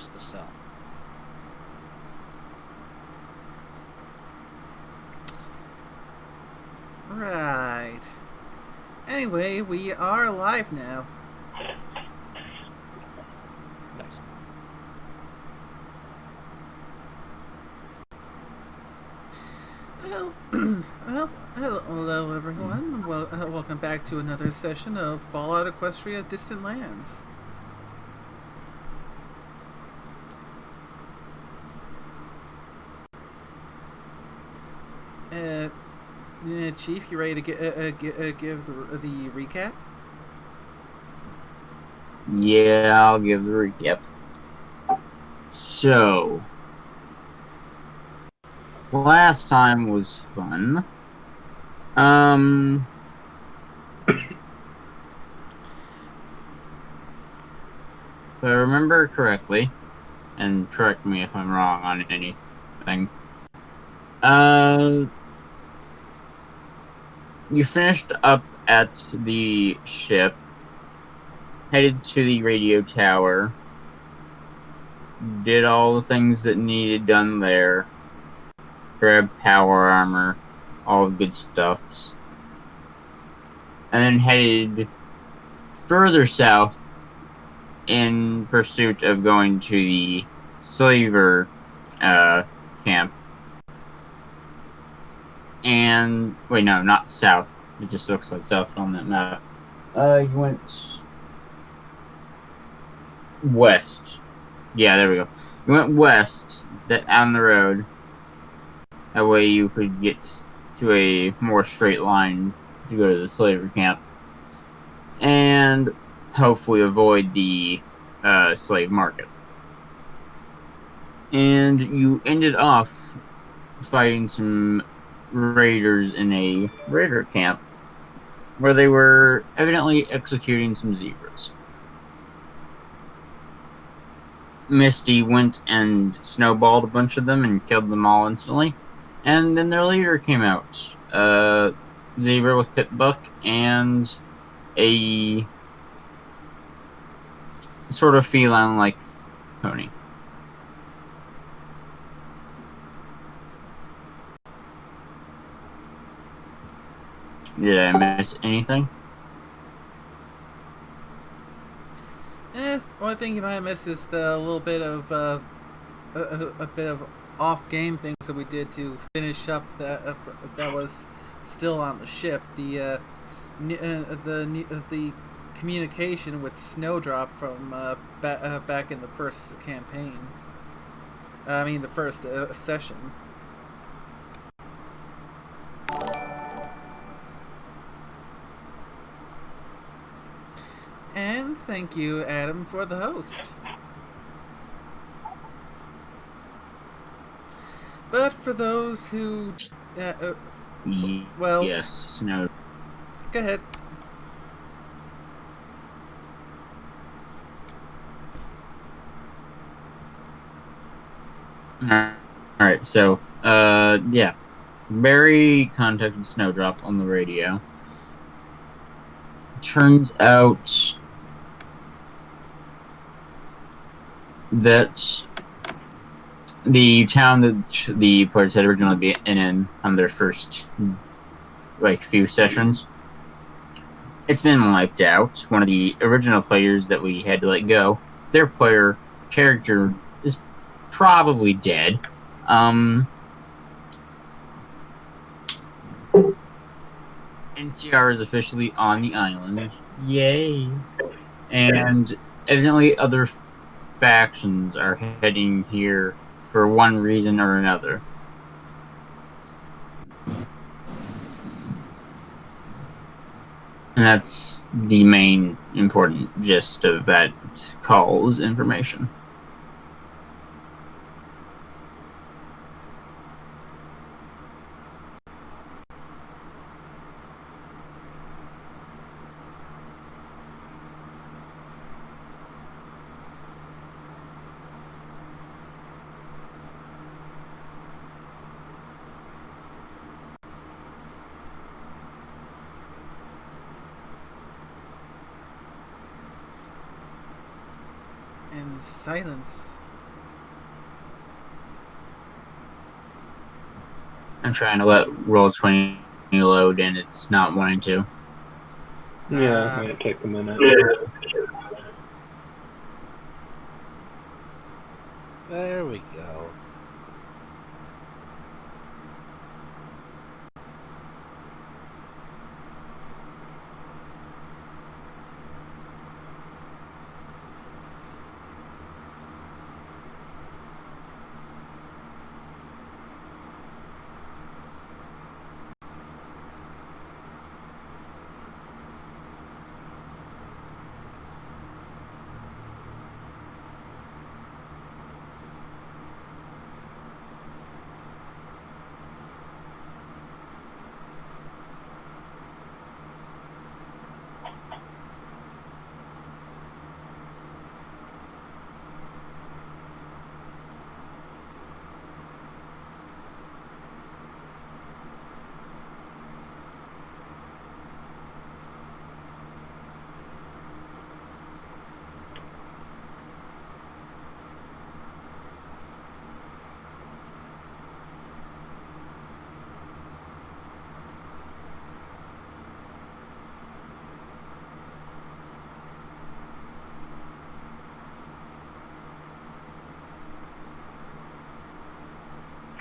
across the cell. Right. Anyway, we are live now. Nice. Well, hello everyone. Welcome back to another session of Fallout Equestria Distant Lands. Chief, you ready to give the recap? Yeah, I'll give the recap. So, last time was fun. If I remember correctly, and correct me if I'm wrong on anything, you finished up at the ship, headed to the radio tower, did all the things that needed done there, grabbed power armor, all the good stuffs, and then headed further south in pursuit of going to the slaver camp. And wait, no, not south. It just looks like south on that map. You went west. Yeah, there we go. You went west on the road. That way you could get to a more straight line to go to the slaver camp. And hopefully avoid the slave market. And you ended off fighting some raiders in a raider camp where they were evidently executing some zebras. Misty went and snowballed a bunch of them and killed them all instantly. And then their leader came out. Zebra with pit buck and a sort of feline-like pony. Did I miss anything? One thing you might have missed is the little bit of a bit of off-game things that we did to finish up that was still on the ship. The communication with Snowdrop from back in the first campaign. I mean, the first session. And thank you, Adam, for the host. But for those who, well, yes, Snow. Go ahead. Alright, so, yeah. Barry contacted Snowdrop on the radio. Turns out that the town that the players had originally been in on their first, few sessions, it's been wiped out. One of the original players that we had to let go, their player character is probably dead. NCR is officially on the island. Yay! And evidently other factions are heading here for one reason or another. And that's the main important gist of that call's information. And silence I'm trying to let Roll20 load, and it's not wanting to. Yeah, it might take a minute. There we go.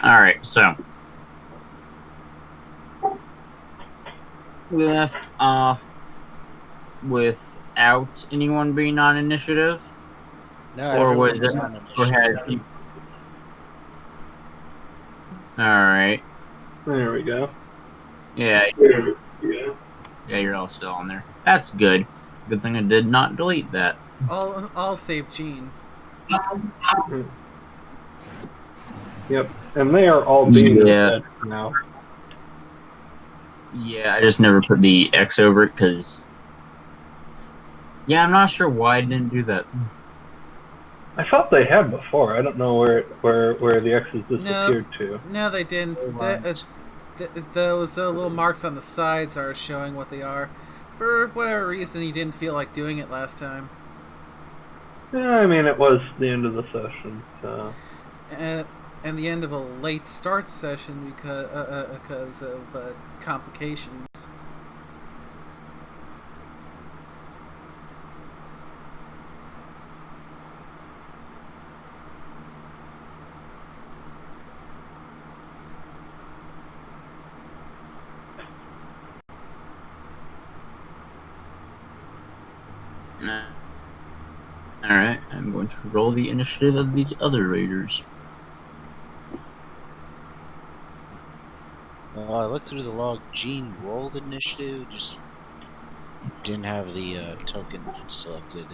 Alright, so. We left off without anyone being on initiative? No, Or everyone was was it? on Or initiative. had. Alright. There we go. Yeah, you're all still on there. That's good. Good thing I did not delete that. I'll save Gene. Yep, and they are all being Yeah. fed now. Yeah, I just never put the X over it because. Yeah, I'm not sure why I didn't do that. I thought they had before. I don't know where the X's disappeared to. No, they didn't. Those little marks on the sides are showing what they are. For whatever reason, he didn't feel like doing it last time. Yeah, I mean, it was the end of the session, so. And the end of a late start session because of complications. Alright, I'm going to roll the initiative of these other raiders. Well, I looked through the log. Gene rolled initiative, just didn't have the token selected.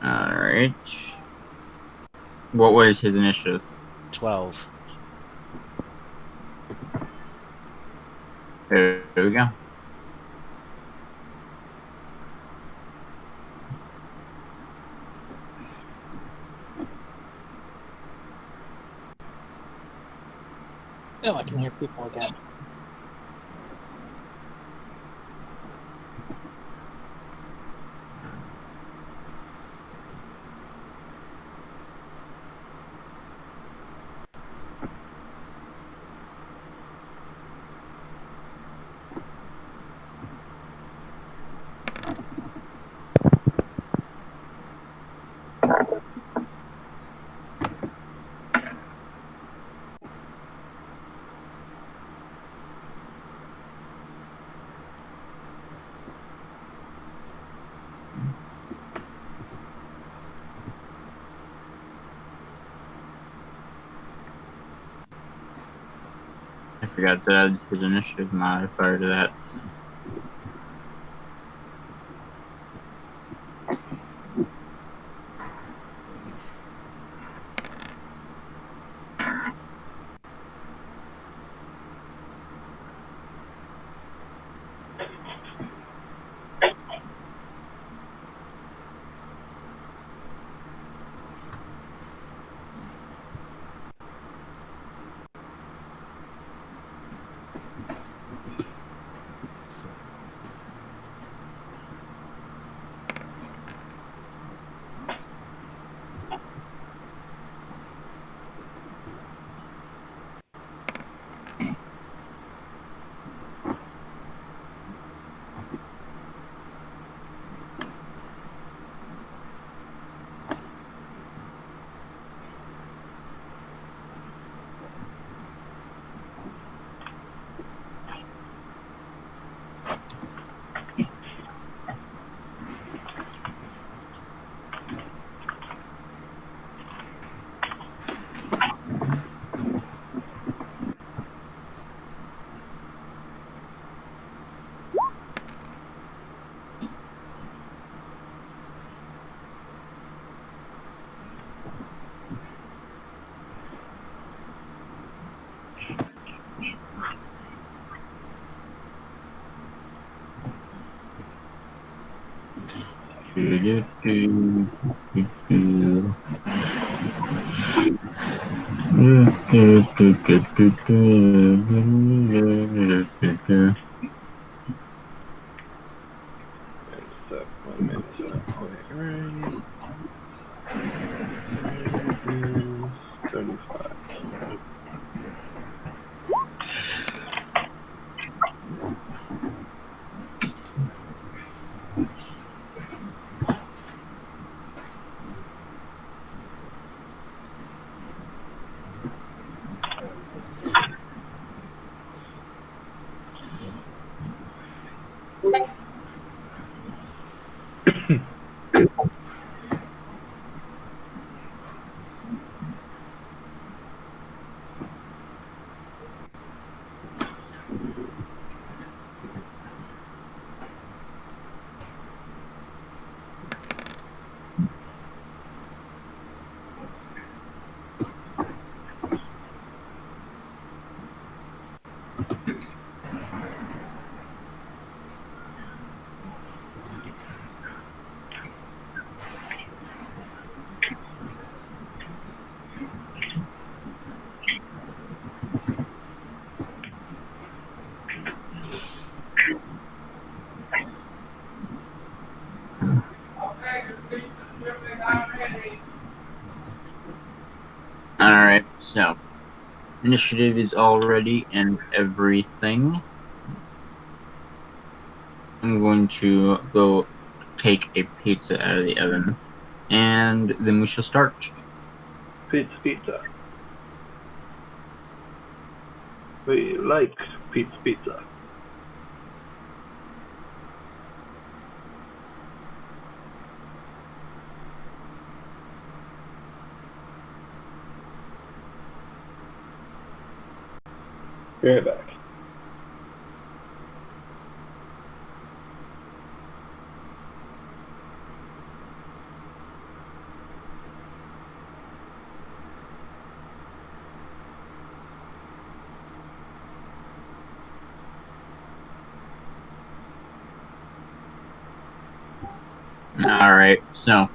Alright. What was his initiative? 12. There we go. Oh, I can hear people again. I forgot to add his initiative modifier to that. So 1 minus 1.8 is 35. Alright, so initiative is all ready and everything. I'm going to go take a pizza out of the oven, and then we shall start. Pizza. We like pizza. Be right back. Alright, so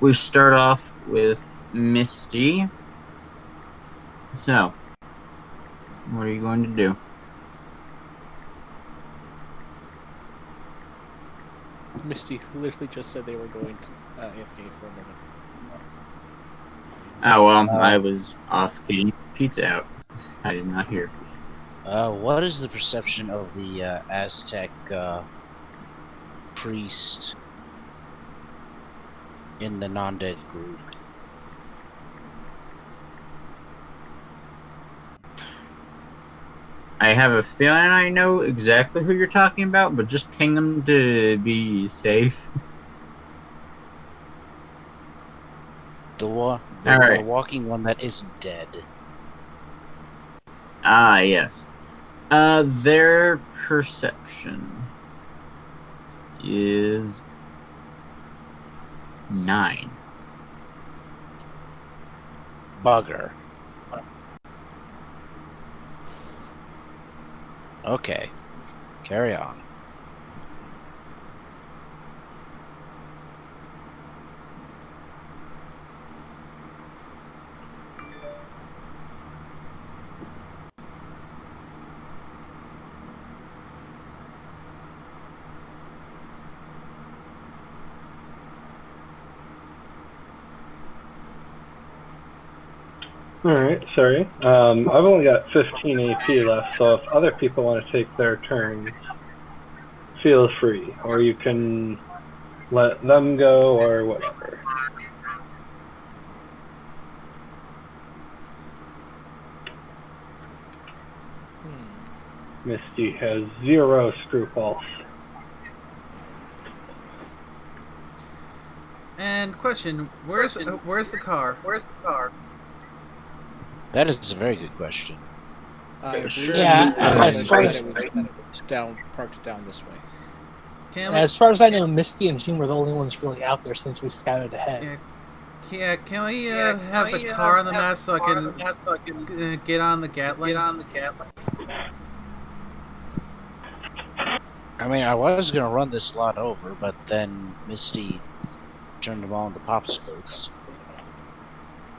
we start off with Misty. So, what are you going to do? Misty literally just said they were going to AFK for a minute. Oh, well, I was off getting pizza out. I did not hear. What is the perception of the Aztec priest in the non-dead group? I have a feeling I know exactly who you're talking about, but just ping them to be safe. The walking one that isn't dead. Ah, yes. Their perception is 9. Bugger. Okay. Carry on. Alright, sorry. I've only got 15 AP left, so if other people want to take their turns, feel free. Or you can let them go, or whatever. Misty has 0 scruples. And question: Where's the car? Where's the car? That is a very good question. Yeah, as far as parked down this way. As far as I know, Misty and Jean were the only ones really out there since we scouted ahead. Yeah, can we have the car on the map so I can get on the Gatling? I mean, I was gonna run this lot over, but then Misty turned them all into popsicles.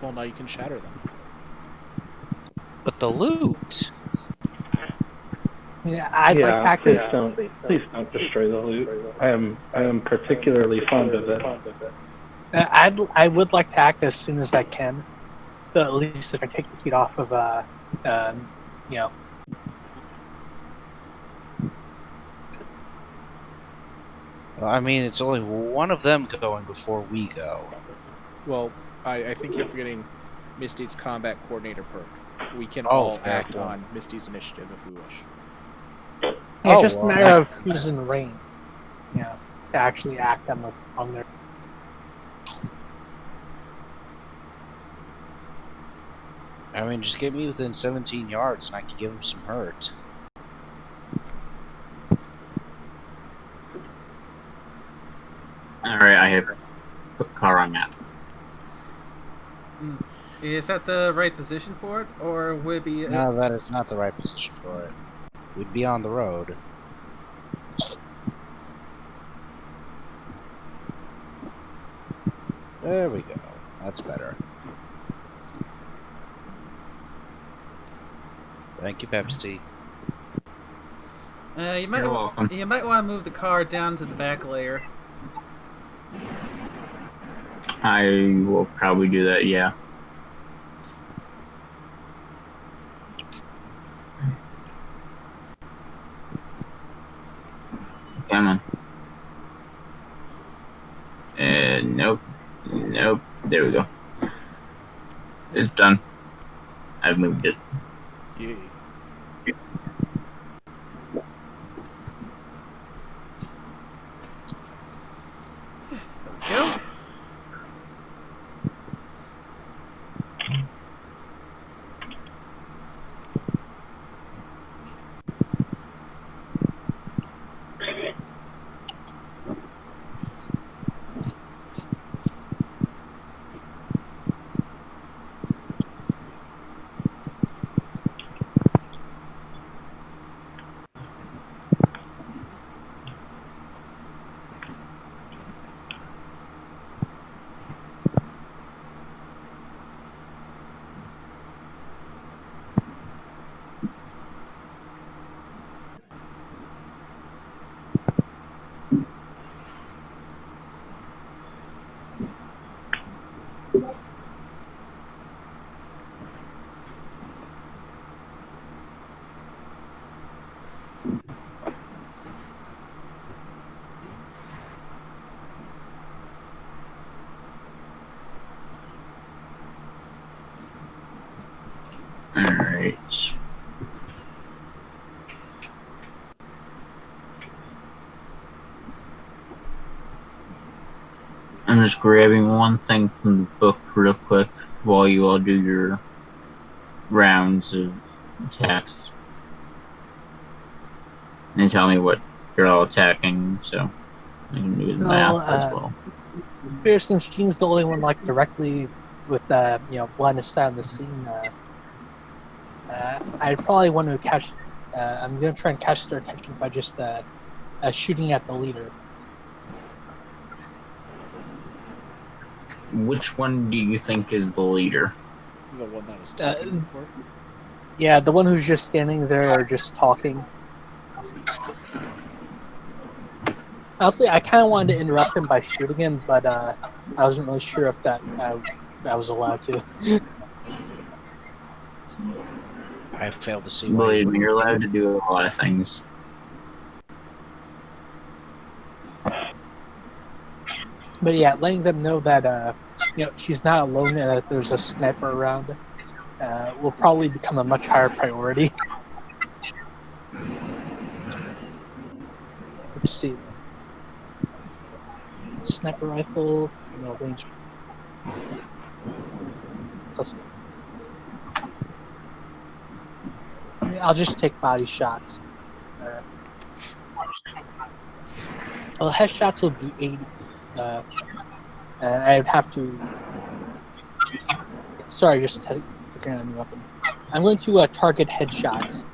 Well, now you can shatter them. But the loot! Yeah, I'd like Cactus. Please don't destroy the loot. I am particularly fond of it. I would like to act as soon as I can. So at least if I take the heat off of you know. Well, I mean, it's only one of them going before we go. Well, I think you're forgetting Misty's combat coordinator perk. We can Oh, all fair act point. on Misty's initiative if we wish. Yeah, it's Oh, just a well, matter of who's in range. You know, to actually act on their. I mean, just get me within 17 yards and I can give him some hurt. Alright, I have put car on map. Is that the right position for it, or would it be? No, that is not the right position for it. We'd be on the road. There we go. That's better. Thank you, Pepsi. You might You're welcome. you might want to move the car down to the back layer. I will probably do that, yeah. Come on. Nope. Nope. There we go. It's done. I've moved it. Yay. Go. Alright. I'm just grabbing one thing from the book real quick while you all do your rounds of attacks. And tell me what you're all attacking, so I can do the math as well. Since Jean's the only one like directly with blind of sight on the scene, I'd probably want to catch. I'm gonna try and catch their attention by just shooting at the leader. Which one do you think is the leader? The one that was talking before. Yeah, the one who's just standing there just talking. Honestly, I kind of wanted to interrupt him by shooting him, but I wasn't really sure if that I was allowed to. I failed to see. Believe me, you're allowed to do a lot of things. But yeah, letting them know that she's not alone and that there's a sniper around will probably become a much higher priority. Let's see. Sniper rifle, no range. I'll just take body shots. Well, headshots will be 80. I'd have to. Sorry, just figuring out a new weapon. I'm going to target headshots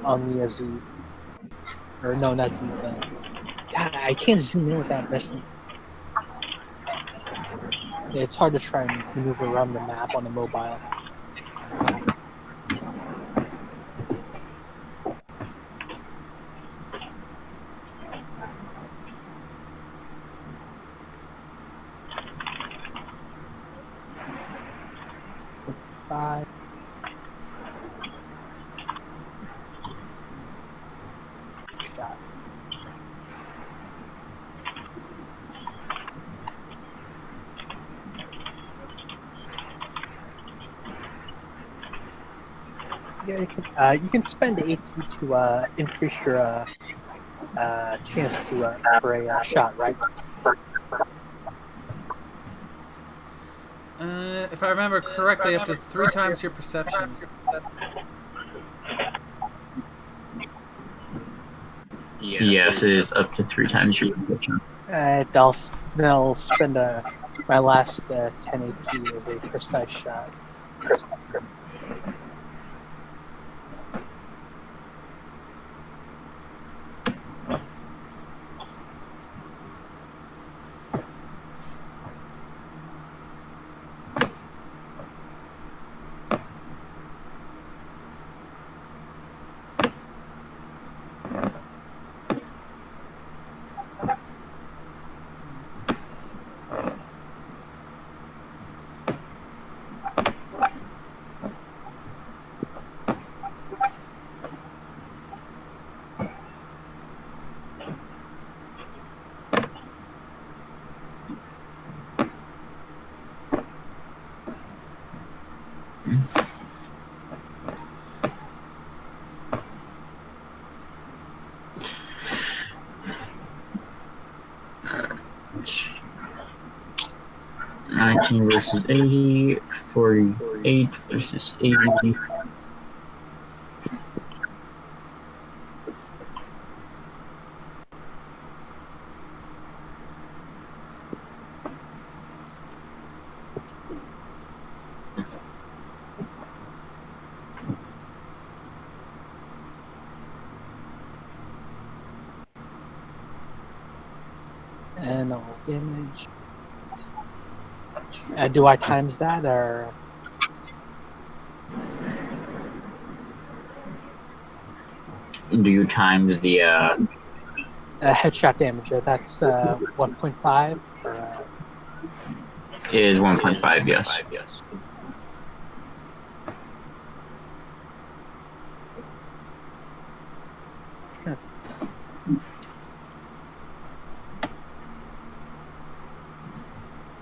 on the Z. Or no, not Z. God, I can't zoom in without missing. It's hard to try and maneuver around the map on a mobile. Five. Shots. Yeah, you can spend AT to increase your chance to for a shot, right? If I remember correctly, up to 3 times your perception. Yes, it is up to 3 times your perception. They'll spend my last 10 AP as a precise shot. Alright. 19 versus 80, 48 versus 80. And all damage. Do I times that or? Do you times the Headshot damage? That's 1.5. it is 1.5, yes.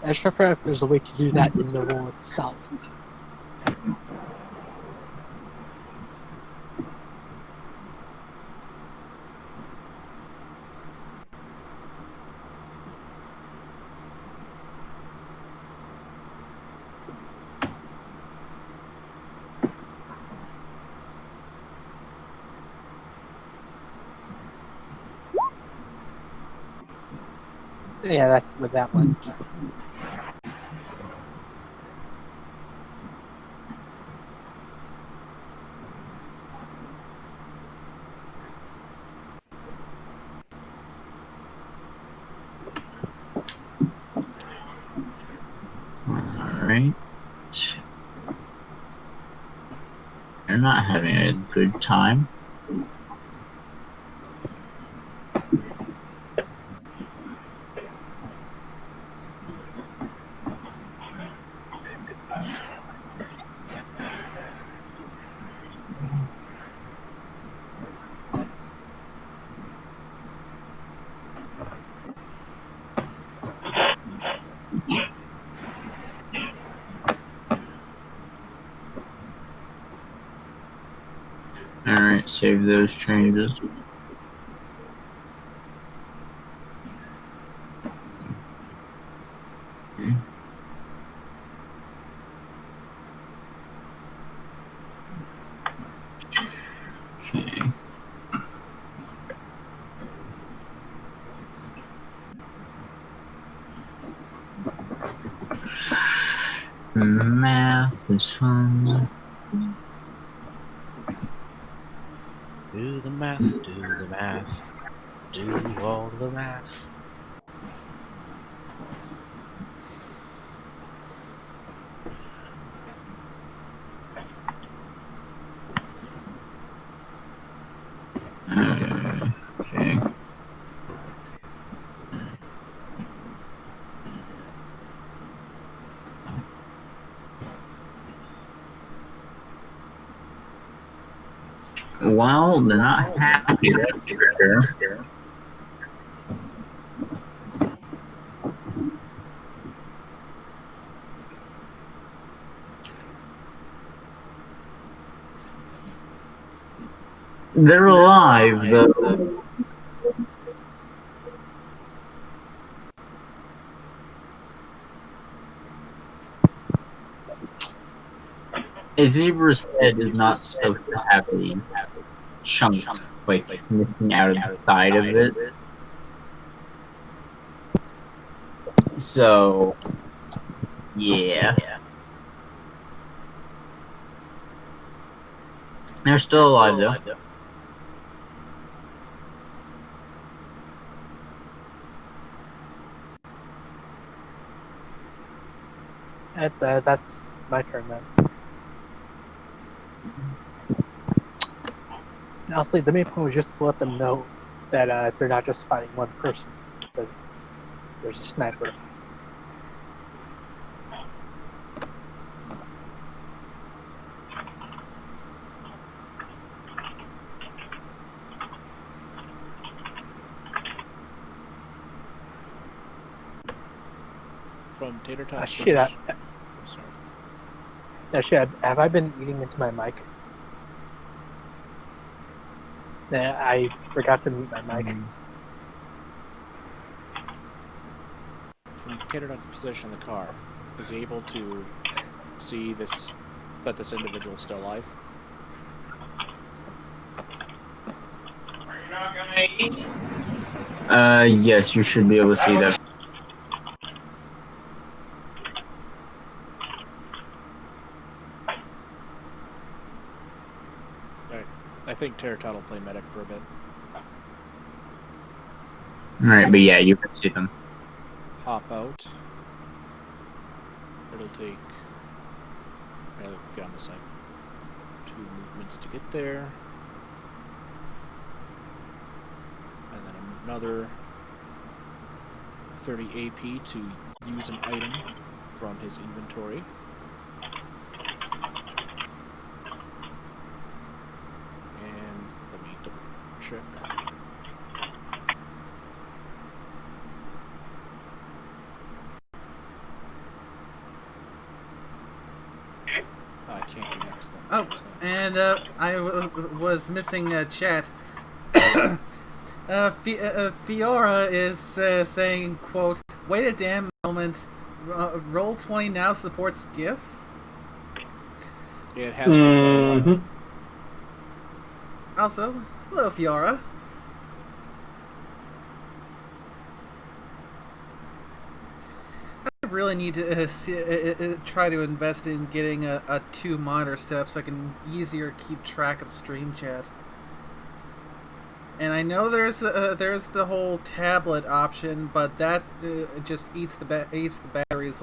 I just prefer if there's a way to do that in the roll itself. Yeah, that's with that one. Alright. You're not having a good time. Alright, save those changes. Okay. Math is fun. Do the math, do the math, do all the math. Okay. Well, they're not happy, that's for sure. They're alive, though. A zebra's head is not supposed to have a chunk, like, missing out of the side of it. So, yeah. They're still alive, though. That's my turn then. Honestly, the main point was just to let them know that they're not just fighting one person, but there's a sniper. From Tater Tot. Shit, I'm sorry. shit, have I been eating into my mic? Nah, I forgot to mute my mic. From Tater Tot's position in the car, is he able to see this, that this individual is still alive? Yes, you should be able to see that. Alright. I think Tater Tot will play medic for a bit. Alright, but yeah, you can see them. Hop out. It'll take... I'll get on the side. 2 movements to get there. And then another 30 AP to use an item from his inventory. And let me double check. I can't do next then. Oh, and I was missing chat. Fiora is saying, quote, "Wait a damn moment. Roll20 now supports gifts." Yeah, it has for quite a while. Also, hello, Fiora. I really need to try to invest in getting a 2 monitor setup so I can easier keep track of stream chat. And I know there's the whole tablet option, but that just eats the batteries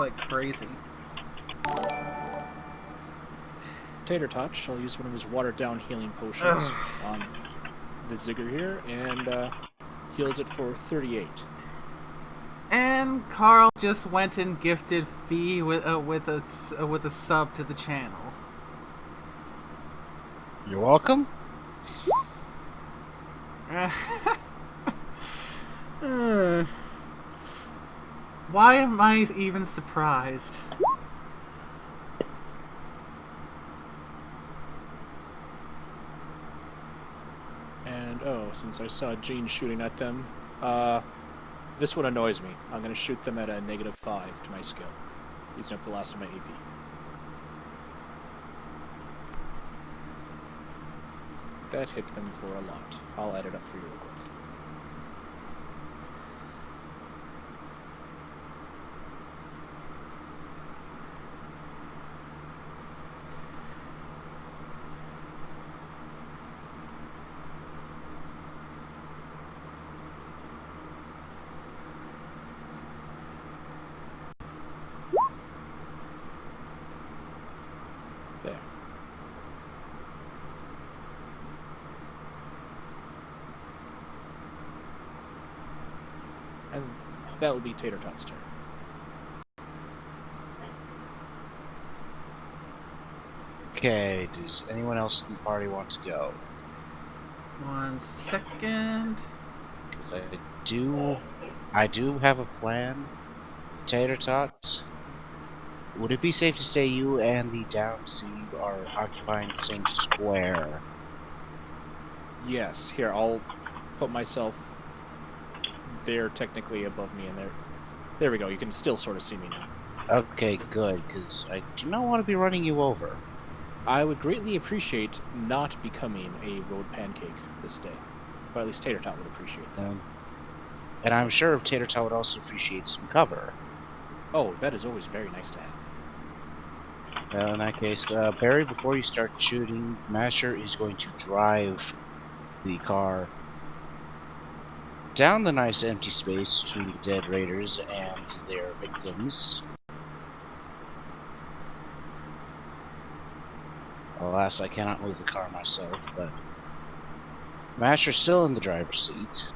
like crazy. Tater Tot shall use one of his watered down healing potions on the Zigger here and heals it for 38. And Carl just went and gifted Fee with a sub to the channel. You're welcome. Why am I even surprised? And since I saw Gene shooting at them, this one annoys me. I'm going to shoot them at a -5 to my skill, using up the last of my AP. That hit them for a lot. I'll add it up for you real quick. That will be Tater Tot's turn. Okay, does anyone else in the party want to go? 1 second. Because I do have a plan. Tater Tot, would it be safe to say you and the Downsy are occupying the same square? Yes, here, I'll put myself there technically above me, and there we go. You can still sort of see me now. Okay, good, because I do not want to be running you over. I would greatly appreciate not becoming a road pancake this day. Or at least Tater Tot would appreciate that. And I'm sure Tater Tot would also appreciate some cover. Oh, that is always very nice to have. Well, in that case, Barry, before you start shooting, Masher is going to drive the car down the nice empty space between the dead raiders and their victims. Alas, I cannot move the car myself, but Masher's still in the driver's seat.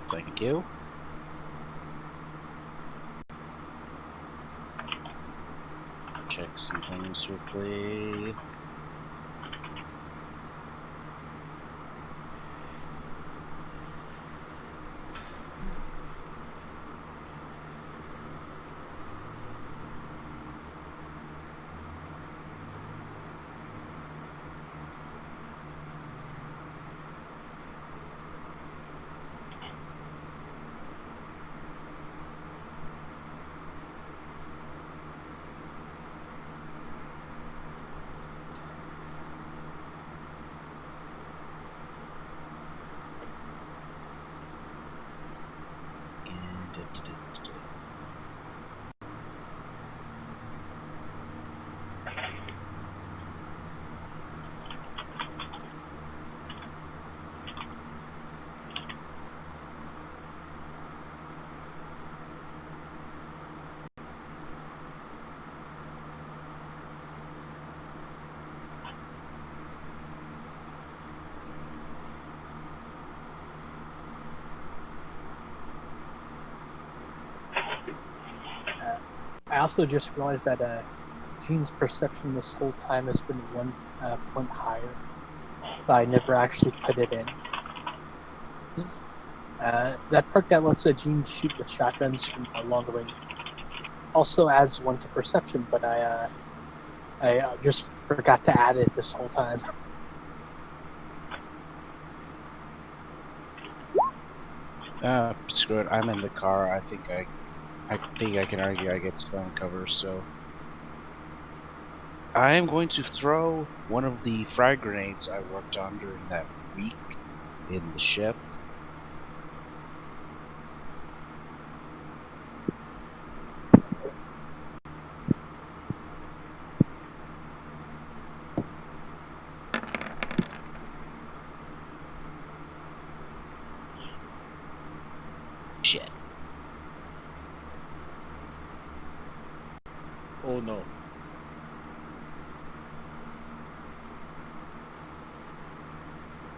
Thank you. Check some things quickly. I also just realized that Gene's perception this whole time has been 1 point higher, but I never actually put it in. That perk that lets Gene shoot with shotguns from a long range also adds 1 to perception, but I just forgot to add it this whole time. Screw it. I'm in the car. I think I can argue I get stone cover, so I am going to throw one of the frag grenades I worked on during that week in the ship. Shit. Oh no.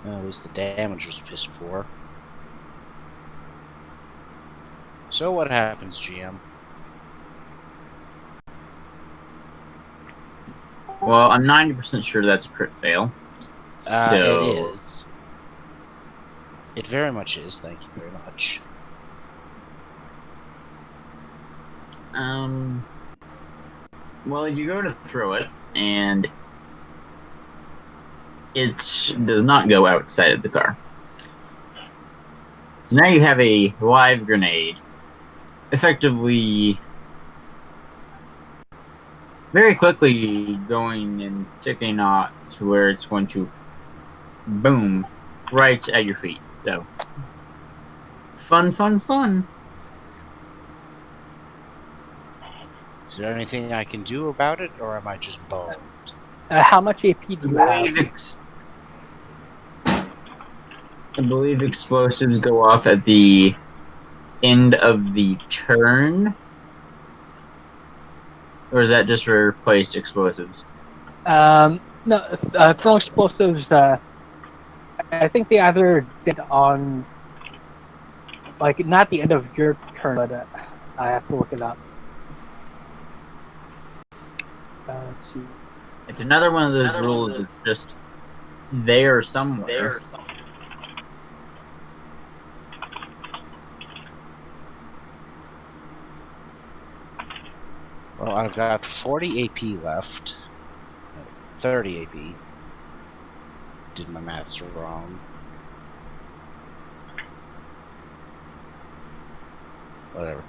Well, at least the damage was piss poor. So what happens, GM? Well, I'm 90% sure that's a crit fail. So It is. It very much is. Thank you very much. Well, you go to throw it, and it does not go outside of the car. So now you have a live grenade, effectively, very quickly going and ticking off to where it's going to boom right at your feet. So, fun, fun, fun. Is there anything I can do about it, or am I just boned? How much AP do you have? I believe explosives go off at the end of the turn? Or is that just for placed explosives? No, throwing explosives. I think they either did on, like, not the end of your turn, but I have to look it up. Let's see. It's another one of those rules that's just there somewhere. Well, I've got 40 AP left. 30 AP. Did my maths wrong. Whatever.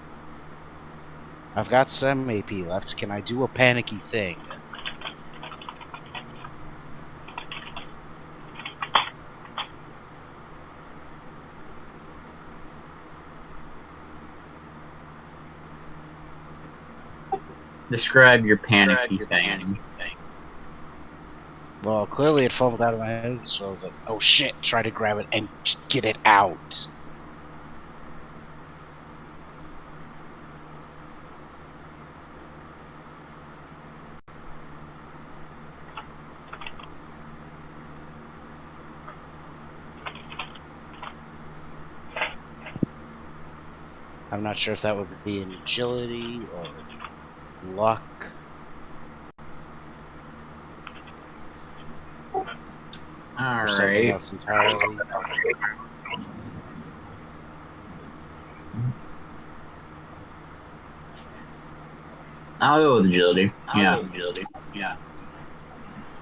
I've got some AP left. Can I do a panicky thing? Describe your panicky thing. Well, clearly it fell out of my head, so I was like, oh shit, try to grab it and get it out. I'm not sure if that would be an agility or luck. Or something Alright. else entirely. I'll go with agility. Yeah.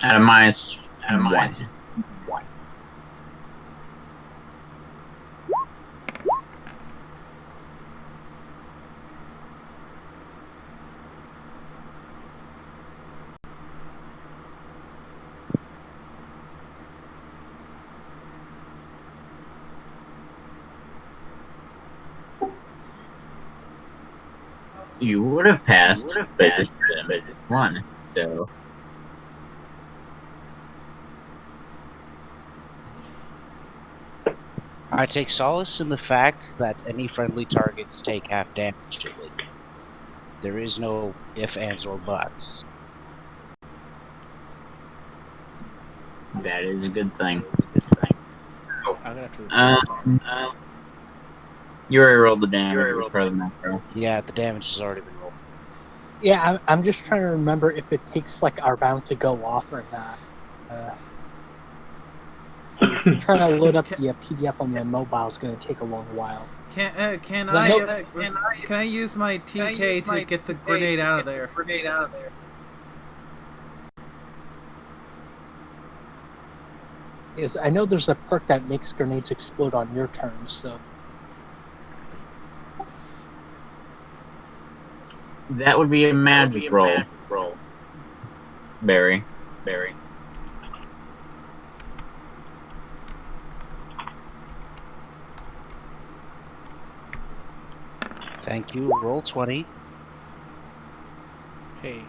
At a minus one. You would have passed, but just one. So I take solace in the fact that any friendly targets take half damage. There is no if, ands, or buts. that is a good thing. I'm gonna have to. You already rolled the damage as part of the macro. Yeah, the damage has already been rolled. Yeah, I'm just trying to remember if it takes like our round to go off or not. I'm trying to load up the PDF on my mobile is going to take a long while. Can I I use my TK to get the grenade out of there? Yes, I know there's a perk that makes grenades explode on your turn, so That would be a magic roll. Barry. Thank you. Roll 20. Hey,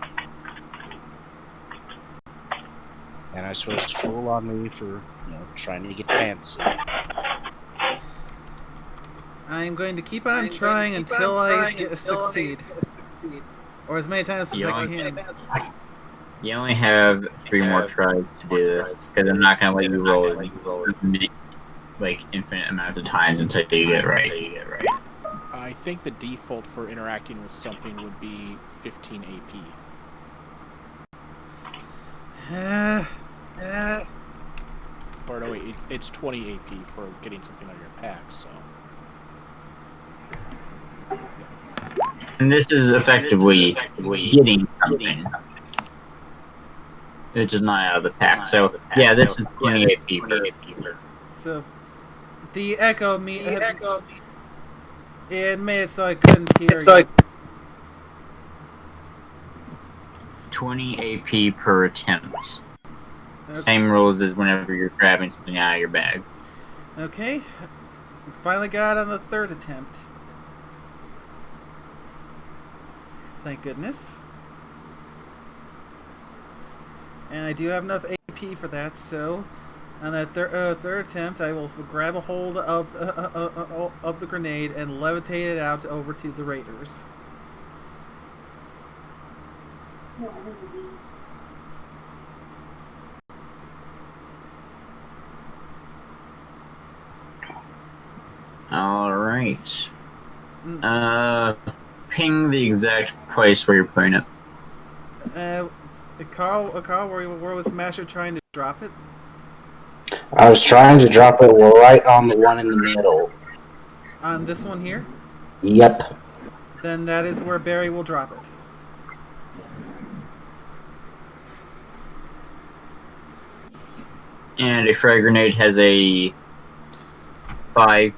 And I suppose it's full on me for, trying to get fancy. I'm going to keep on trying until I succeed. Or as many times as I can. You only have 3 more tries to do this, because I'm not going to let you roll like infinite amounts of times until you get it right. I think the default for interacting with something would be 15 AP. Or no, wait, it's 20 AP for getting something out of your pack, so. And this is effectively getting something. It's just not out of the pack. So, yeah, this is 20 AP per. So, the echo it made it so I couldn't hear you. 20 AP per attempt. Okay. Same rules as whenever you're grabbing something out of your bag. Okay, finally got on the 3rd attempt. Thank goodness. And I do have enough AP for that, so On that third attempt, I will grab a hold of the grenade and levitate it out over to the raiders. Alright. Ping the exact place where you're putting it. Carl, where was Smasher trying to drop it? I was trying to drop it right on the one in the middle. On this one here? Yep. Then that is where Barry will drop it. And a frag grenade has a 5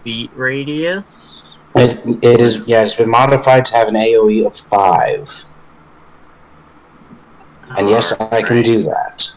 feet radius. It is, yeah, it's been modified to have an AoE of 5. And yes, I can do that.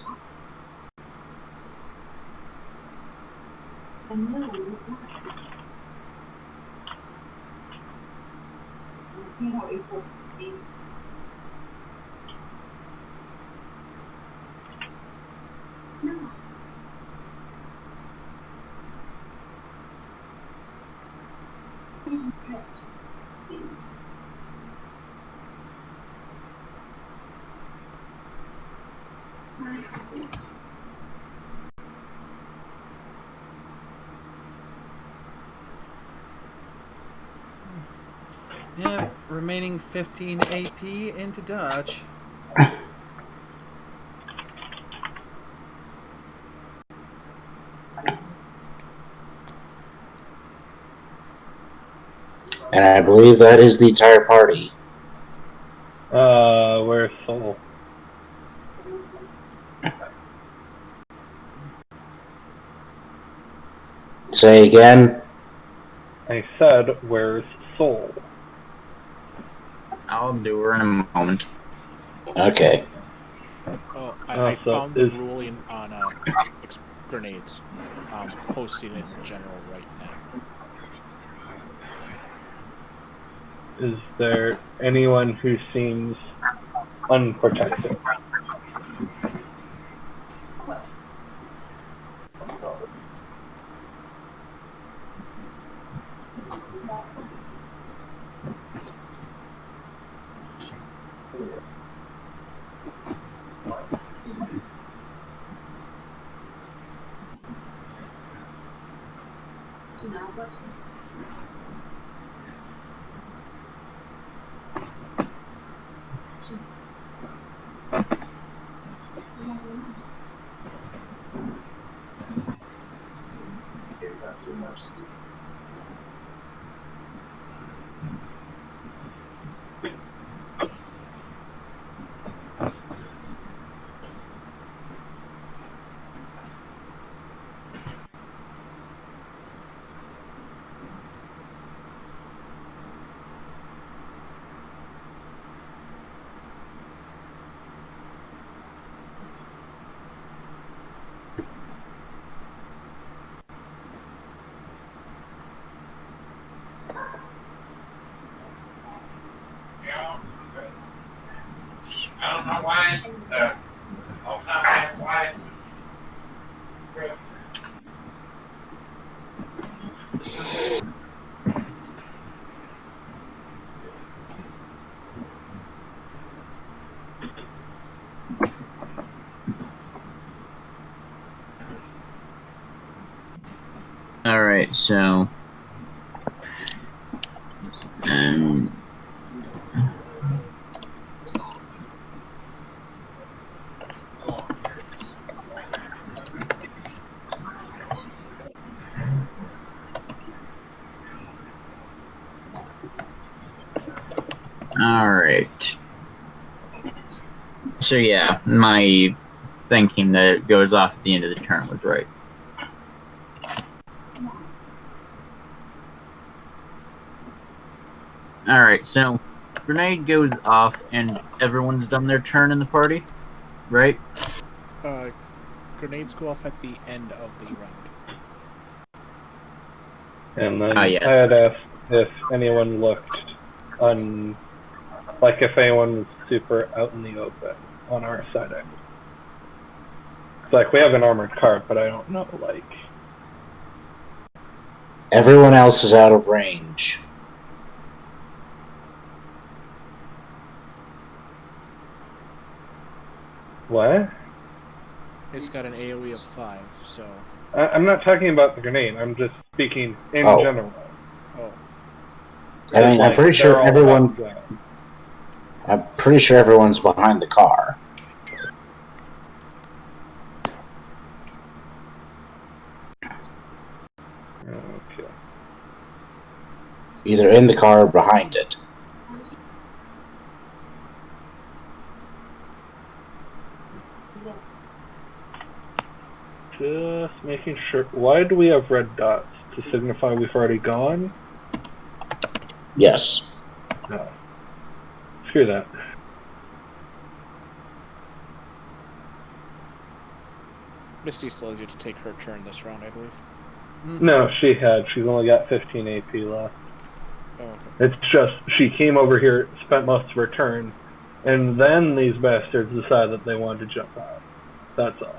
Yeah, remaining 15 AP into dodge. And I believe that is the entire party. Where's Soul? Say again? I said, where's Soul? I'll do her in a moment. Okay. Oh, Oh, I so found the is- ruling on grenades. Posting it in general right now. Is there anyone who seems unprotected? Alright, so... Alright. So yeah, my thinking that it goes off at the end of the turn was right. Alright, so grenade goes off and everyone's done their turn in the party, right? Grenades go off at the end of the round. And then yes. I had asked if anyone looked like if anyone was super out in the open on our side. It's like we have an armored cart, but I don't know, like. Everyone else is out of range. What? It's got an AoE of 5, so. I'm not talking about the grenade. I'm just speaking in Oh. general. Oh. I mean, Like, I'm pretty sure they're all everyone. locked up. I'm pretty sure everyone's behind the car. Okay. Either in the car or behind it. Just making sure. Why do we have red dots? To signify we've already gone? Yes. No. Screw that. Misty still has yet to take her turn this round, I believe. No, she had. She's only got 15 AP left. Oh, okay. It's just she came over here, spent most of her turn, and then these bastards decided that they wanted to jump out. That's all.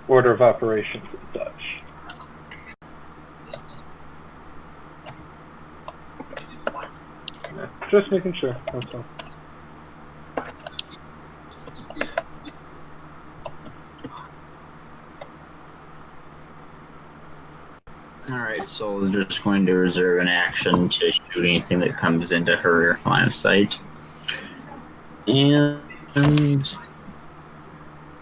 Order of operations and such. Yeah, just making sure. That's all. Alright, Soul is just going to reserve an action to shoot anything that comes into her line of sight. And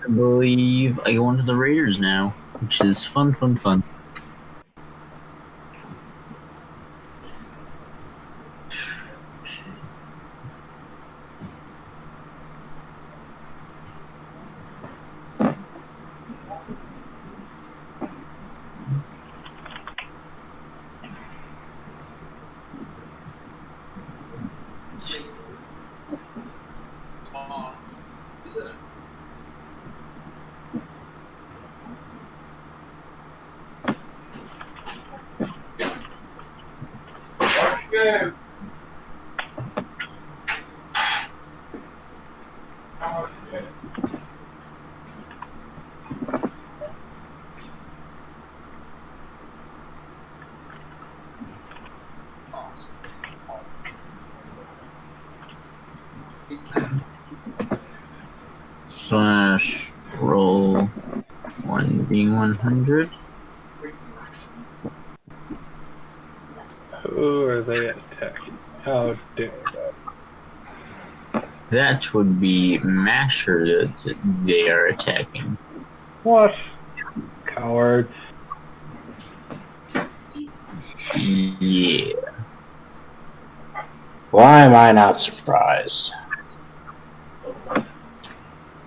I believe I go into the Raiders now, which is fun. Slash roll 1d100. Who are they attacking? How dare they? That would be Masher that they are attacking. What? Cowards. Yeah. Why am I not surprised?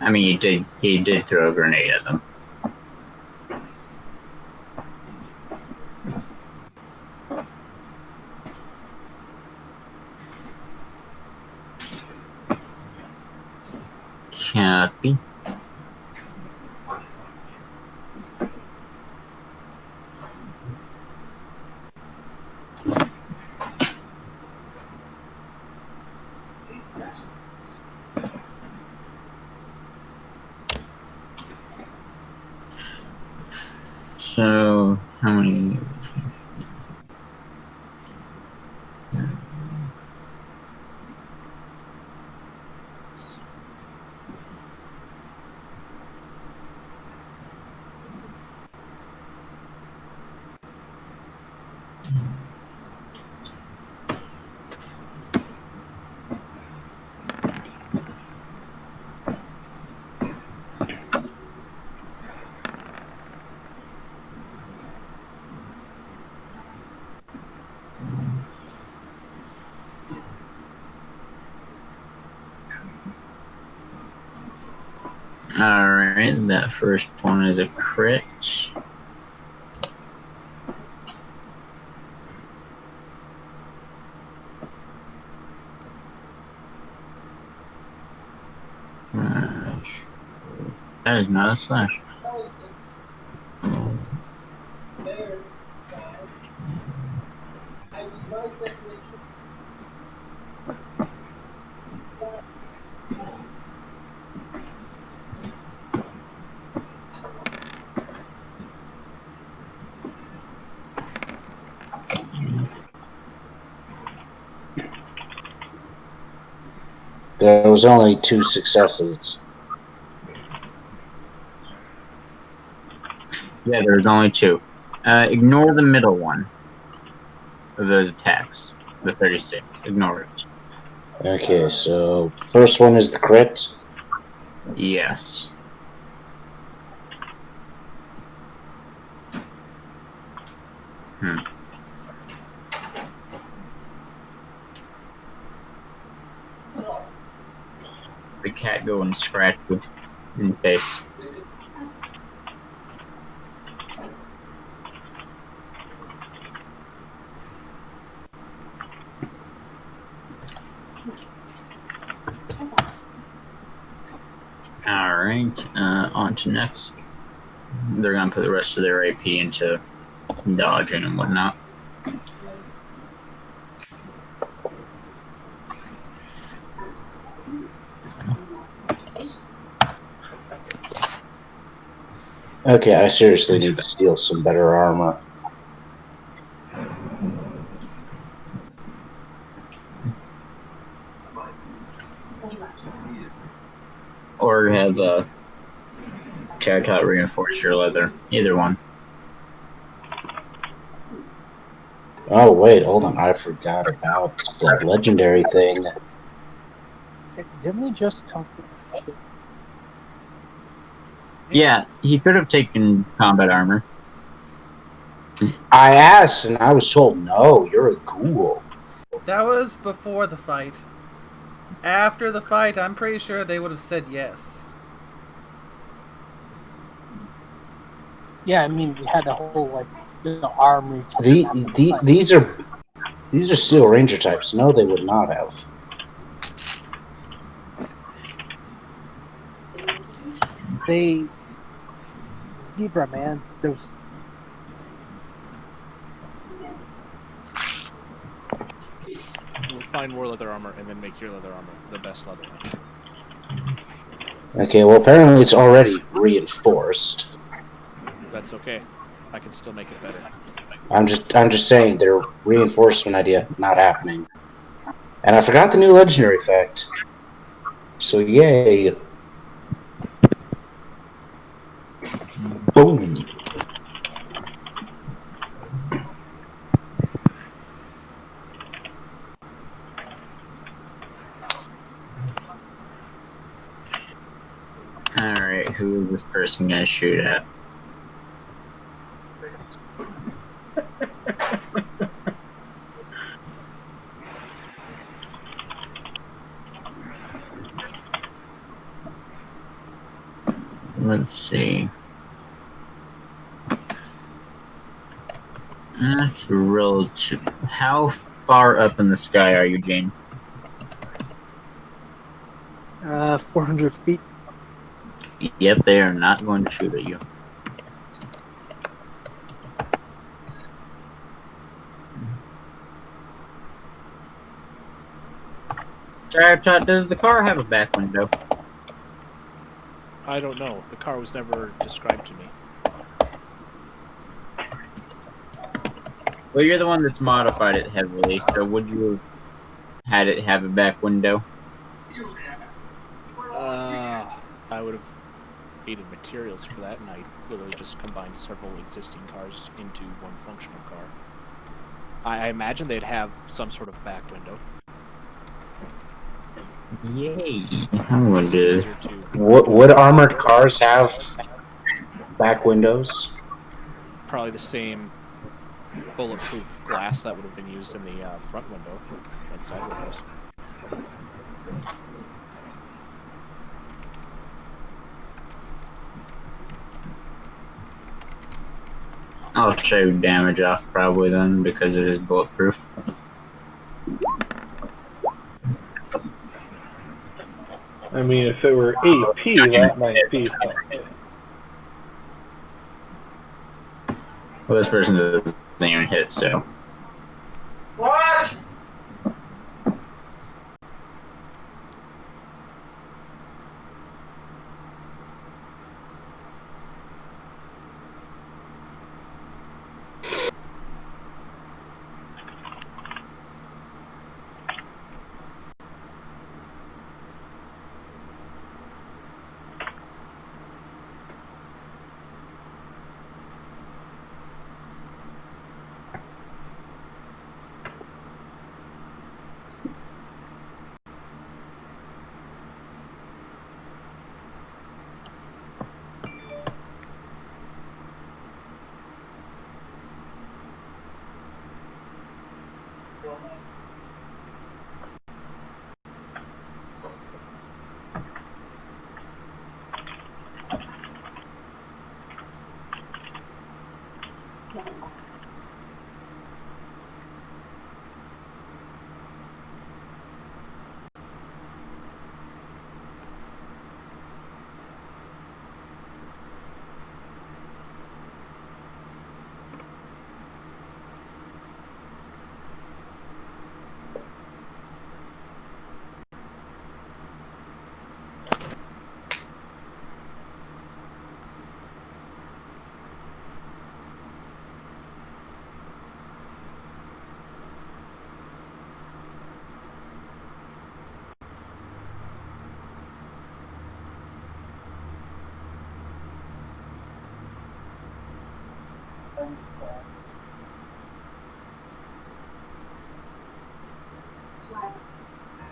I mean, he did throw a grenade at them. Copy. So, how many? Alright, that first one is a crit. That is not a slash. There was only 2 successes. Yeah, there's only 2. Ignore the middle one of those attacks. The 36. Ignore it. Okay, so first one is the crit. Yes. The cat go and scratch you in the face. Alright, on to next. They're gonna put the rest of their AP into dodging and whatnot. Okay, I seriously need to steal some better armor. Or have Charitot reinforce your leather. Either one. Oh, wait, hold on. I forgot about the legendary thing. Didn't we just come? Yeah, he could have taken combat armor. I asked, and I was told, no, you're a ghoul. That was before the fight. After the fight, I'm pretty sure they would have said yes. Yeah, I mean, we had the whole armory. These are Steel Ranger types. No, they would not have. They zebra man. Those We'll find more leather armor and then make your leather armor the best leather armor. Okay, well, apparently it's already reinforced. That's okay. I can still make it better. I'm just saying their reinforcement idea not happening. And I forgot the new legendary effect. So yay. Boom. Alright, who is this person gonna shoot at? Let's see. That's relative. How far up in the sky are you, Jane? 400 feet. Yep, they are not going to shoot at you. Charitot, does the car have a back window? I don't know. The car was never described to me. Well, you're the one that's modified it heavily, so would you have had it have a back window? I would have needed materials for that, and I literally just combined several existing cars into one functional car. I imagine they'd have some sort of back window. Yay! I'm going to. Easier to Would armored cars have back windows? probably the same bulletproof glass that would have been used in the front window and side windows. I'll shave damage off probably then because it is bulletproof. I mean, if it were AP, that might be something. Well, this person doesn't even hit, so. What?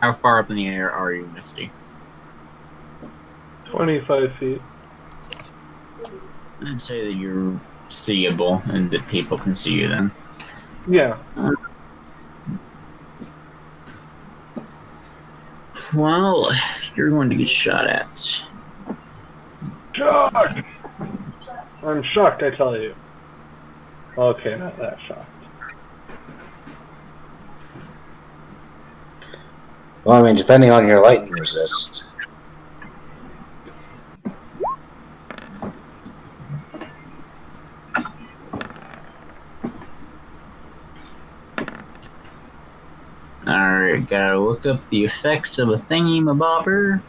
How far up in the air are you, Misty? 25 feet. I'd say that you're seeable and that people can see you then. Yeah. Well, you're going to get shot at. Shocked! I'm shocked, I tell you. Okay, not that shocked. Well, I mean, depending on your lightning resist. Alright, gotta look up the effects of a thingy-mabobber.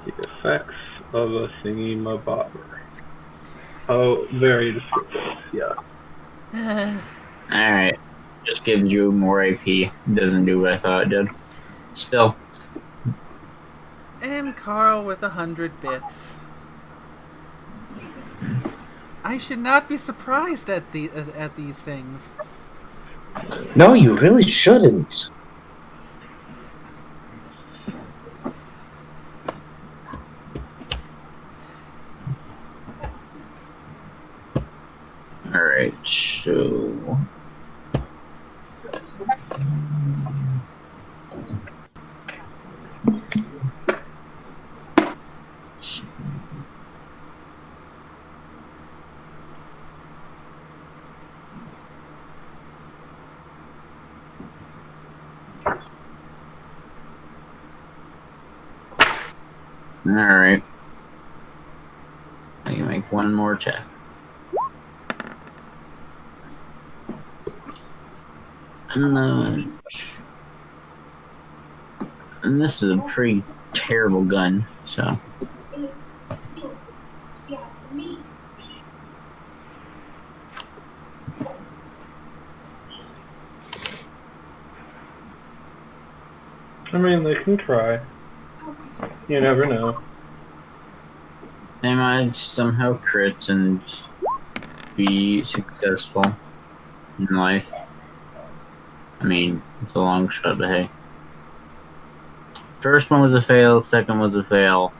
The effects of a thingy-mabobber. Oh, very descriptive, yeah. Alright, just gives you more AP. Doesn't do what I thought it did. Still. And Carl with 100 bits. I should not be surprised at these things. No, you really shouldn't. Alright, so... Alright. I can make one more check. And this is a pretty terrible gun, so... I mean, they can try. You never know. They might somehow crit and be successful in life. I mean, it's a long shot, but hey. First one was a fail, second was a fail,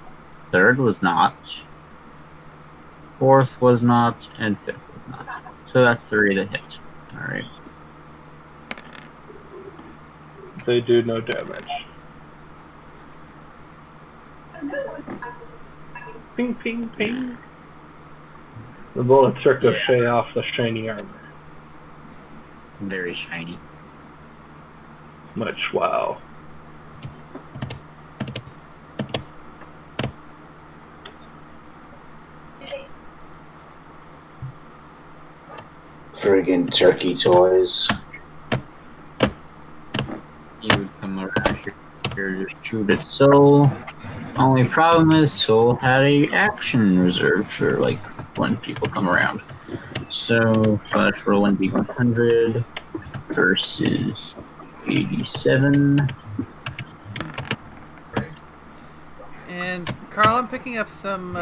third was not, fourth was not, and fifth was not. So that's 3 that hit. Alright. They do no damage. Ping, ping, ping. The bullets ricochet off the shiny armor. Very shiny. Much wow. Friggin' turkey toys. You would come around here, just shoot at Soul. Only problem is Soul had a action reserved for like when people come around. So let's roll 1d100 versus 87. And Carl, I'm picking up some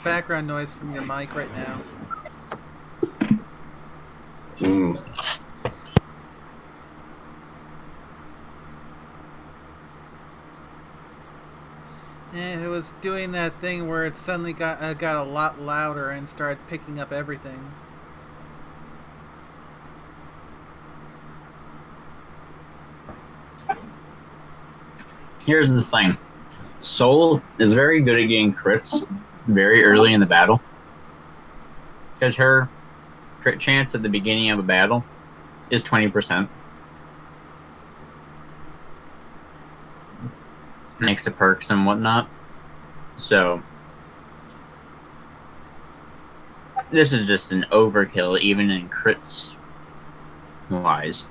background noise from your mic right now. Hmm. And it was doing that thing where it suddenly got a lot louder and started picking up everything. Here's the thing. Soul is very good at getting crits very early in the battle. Because her crit chance at the beginning of a battle is 20%. Next to perks and whatnot. So, this is just an overkill, even in crits wise.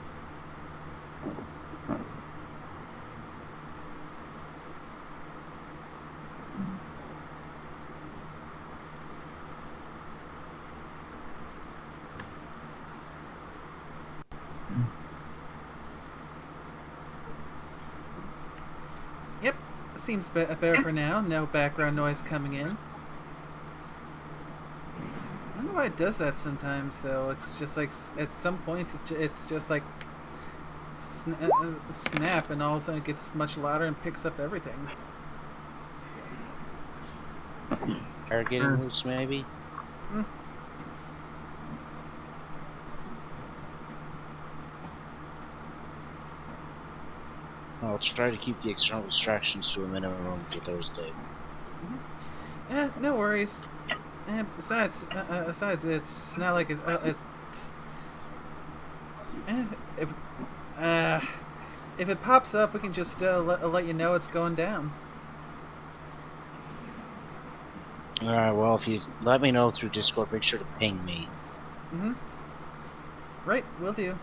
Seems better for now. No background noise coming in. I don't know why it does that sometimes, though. It's just like at some points, it's just like snap, and all of a sudden it gets much louder and picks up everything. Are getting loose, maybe? I'll try to keep the external distractions to a minimum for Thursday. No worries. Besides, it's not like it's. If if it pops up, we can just let you know it's going down. Alright, well, if you let me know through Discord, make sure to ping me. Right, will do.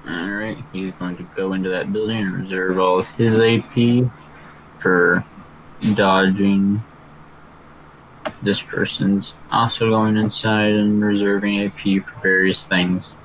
Alright, he's going to go into that building and reserve all of his AP for dodging. This person's also going inside and reserving AP for various things.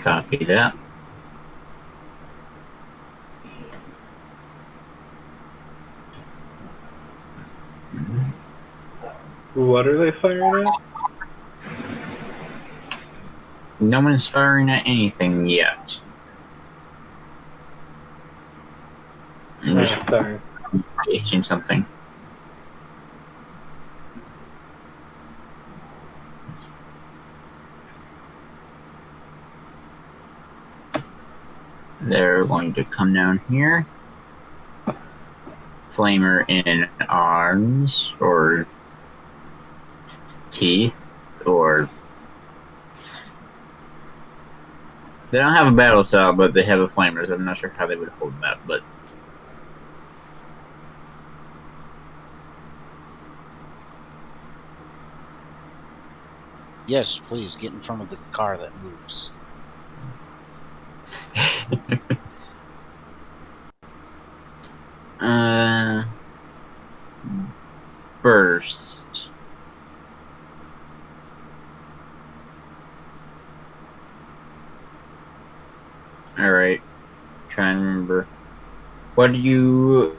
Copy that. What are they firing at? No one is firing at anything yet. I'm just Sorry. pasting something. They're going to come down here. Flamer in arms or teeth or they don't have a battle style, but they have a flamer, so I'm not sure how they would hold that, but Yes, please, get in front of the car that moves. Burst. Alright. Try and remember. What do you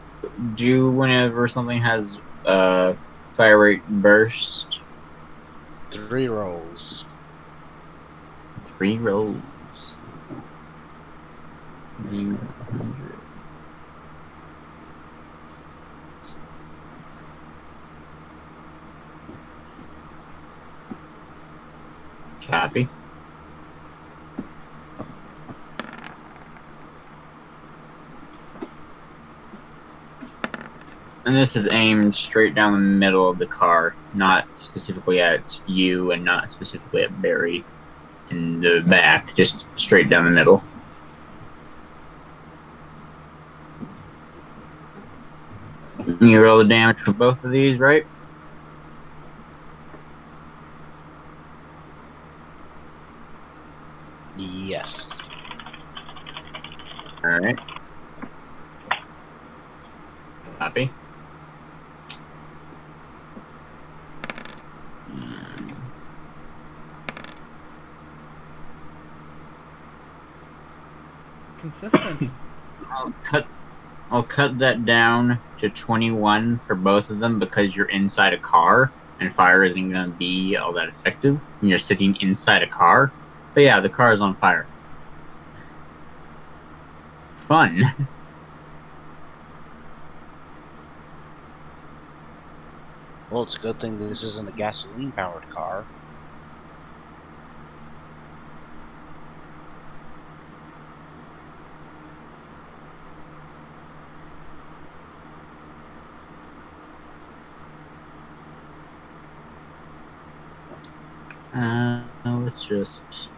do whenever something has fire rate burst? 3 rolls. 3 rolls. 300. Copy. And this is aimed straight down the middle of the car, not specifically at you and not specifically at Barry in the back, just straight down the middle. You roll the damage for both of these, right? Yes. Alright. Copy. Consistent. I'll cut that down to 21 for both of them because you're inside a car and fire isn't going to be all that effective when you're sitting inside a car. But yeah, the car is on fire. Fun. Well, it's a good thing this isn't a gasoline-powered car. let's just...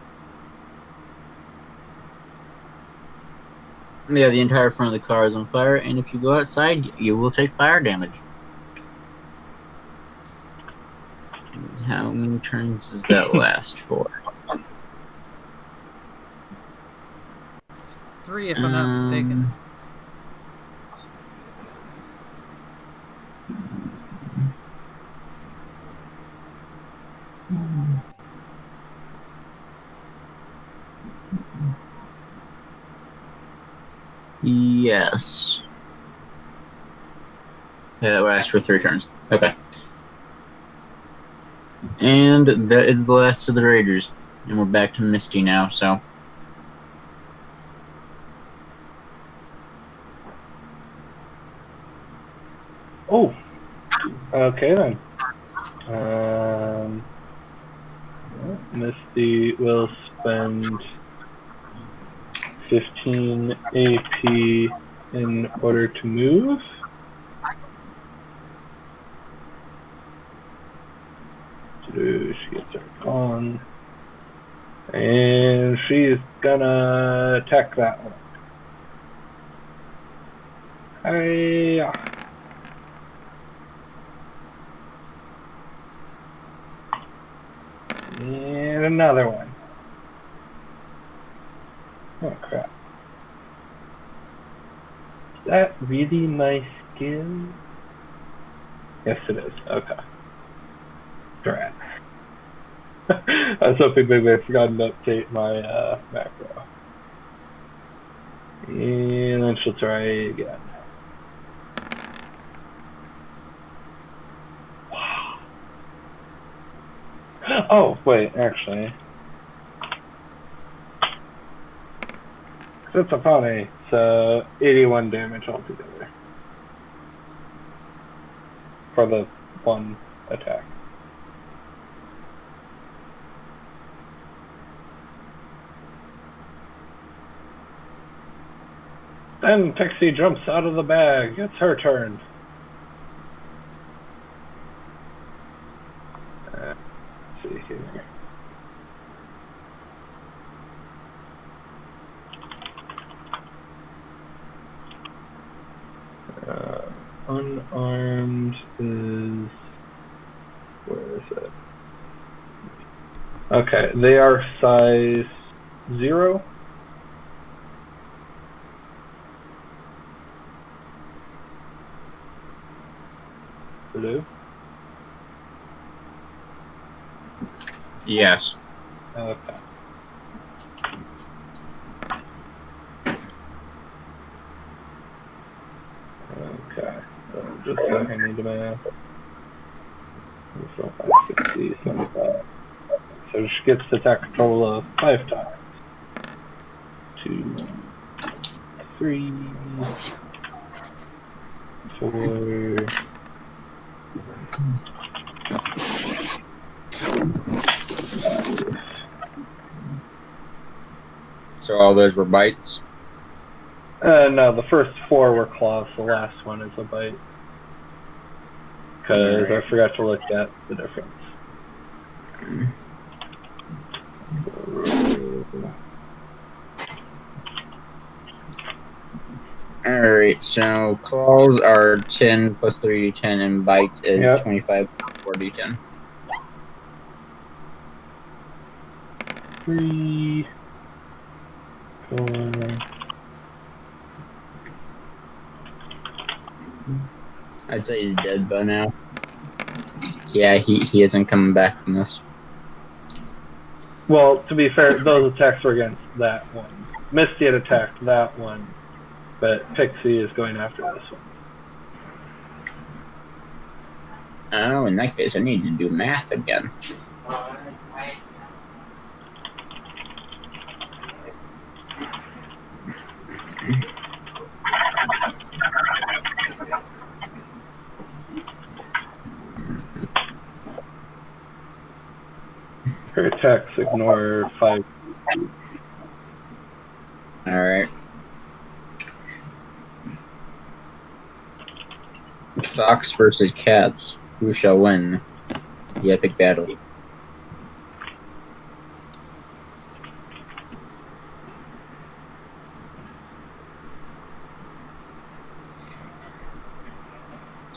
Yeah, the entire front of the car is on fire, and if you go outside, you will take fire damage. How many turns does that last for? 3, if I'm not mistaken. Yes. Yeah, that lasts for 3 turns. Okay. And that is the last of the Raiders. And we're back to Misty now, so... Oh. Okay then. Misty will spend 15 AP in order to move. She gets her on. And she's gonna attack that one. Hiya. And another one. Oh crap. Is that really my skill? Yes it is. Okay. Drat. I was hoping maybe I forgot to update my macro. And then she'll try again. Wow. Oh, wait, actually. It's a funny, so 81 damage altogether. For the one attack. Then Pixie jumps out of the bag. It's her turn. Let's see here. Unarmed is... Where is it? Okay, they are size 0. Blue? Yes. Okay. Okay. So just so I need to math. 60, 75. So she gets to attack a total of 5 times. 2, 3, 4. So all those were bites? No, the first 4 were claws. The last one is a bite. Because I forgot to look at the difference. Alright, so claws are 10 plus 3d10 and bite is Yep. 25 plus 4d10. 3, 4. I'd say he's dead by now. Yeah, he isn't coming back from this. Well, to be fair, those attacks were against that one. Misty had attacked that one, but Pixie is going after this one. Oh, in that case, I need to do math again. Her attacks ignore 5. Alright. Fox versus cats. Who shall win the epic battle?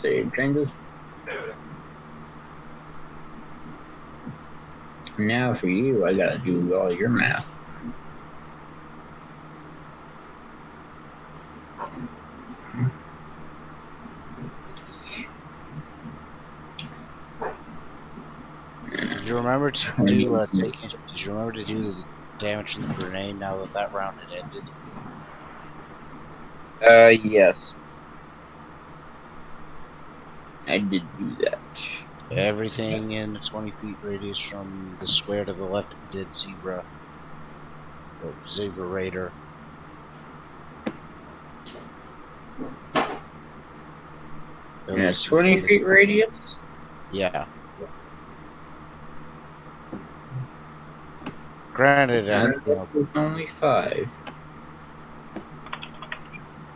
Save changes. Now for you, I gotta do all your math. Did you remember to do Did you remember to do the damage from the grenade now that that round had ended? Yes. I did do that. Everything in a 20 feet radius from the square to the left of the dead zebra. Or zebra raider. In a 20 feet radius? Yeah. Granted, It's only 5.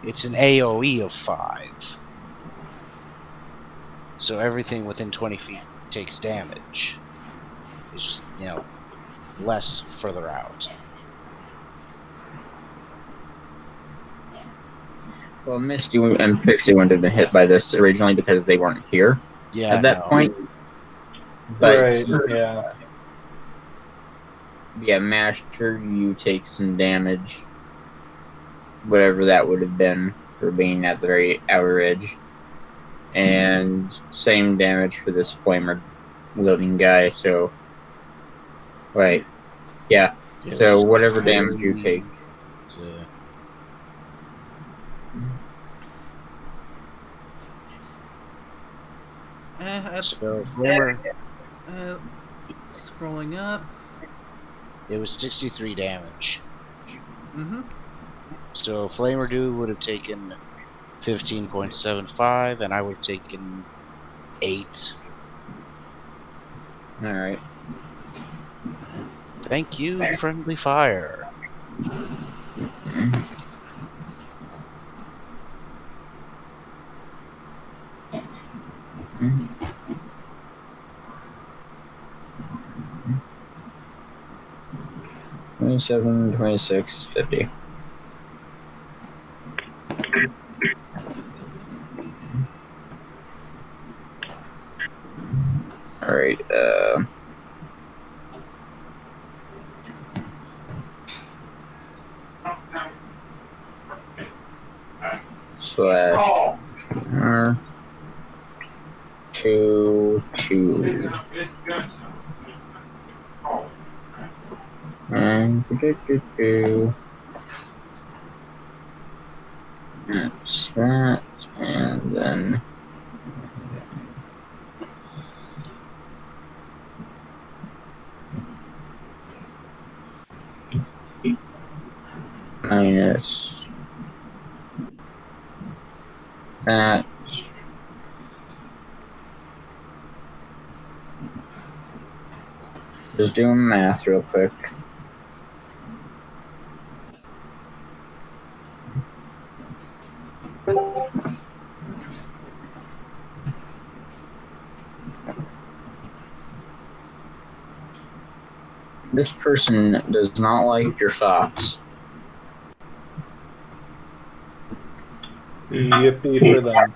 it's an AoE of 5. So everything within 20 feet takes damage. It's just, less further out. Well, Misty and Pixie wouldn't have been hit by this originally because they weren't here at that point. But Right, yeah. yeah, Master, you take some damage. Whatever that would have been for being at the very outer edge. And same damage for this flamer wielding guy, so right. Yeah. So whatever damage you take. So flamer, Scrolling up. it was 63 damage. Mm-hmm. So Flamer Dude would have taken 15.75, and I would have taken 8. Alright. Thank you, friendly fire. $27, $26, $50. Alright, slash R2 and that's that, and then minus that. Just doing math real quick. This person does not like your thoughts. Yippee for them.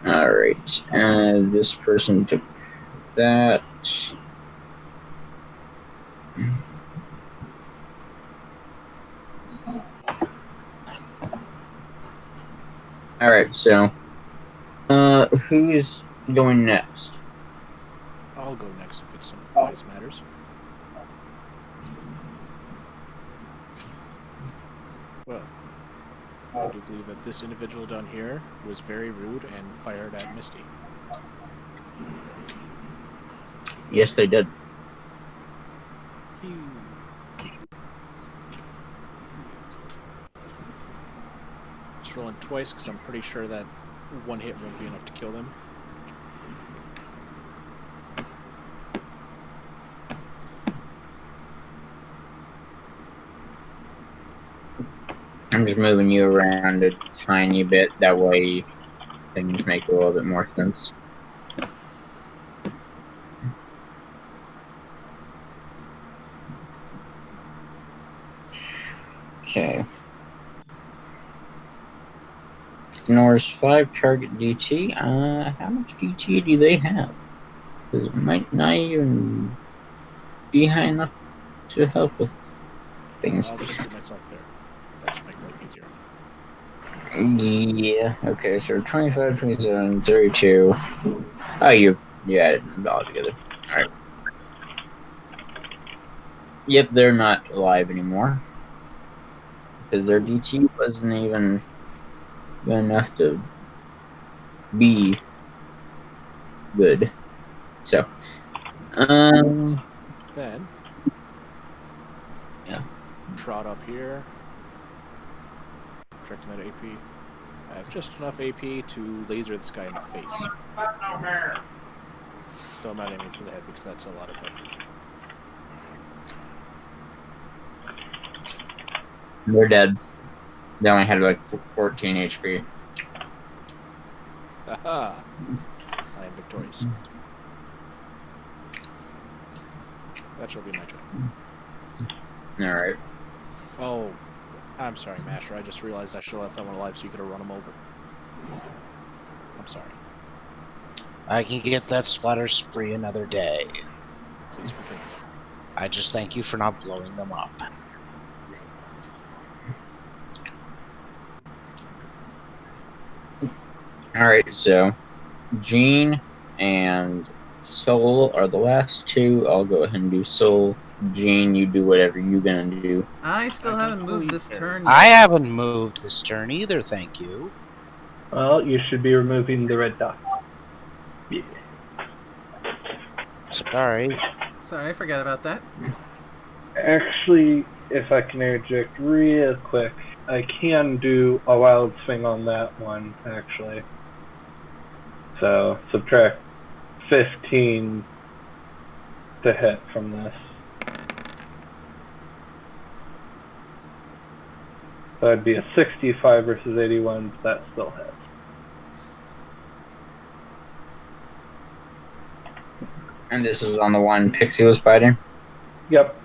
Alright, and this person took that. Alright, so who's going next? I'll go next if it simplifies matters. Well, I do believe that this individual down here was very rude and fired at Misty. Yes, they did. Just rolling twice because I'm pretty sure that one hit won't be enough to kill them. I'm just moving you around a tiny bit, that way things make a little bit more sense. Okay. Ignores 5 target DT. How much DT do they have? Because it might not even be high enough to help with things. I'll just get myself there. That should make life easier. Yeah, okay, so 25, 27, 32. Oh, you added them all together. Alright. Yep, they're not alive anymore. Because their DT wasn't even good enough to be good. So, Then, yeah. trot up here. Directing that AP. I have just enough AP to laser this guy in the face. Though I'm not aiming for the head because that's a lot of effort. They're dead. They only had like 14 HP. Haha! I am victorious. That shall be my turn. Alright. Oh, I'm sorry, Masher. I just realized I should have left that one alive so you could have run him over. I'm sorry. I can get that splatter spree another day. Please forgive me. I just thank you for not blowing them up. Alright, so Jean and Soul are the last two. I'll go ahead and do Soul. Jean, you do whatever you're gonna do. I still I haven't don't moved believe this there. turn yet. I haven't moved this turn either, thank you. Well, you should be removing the red dot. Yeah. Sorry. Sorry, I forgot about that. Actually, if I can interject real quick, I can do a wild swing on that one, actually. So, subtract 15 to hit from this. So it'd be a 65 versus 81, but that still hits. And this is on the one Pixie was fighting? Yep.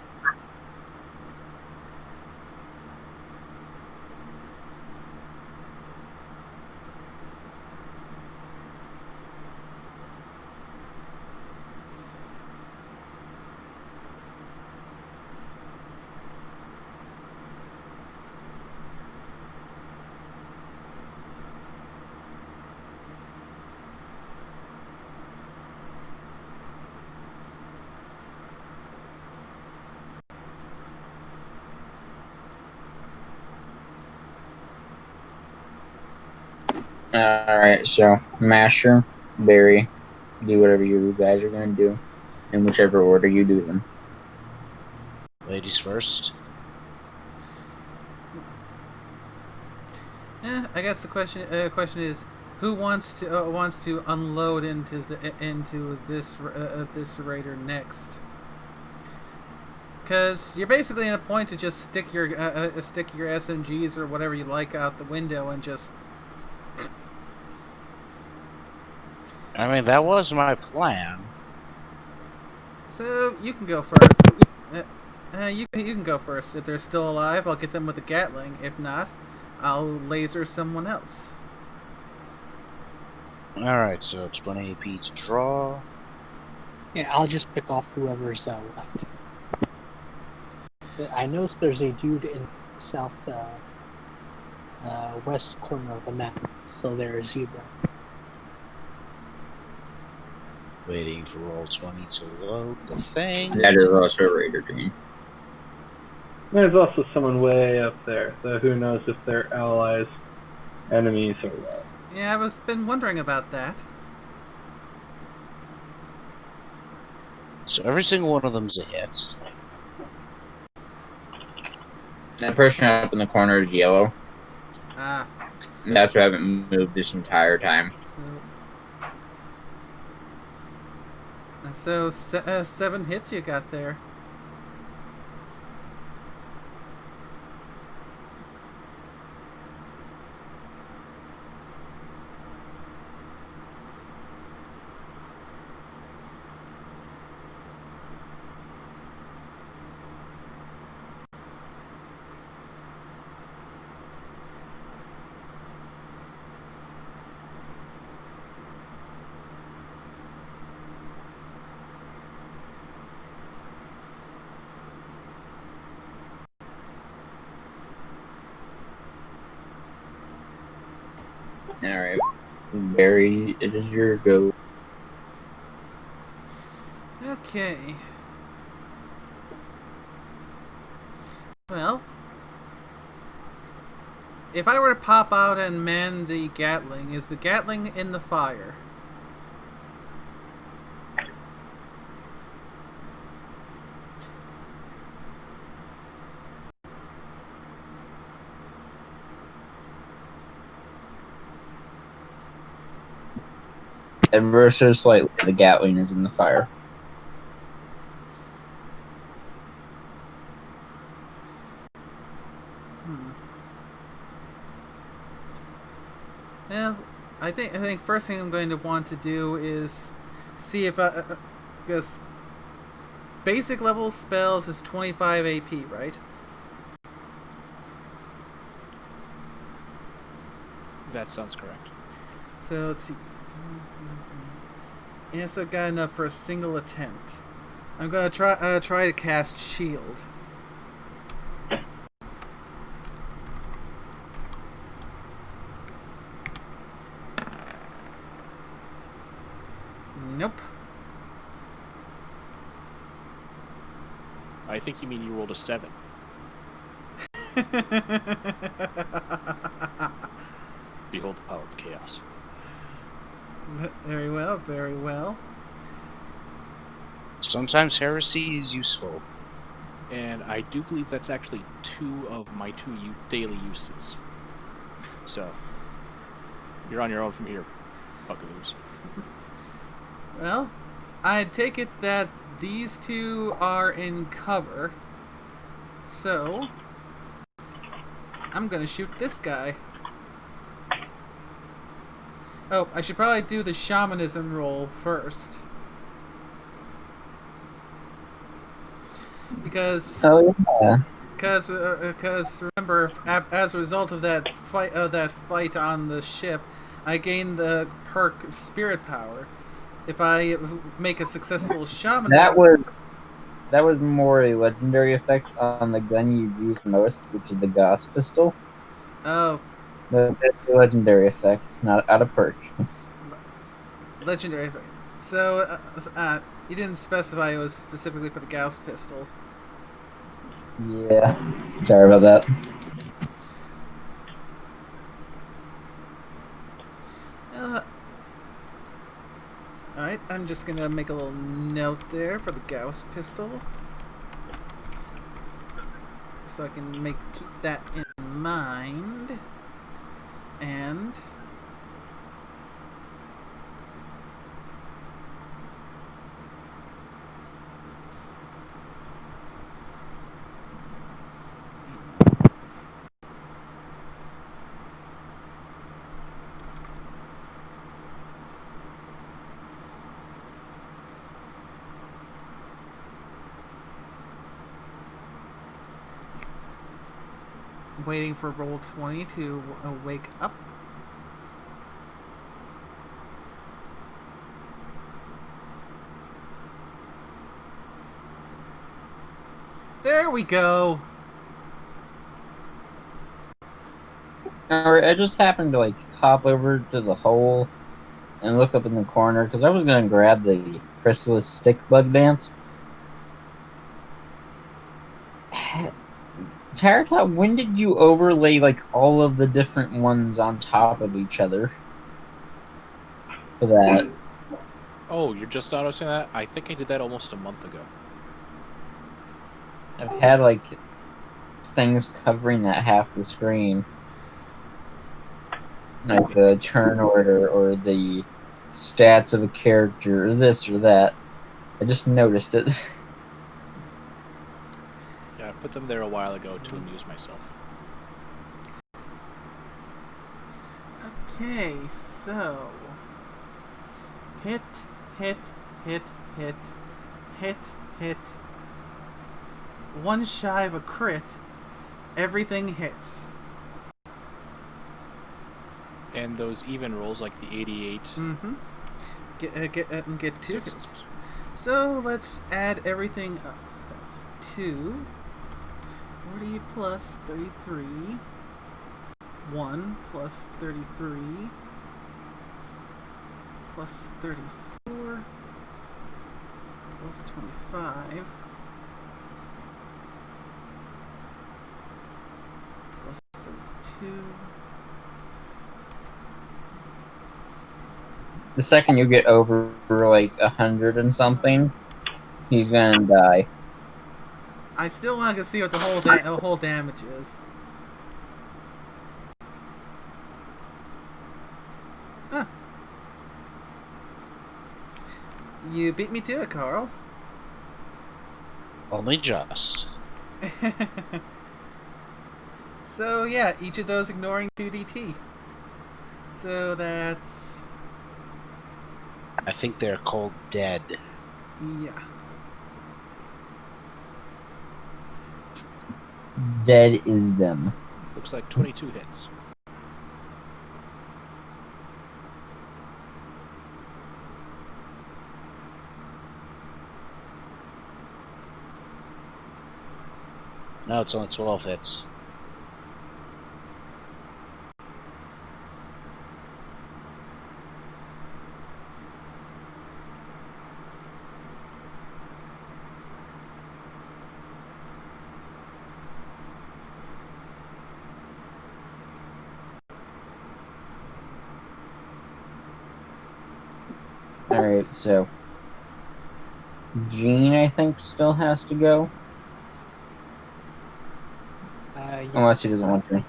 Alright, so Masher, Barry, do whatever you guys are gonna do. In whichever order you do them. Ladies first. I guess the question is, who wants to unload into this raider next? Because you're basically in a point to just stick your SMGs or whatever you like out the window and just. I mean, that was my plan. So you can go first. You can go first. If they're still alive, I'll get them with a Gatling. If not, I'll laser someone else. Alright, so 20 AP to draw. Yeah, I'll just pick off whoever's left. I noticed there's a dude in south west corner of the map, so there's Zebra. Waiting for roll 20 to load the thing. That is also a Raider Dream. There's also someone way up there, so who knows if they're allies, enemies, or what. Yeah, I've been wondering about that. So every single one of them's a hit. That person up in the corner is yellow. Ah, That's why I haven't moved this entire time. so 7 hits you got there. Alright. Barry, it is your go. Okay. Well, if I were to pop out and man the Gatling, is the Gatling in the fire? Ever so slightly, the Gatling is in the fire. Well, I think first thing I'm going to want to do is see if I, because basic level spells is 25 AP, right? That sounds correct. So let's see. Yes, I've got enough for a single attempt. I'm gonna try to cast Shield. Nope. I think you mean you rolled a 7. Behold the power of chaos. Very well, very well. Sometimes heresy is useful. And I do believe that's actually 2 of my 2 daily uses. So, you're on your own from here, buckaroos. Well, I take it that these two are in cover. So, I'm gonna shoot this guy. Oh, I should probably do the shamanism roll first. Because Oh, yeah. Because remember, as a result of that fight on the ship, I gained the perk Spirit Power. If I make a successful shamanism, That was more a legendary effect on the gun you use most, which is the Gauss pistol. oh, The legendary effect, not out of perk. legendary. So you didn't specify it was specifically for the Gauss pistol. Yeah, sorry about that. Alright, I'm just gonna make a little note there for the Gauss pistol. So I can keep that in mind. And waiting for roll 20 to wake up. There we go. Alright, I just happened to hop over to the hole and look up in the corner because I was gonna grab the chrysalis stick bug dance. Terratop, when did you overlay all of the different ones on top of each other for that? Oh, you're just noticing that? I think I did that almost a month ago. I've had things covering that half the screen, like the turn order or the stats of a character or this or that. I just noticed it. Yeah, I put them there a while ago to amuse myself. Okay, so hit, hit, hit, hit, hit, hit. One shy of a crit, everything hits. And those even rolls like the 88. Mm-hmm. Get 2 hits. So let's add everything up. That's 2. 40 plus 33. 1 plus 33. plus 34, plus 25, plus 32. The second you get over like 100 and something, he's gonna die. I still want to see what the whole damage is. Huh. You beat me to it, Carl. Only just. So yeah, each of those ignoring 2dt. So that's... I think they're cold dead. yeah. Dead is them. Looks like 22 hits. No, it's only 12 hits. Alright, so Jean, I think, still has to go. Yeah. Unless she doesn't want to.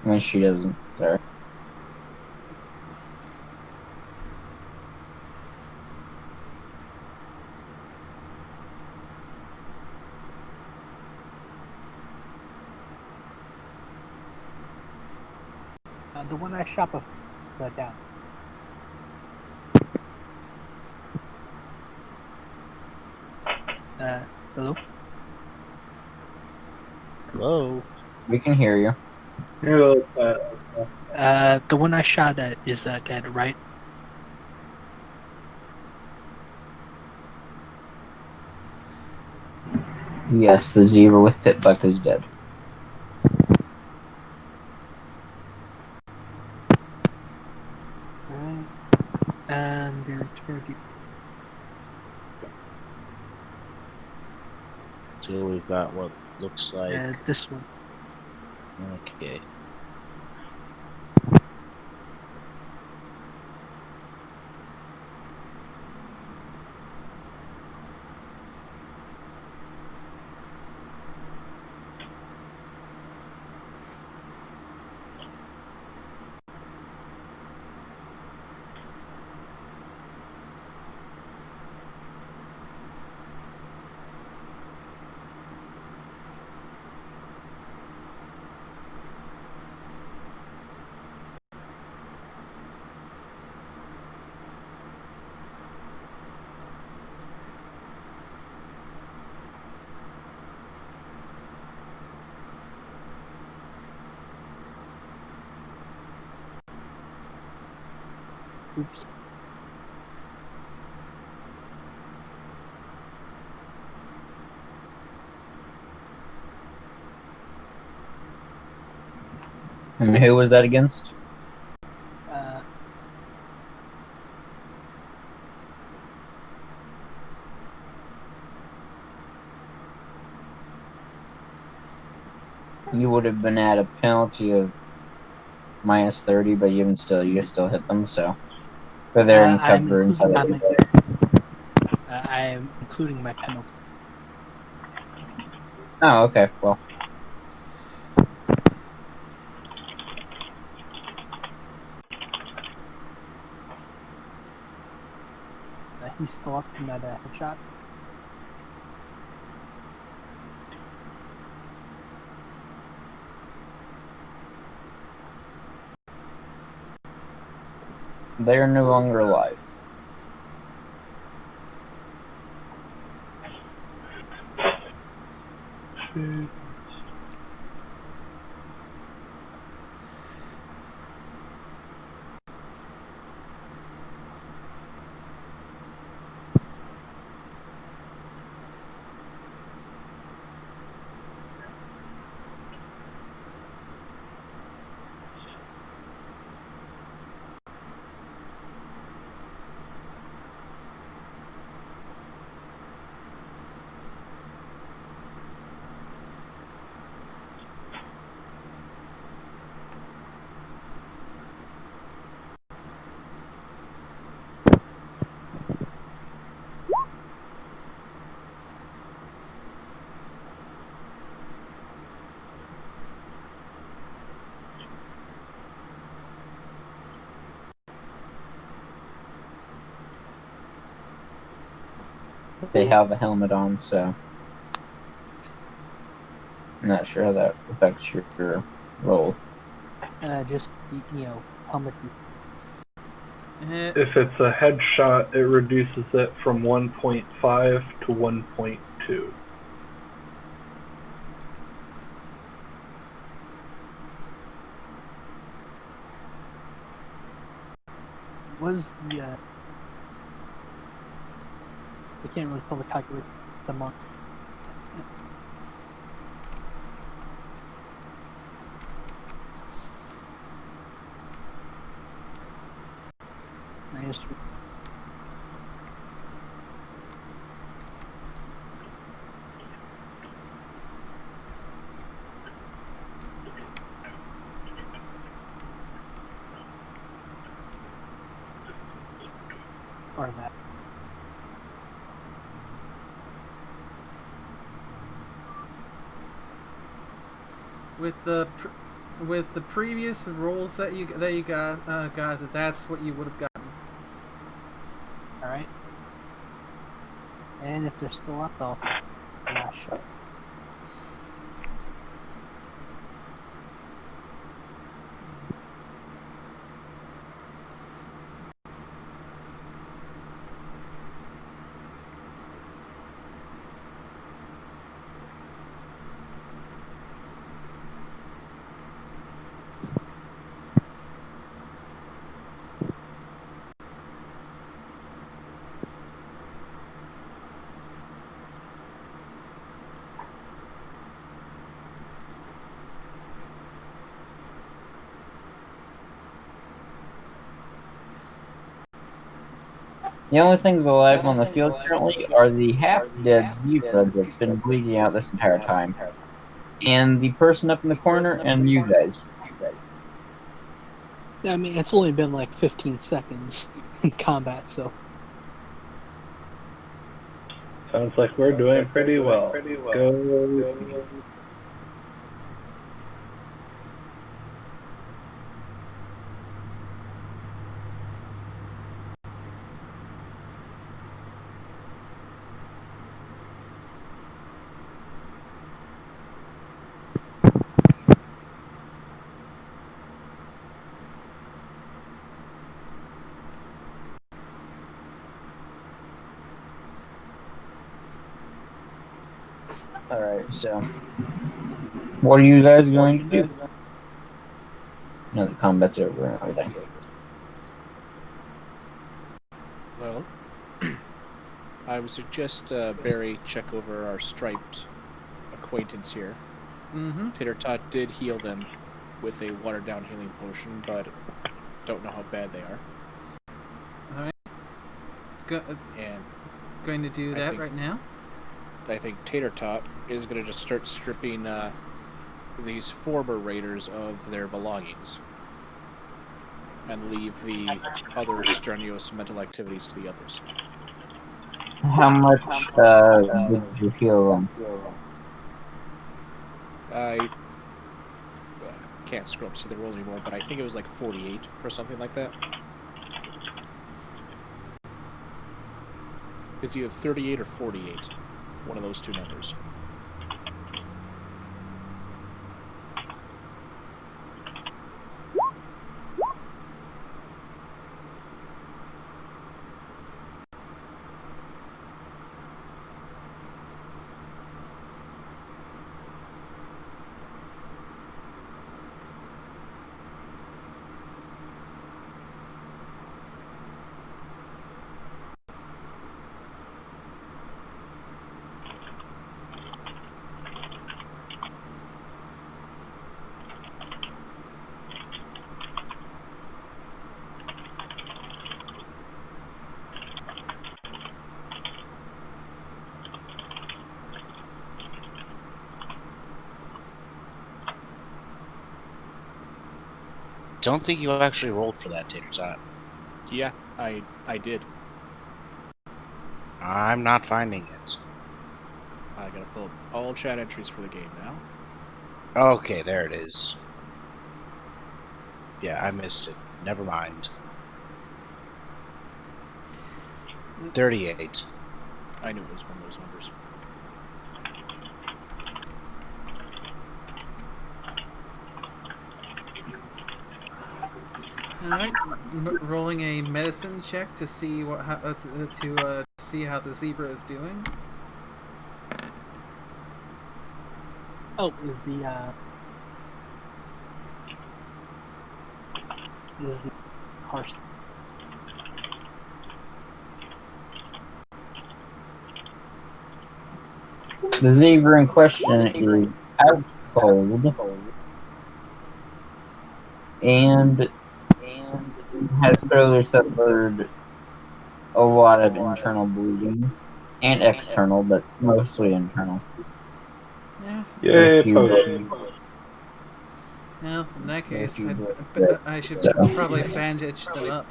I mean, she doesn't. Sorry. The one I shot before down. Hello? Hello? We can hear you. The one I shot at is dead, right? Yes, the zebra with Pitbuck is dead. Alright. And their target. So we've got what looks like... This one. Okay. Oops. And who was that against? You would have been at a penalty of minus 30, but you still hit them, so. But they're in cover until I am including my penalty. Oh, okay, well. He's still up in that headshot. They're no longer alive. but they have a helmet on, so I'm not sure how that affects your roll. Just helmet. Eh, If it's a headshot, it reduces it from 1.5 to 1.2. Was the I can't really tell the calculation. Someone. Minus or that. with the previous rolls that you got, that's what you would have gotten. All right. And if they're still up, I'll last shot. The only things alive on the field currently are the half-dead zebra that's been bleeding out this entire time, and the person up in the corner, and you guys. Yeah, I mean, it's only been like 15 seconds in combat, so. Sounds like we're doing pretty well. Go. Alright, so what are you guys going to do? Now the combat's over and everything. Well, I would suggest Barry check over our striped acquaintance here. Mm-hmm. Tater Tot did heal them with a watered-down healing potion, but don't know how bad they are. All right. And Going to do that right now. I think Tater Tot is going to just start stripping these former raiders of their belongings and leave the other strenuous mental activities to the others. How much did you heal them? I can't scroll up to see the roll anymore, but I think it was like 48 or something like that. It's either 38 or 48. One of those two numbers. Don't think you actually rolled for that, Tater Tot. Yeah, I did. I'm not finding it. I gotta pull up all chat entries for the game now. Okay, there it is. Yeah, I missed it. Never mind. 38. I knew it was one of those numbers. All right, rolling a medicine check to see to see how the zebra is doing. Oh, is the car? The zebra in question is out cold and has clearly suffered a lot of internal bleeding and external, but mostly internal. Yeah. Yay, If you- potion. Well, in that case, you I should So. probably bandage them up.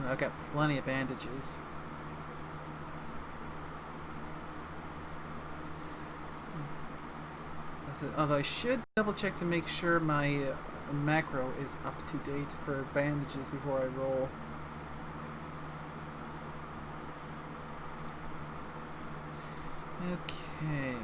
I've got plenty of bandages. Although I should double check to make sure my macro is up to date for bandages before I roll. Okay.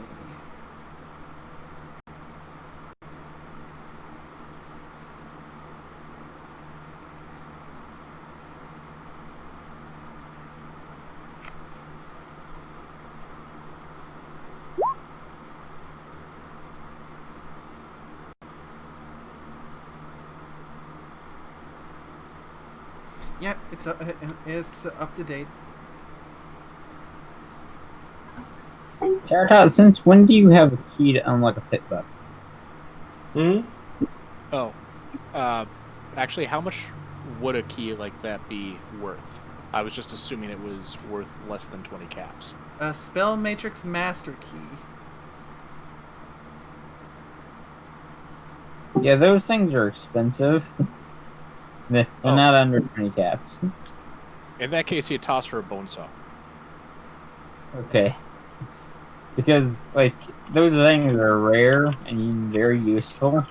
Yep, it's up to date. Chartot, since when do you have a key to unlock a pit buck? Hmm? Oh, actually, how much would a key like that be worth? I was just assuming it was worth less than 20 caps. A spell matrix master key. Yeah, those things are expensive. They're not under 20 caps. In that case, you toss her a bone saw. Okay. Because, like, those things are rare and very useful.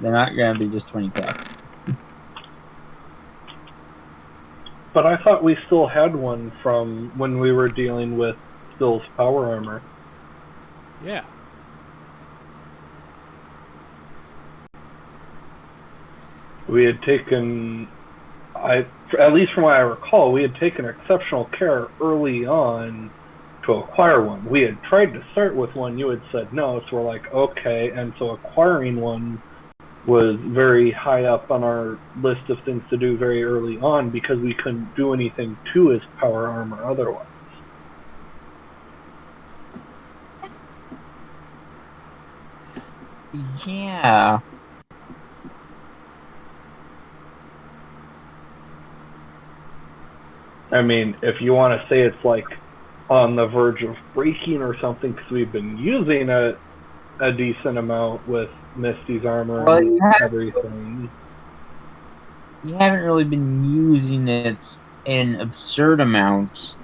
They're not going to be just 20 caps. But I thought we still had one from when we were dealing with Still's power armor. Yeah. We had taken, at least from what I recall, we had taken exceptional care early on to acquire one. We had tried to start with one, you had said no, so we're like, okay, and so acquiring one was very high up on our list of things to do very early on because we couldn't do anything to his power armor otherwise. Yeah. I mean, if you want to say it's like on the verge of breaking or something, because we've been using a decent amount with Misty's armor and everything. You haven't really been using it in absurd amounts.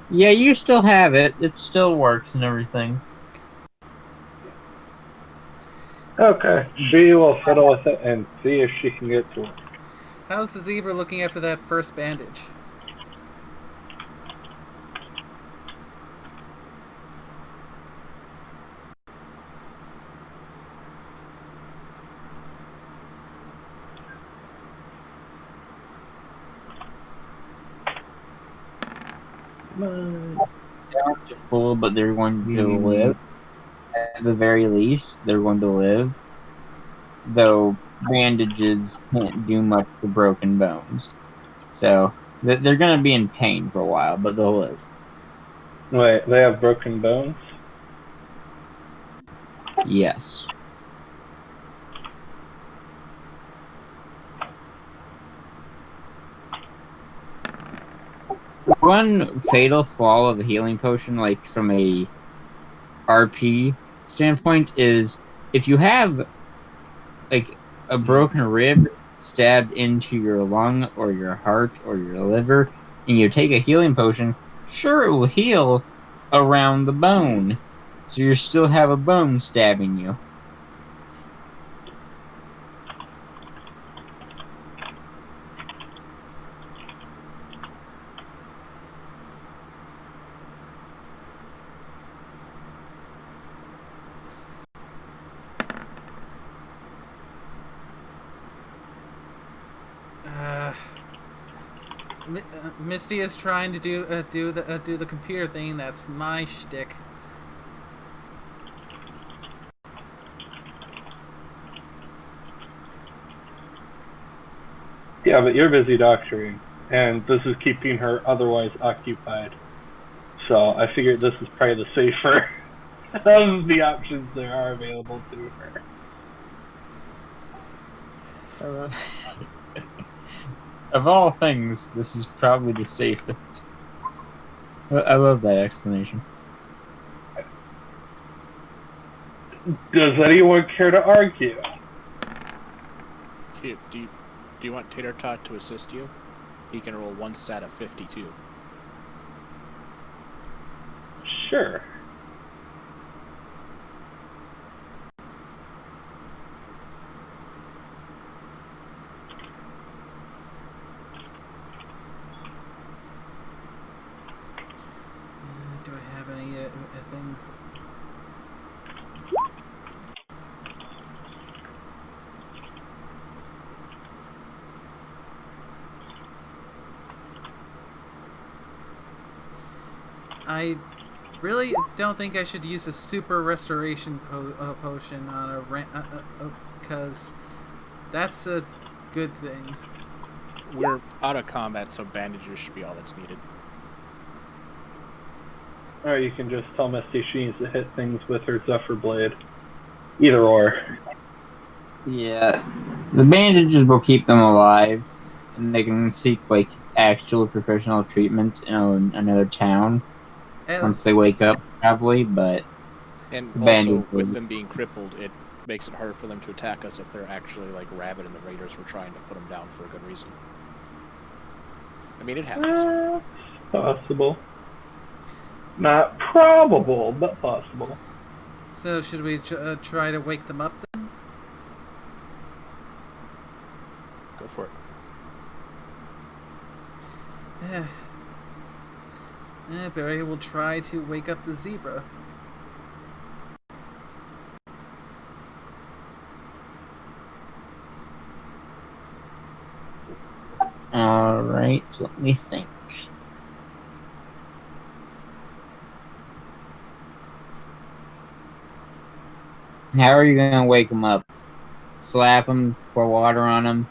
Yeah, you still have it. It still works and everything. Okay, she will fiddle with it and see if she can get to it. How's the zebra looking after that first bandage? Down to full, but they're going to live. At the very least, they're going to live. Though bandages can't do much to broken bones. So they're going to be in pain for a while, but they'll live. Wait, they have broken bones? Yes. One fatal flaw of a healing potion, like from a RP standpoint, is if you have like a broken rib stabbed into your lung or your heart or your liver, and you take a healing potion, sure, it will heal around the bone, So you still have a bone stabbing you. Misty is trying to do the computer thing. That's my shtick. Yeah, but you're busy doctoring, and this is keeping her otherwise occupied. So I figured this is probably the safer of the options there are available to her. Of all things, this is probably the safest. I love that explanation. Does anyone care to argue? Kid, do you want Tater Tot to assist you? He can roll one stat of 52. Sure. Do I have any things? I really don't think I should use a super restoration potion on a because that's a good thing. We're out of combat, so bandages should be all that's needed. Or you can just tell Misty she needs to hit things with her Zephyr Blade. Either or. Yeah, the bandages will keep them alive, and they can seek like actual professional treatment in another town once they wake up, probably. But And the also, bandage with will- them being crippled, it makes it hard for them to attack us if they're actually like rabid and the raiders were trying to put them down for a good reason. I mean, it happens. Possible. Not probable, but possible. So should we try to wake them up then? Go for it. Barry will try to wake up the zebra. Alright, let me think. How are you gonna wake them up? Slap them, pour water on them,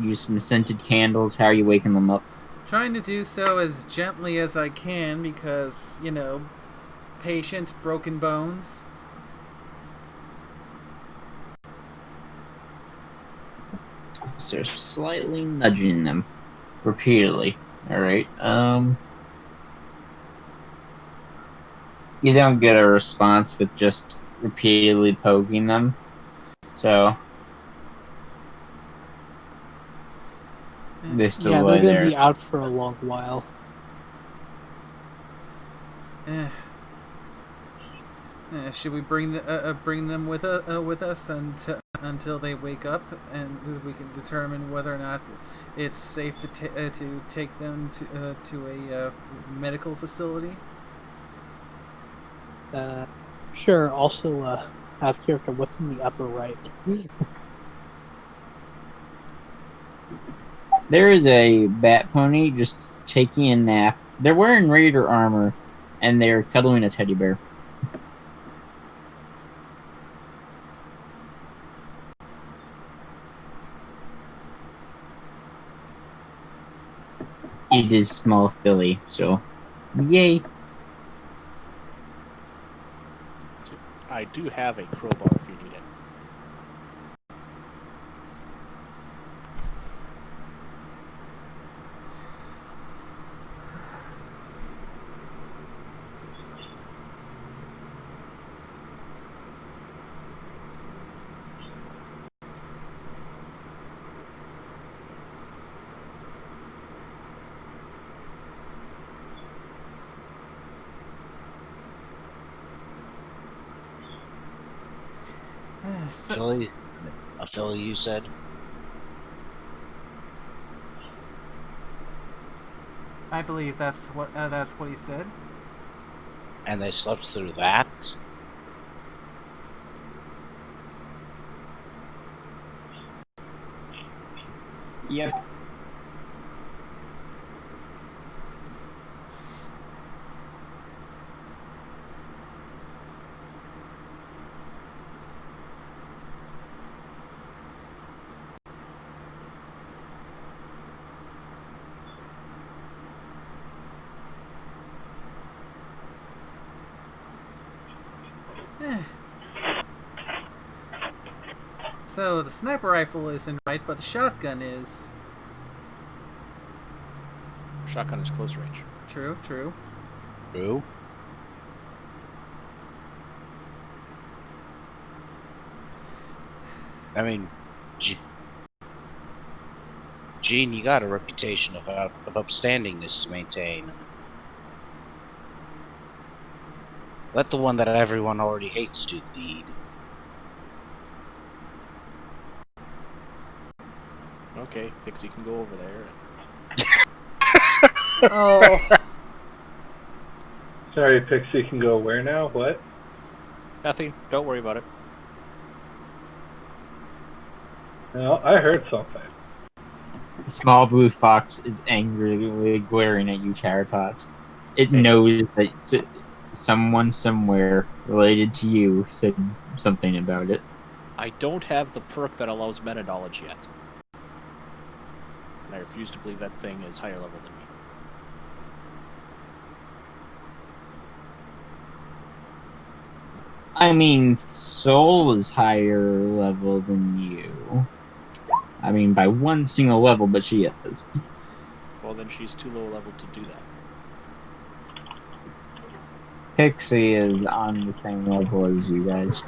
use some scented candles. How are you waking them up? Trying to do so as gently as I can because, you know, patient, broken bones. So slightly nudging them repeatedly. Alright, you don't get a response with just repeatedly poking them. So they still Yeah, lay they're gonna there. be out for a long while. Should we bring them with us until they wake up, and we can determine whether or not it's safe to take them to a medical facility? Sure. Also, out of character, what's in the upper right? There is a bat pony just taking a nap. They're wearing raider armor, and they're cuddling a teddy bear. It is small filly, so yay. I do have a crowbar if you need it. So, Philly? A Philly, you said? I believe that's what he said. And they slept through that? Yep. So the sniper rifle isn't right, but the shotgun is. Shotgun is close range. True, true. True. I mean, Gene, you got a reputation of upstandingness to maintain. Let the one that everyone already hates do the deed. Okay, Pixie can go over there. Oh, Sorry, Pixie can go where now? What? Nothing. Don't worry about it. No, I heard something. The small blue fox is angrily glaring at you, Charatots. It Hey. knows that someone somewhere related to you said something about it. I don't have the perk that allows meta knowledge yet. And I refuse to believe that thing is higher level than me. I mean, Soul is higher level than you. I mean, by one single level, but she is. Well, then she's too low level to do that. Pixie is on the same level as you guys.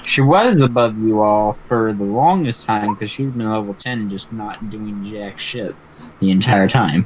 She was above you all for the longest time because she's been level 10 just not doing jack shit the entire time.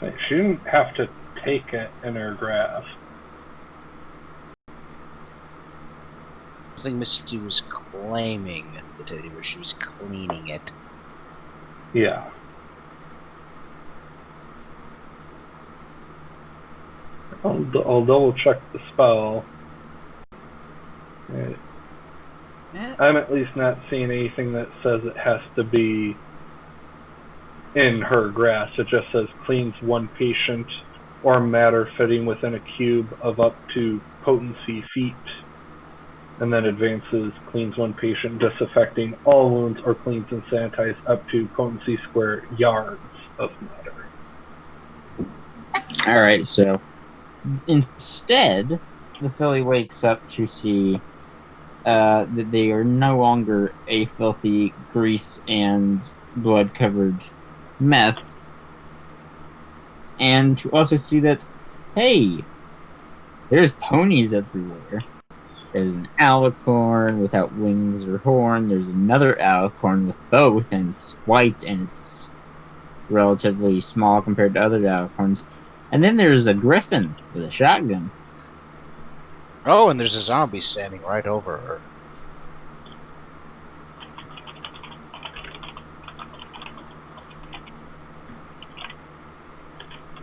Like, she didn't have to take it in her grasp. I think Misty was claiming the teddy bear. She was cleaning it. Yeah. I'll double check the spell. Right. I'm at least not seeing anything that says it has to be in her grasp. It just says cleans one patient or matter fitting within a cube of up to potency feet, and then advances, cleans one patient, disaffecting all wounds, or cleans and sanitizes up to potency square yards of matter. Alright, so instead, the filly wakes up to see that they are no longer a filthy grease and blood-covered mess, and to also see that, hey, there's ponies everywhere. There's an alicorn without wings or horn. There's another alicorn with both, and it's white, and it's relatively small compared to other Alicorns. And then there's a griffin with a shotgun. Oh, and there's a zombie standing right over her.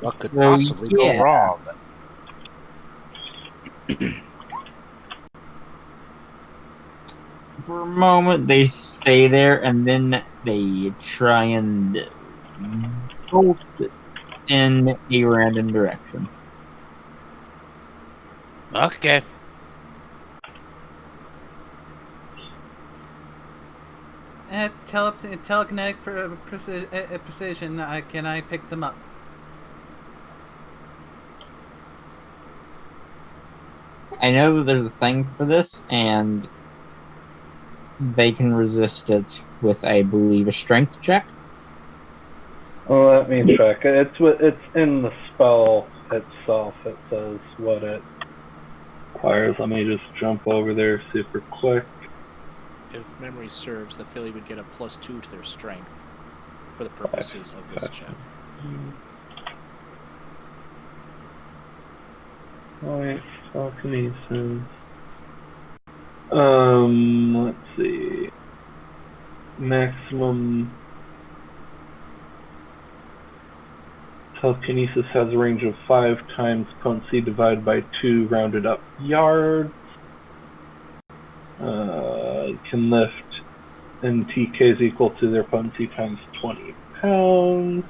What could So, possibly go yeah. wrong? For a moment, they stay there, and then they try and bolt in a random direction. Okay. At telekinetic precision, can I pick them up? I know that there's a thing for this, and they can resist it with, I believe, a strength check. Oh, let me check. It's in the spell itself. It says what it requires. Let me just jump over there super quick. If memory serves, the Philly would get a +2 to their strength for the purposes of this check. Alright, telekinesis. Let's see. Maximum telekinesis has a range of 5 times potency divided by 2 rounded up yards. Can lift NTKs equal to their potency times 20 pounds.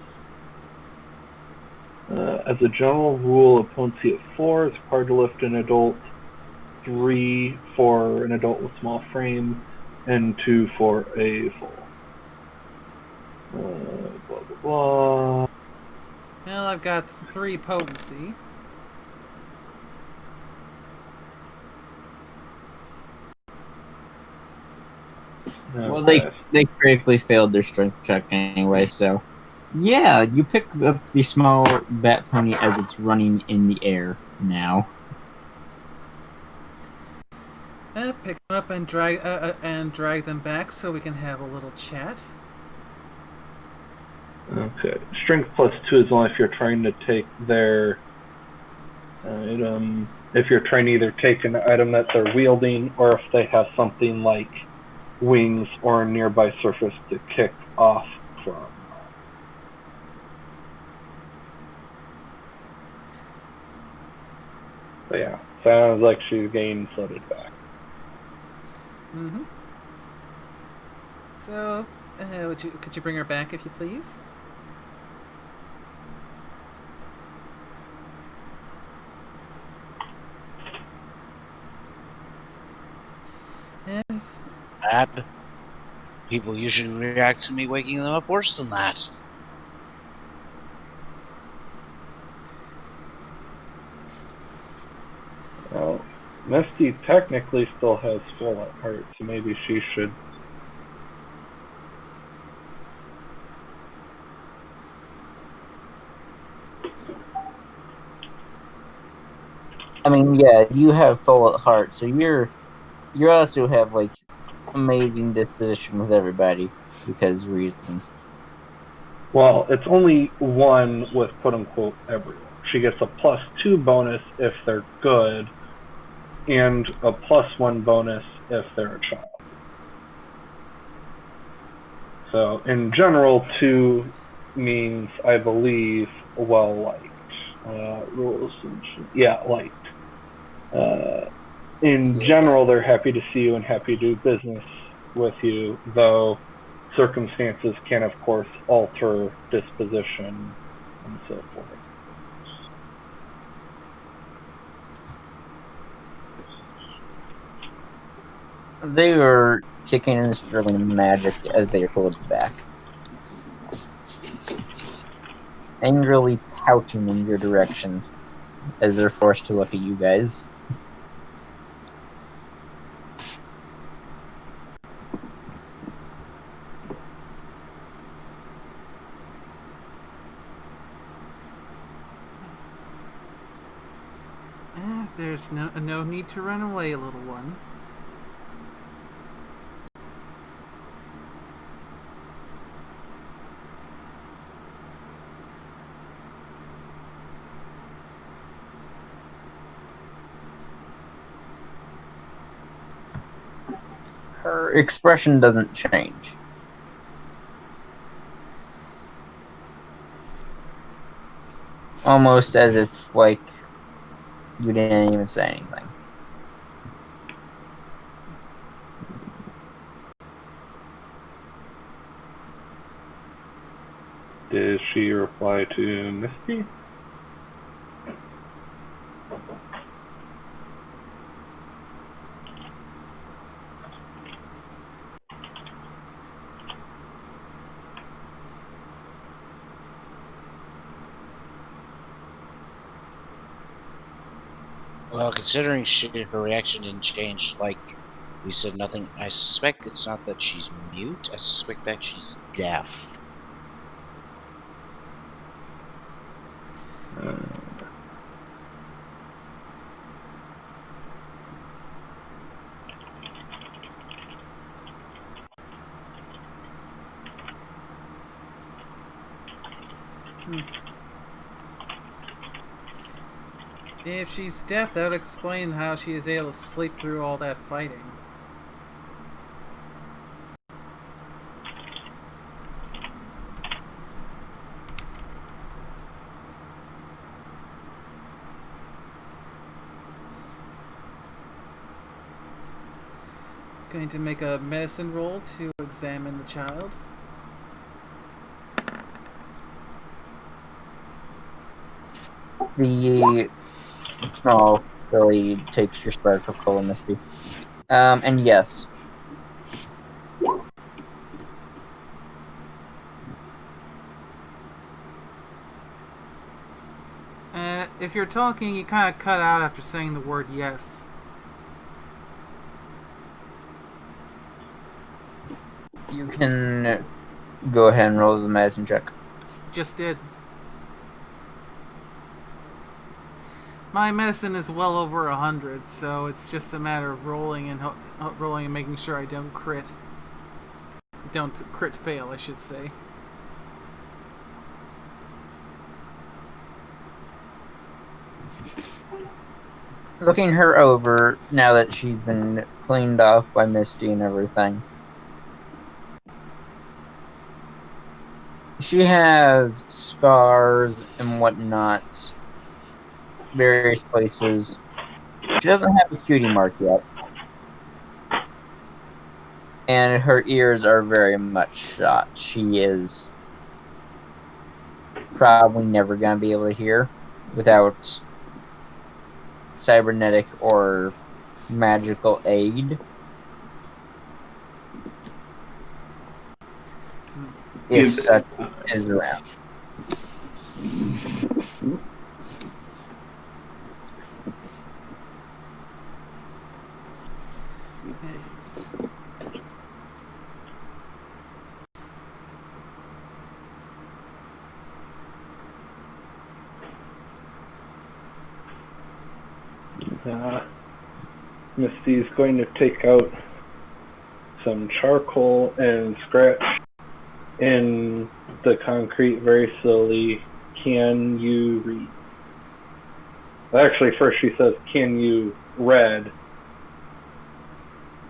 As a general rule, a potency of 4 is required to lift an adult, 3 for an adult with small frame, and 2 for a full. Blah, blah, blah. Well, I've got 3 potency. Well, Okay. they critically failed their strength check anyway, so yeah, you pick up the small bat pony as it's running in the air now. Pick them up and drag them back so we can have a little chat. Okay. Strength +2 is only if you're trying to take their item. If you're trying to either take an item that they're wielding, or if they have something like wings or a nearby surface to kick off from. But yeah, sounds like she's getting floated back. Mm-hmm. So, could you bring her back if you please? Bad. People usually react to me waking them up worse than that. Well, Misty technically still has full at heart, so maybe she should. I mean, yeah, you have full at heart, so you also have like amazing disposition with everybody because reasons. Well, it's only one with quote unquote everyone. She gets a +2 bonus if they're good, and a +1 bonus if they're a child. So in general, 2 means, I believe, well liked. Rules, yeah, liked. In general, they're happy to see you and happy to do business with you, though circumstances can, of course, alter disposition and so forth. They were kicking and sterling magic as they pulled back, angrily pouting in your direction as they're forced to look at you guys. There's no need to run away, little one. Her expression doesn't change. Almost as if, like, you didn't even say anything. Did she reply to Misty? Well, considering her reaction didn't change, like we said, nothing. I suspect it's not that she's mute. I suspect that she's deaf. If she's deaf, that would explain how she is able to sleep through all that fighting. Going to make a medicine roll to examine the child. The small filly takes your spiritual cola, Misty. And yes. If you're talking, you kind of cut out after saying the word yes. You can go ahead and roll the medicine check. Just did. My medicine is well over 100, so it's just a matter of rolling and making sure I don't crit. Don't crit fail, I should say. Looking her over, now that she's been cleaned off by Misty and everything, she has scars and whatnot, various places. She doesn't have a cutie mark yet. And her ears are very much shot. She is probably never going to be able to hear without cybernetic or magical aid. If such is around. Misty's going to take out some charcoal and scratch in the concrete very slowly. Can you read? Actually, first she says, "Can you read?"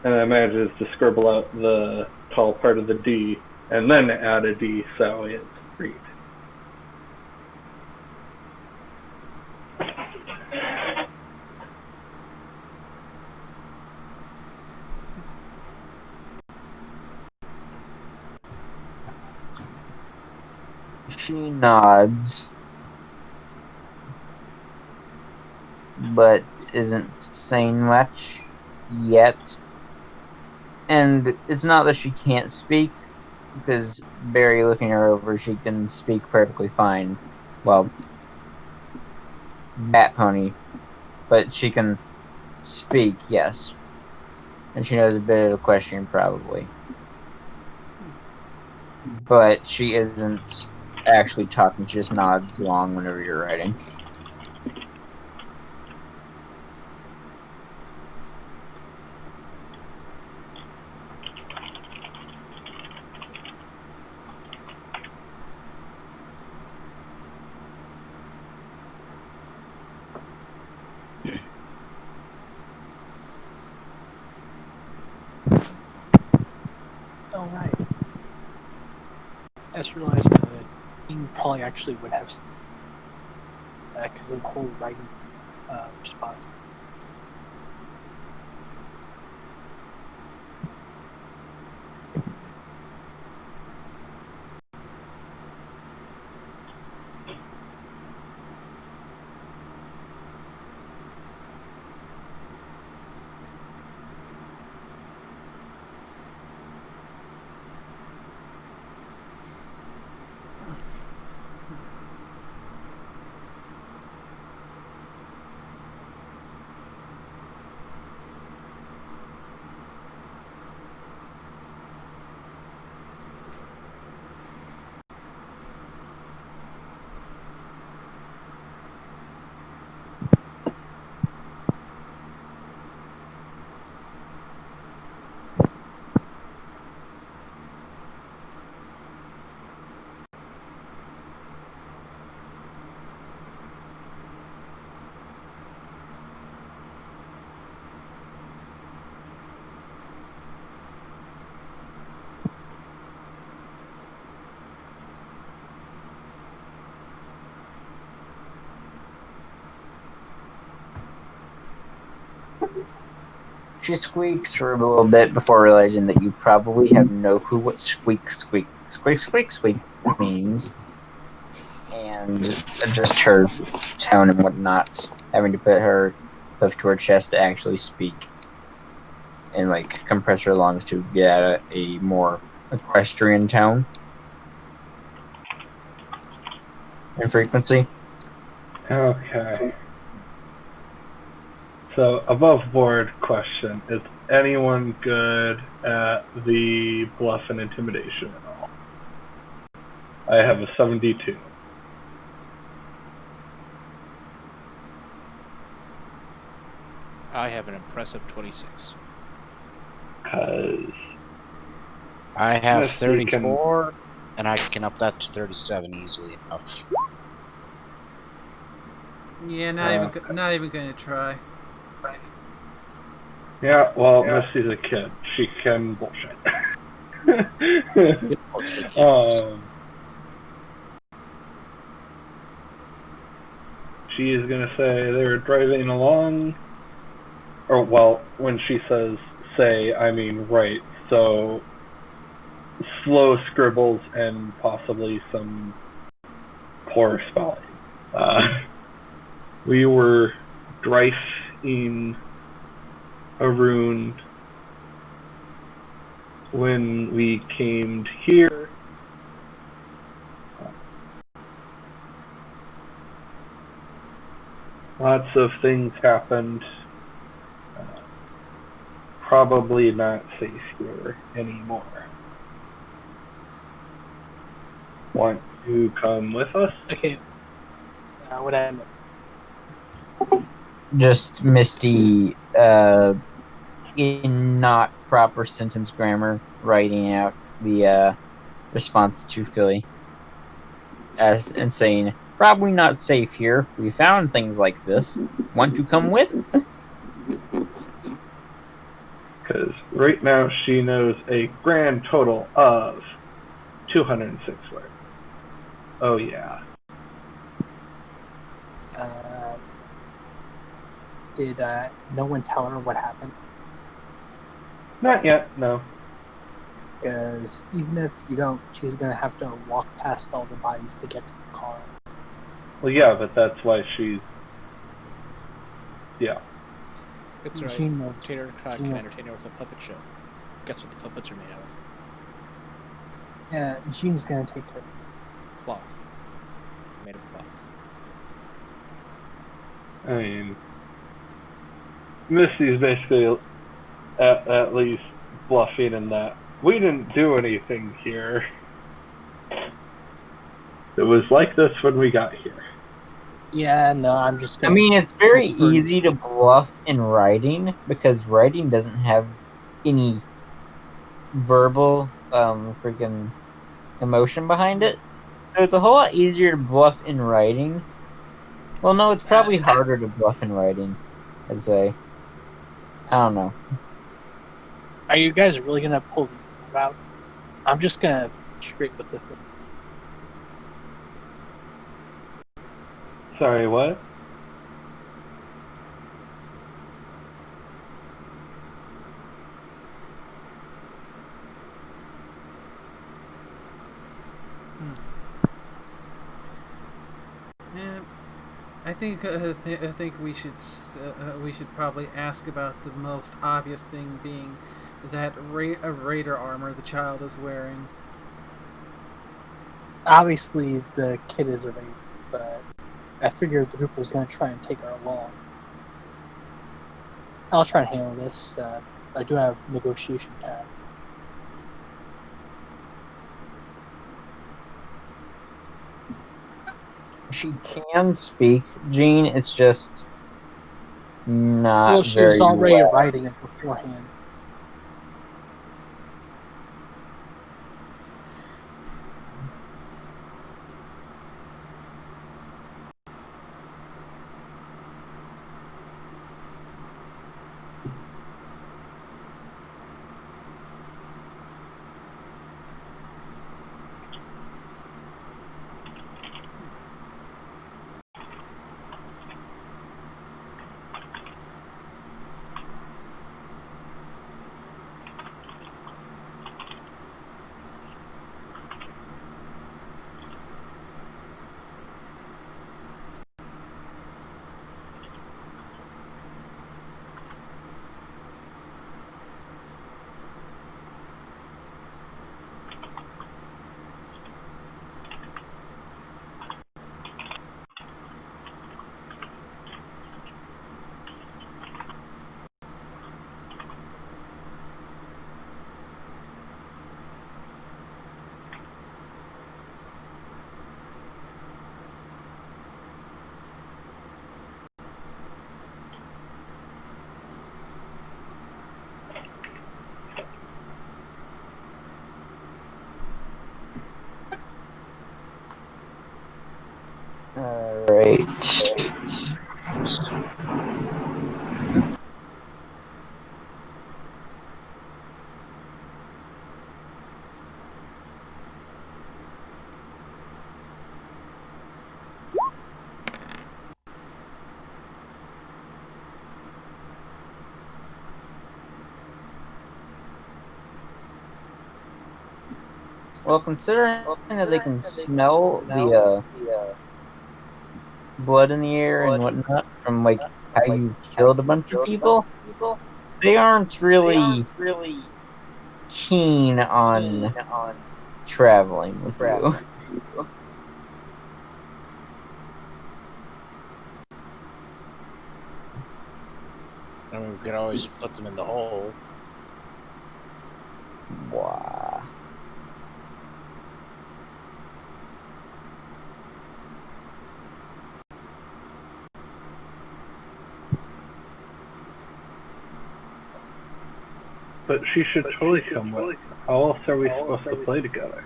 And then manages to scribble out the tall part of the D, and then add a D, so it's read. She nods, but isn't saying much yet. And it's not that she can't speak, because Barry looking her over, she can speak perfectly fine. Well, Bat Pony, but she can speak, yes. And she knows a bit of a question, probably. But she isn't actually talking, she just nods along whenever you're writing. just realized the team probably actually would have because of the whole writing response. She squeaks for a little bit before realizing that you probably have no clue what squeak, squeak, squeak, squeak, squeak means. And adjust her tone and whatnot, having to put her hoof to her chest to actually speak. And, like, compress her lungs to get a more equestrian tone and frequency. Okay. So, above board question: is anyone good at the bluff and intimidation at all? I have a 72. I have an impressive 26. Because I have Misty 34, and I can up that to 37 easily enough. Yeah, not even going to try. Yeah, well, Misty's a kid. She can bullshit. She is going to say they're driving along. Or, well, when she says say, I mean write. So, slow scribbles and possibly some poor spelling. We were driving around when we came here. Lots of things happened. Probably not safe here anymore. Want to come with us? Okay. What I meant. Just Misty, in not proper sentence grammar, writing out the response to Philly and saying, probably not safe here. We found things like this. Want to come with? Because right now she knows a grand total of 206 words. Oh yeah. Did no one tell her what happened? Not yet, no. Because even if you don't, she's gonna have to walk past all the bodies to get to the car. Well, yeah, but that's why she's... Yeah. It's right. She knows. Tater Tot She can knows. entertain her with a puppet show. Guess what the puppets are made out of? Yeah, Jean's gonna take care. Cloth. Made of cloth. I mean... Misty's basically at least bluffing in that we didn't do anything here. It was like this when we got here. Yeah, no, I'm just I gonna... mean, it's very for- easy to bluff in writing because writing doesn't have any verbal freaking emotion behind it. So it's a whole lot easier to bluff in writing. Well, no, it's probably harder to bluff in writing, I'd say. I don't know. Are you guys really gonna pull the route? I'm just gonna straight with this. Sorry, what? And I think we should probably ask about the most obvious thing being that raider armor the child is wearing. Obviously, the kid is a raider, but I figured the group was going to try and take her along. I'll try and handle this. I do have negotiation time. She can speak, Jean. It's just not Well, she very was already well. writing it beforehand. Alright. Well, considering that they can smell the blood in the air and whatnot from like how you've killed a bunch of people, they aren't really keen on traveling with you. I mean, we could always put them in the hole. Wow. But she should totally come with. How else are we supposed to play together?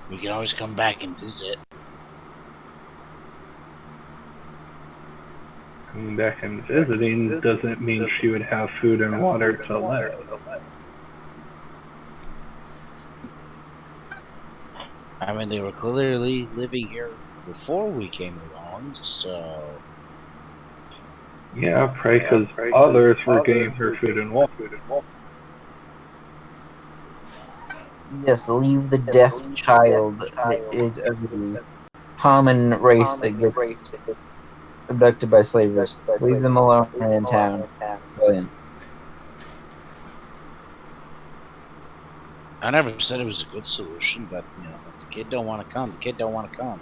We can always come back and visit. Coming back and visiting doesn't mean she would have food and water to live. I mean, they were clearly living here before we came along, so... Yeah, probably because others were getting her food and water. Yes, leave the deaf child that is of the common race that gets abducted by slavers. Leave them alone in town. Brilliant. I never said it was a good solution, but, you know, if the kid don't want to come, the kid don't want to come.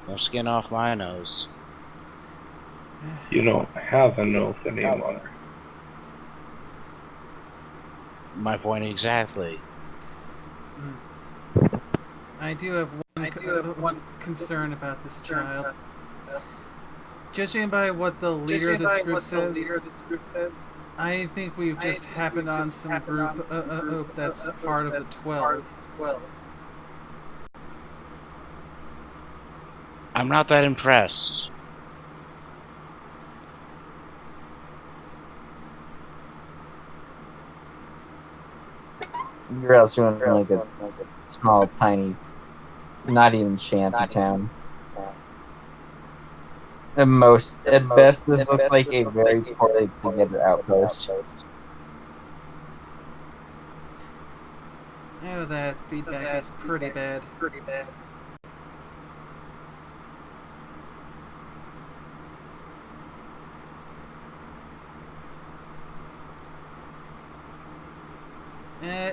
No skin off my nose. You don't have a nose anymore. My point exactly. I do have one concern about this child. Judging by what the leader of this group says, I think we've just happened on some group that's part of the 12. I'm not that impressed. You're else doing like a small, tiny, not even shanty town. At best, this looks like a very poorly put together outpost. Oh, that feedback is pretty bad.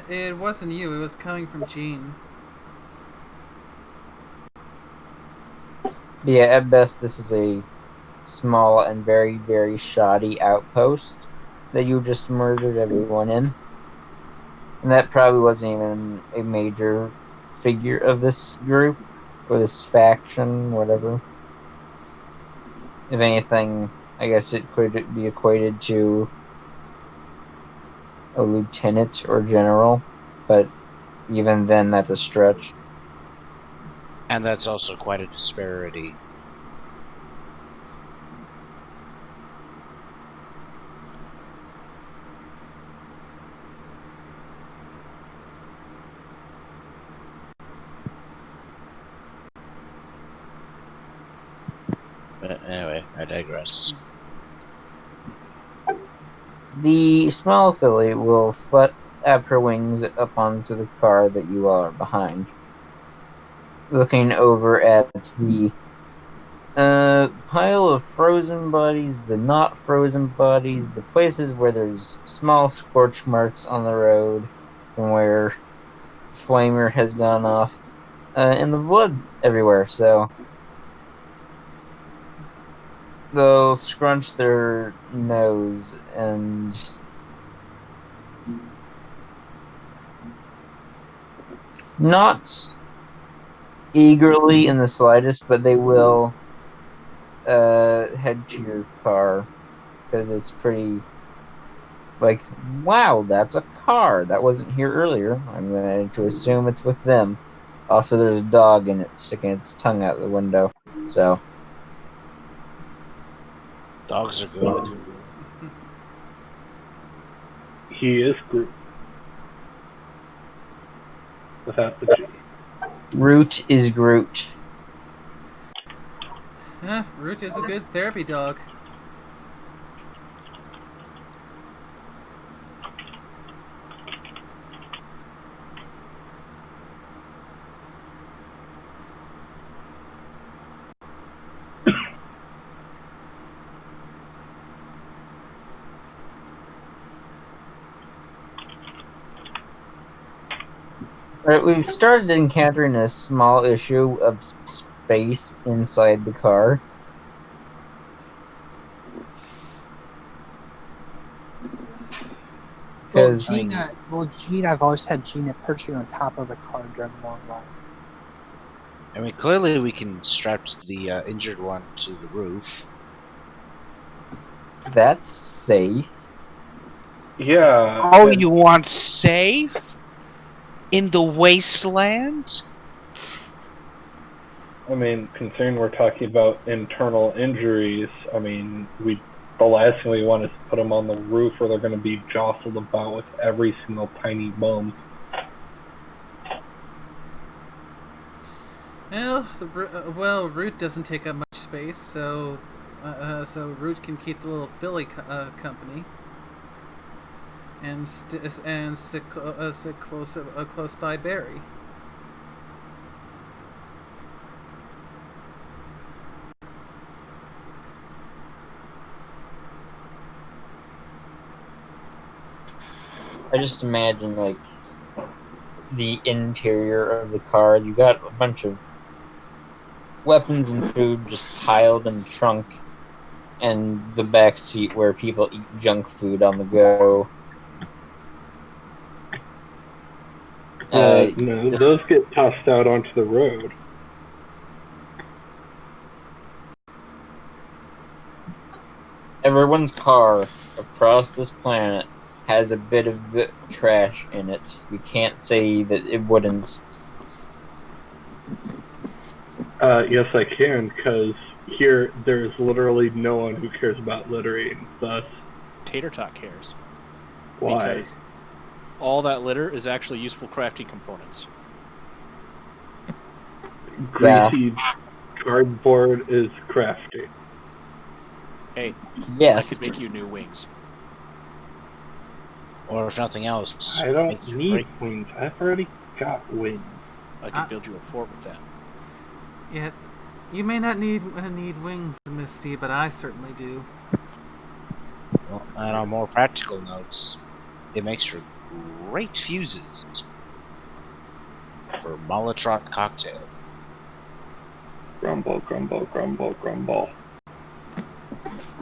It wasn't you, it was coming from Gene. Yeah, at best, this is a small and very, very shoddy outpost that you just murdered everyone in. And that probably wasn't even a major figure of this group, or this faction, whatever. If anything, I guess it could be equated to a lieutenant or general, but even then, that's a stretch. And that's also quite a disparity. But anyway, I digress. The small filly will flap her wings up onto the car that you are behind, looking over at the pile of frozen bodies, the not frozen bodies, the places where there's small scorch marks on the road from where Flamer has gone off, and the blood everywhere. So they'll scrunch their nose and not eagerly in the slightest, but they will head to your car because it's pretty like, wow, that's a car that wasn't here earlier. I'm going to assume it's with them. Also, there's a dog in it sticking its tongue out the window. So Dogs are good. He is Groot. Without the G. Root is Groot. Huh, Root is a good therapy dog. Right, we've started encountering a small issue of space inside the car. Well, Because Gene, I've always had Gina perching on top of the car during a long ride. I mean, clearly we can strap the injured one to the roof. that's safe. Yeah. Oh, and- you want safe? In the wasteland? I mean, considering we're talking about internal injuries, I mean, the last thing we want is to put them on the roof where they're going to be jostled about with every single tiny bump. Well, Root doesn't take up much space, so Root can keep the little filly company and sit close by Barry. I just imagine, like, the interior of the car. You got a bunch of weapons and food just piled in the trunk, and the back seat where people eat junk food on the go. No, those get tossed out onto the road. Everyone's car across this planet has a bit of trash in it. You can't say that it wouldn't. Yes, I can, because here there's literally no one who cares about littering. Thus, Tater Tot cares. why? Because All that litter is actually useful crafting components. Yeah. Greasy cardboard is crafty. Hey, I Yes. could make you new wings. Or if nothing else, I don't make your need break. wings. I've already got wings. I could build you a fort with that. Yeah, you may not need wings, Misty, but I certainly do. Well, and on more practical notes, it makes for great fuses for Molotov cocktails. Grumble, grumble, grumble, grumble.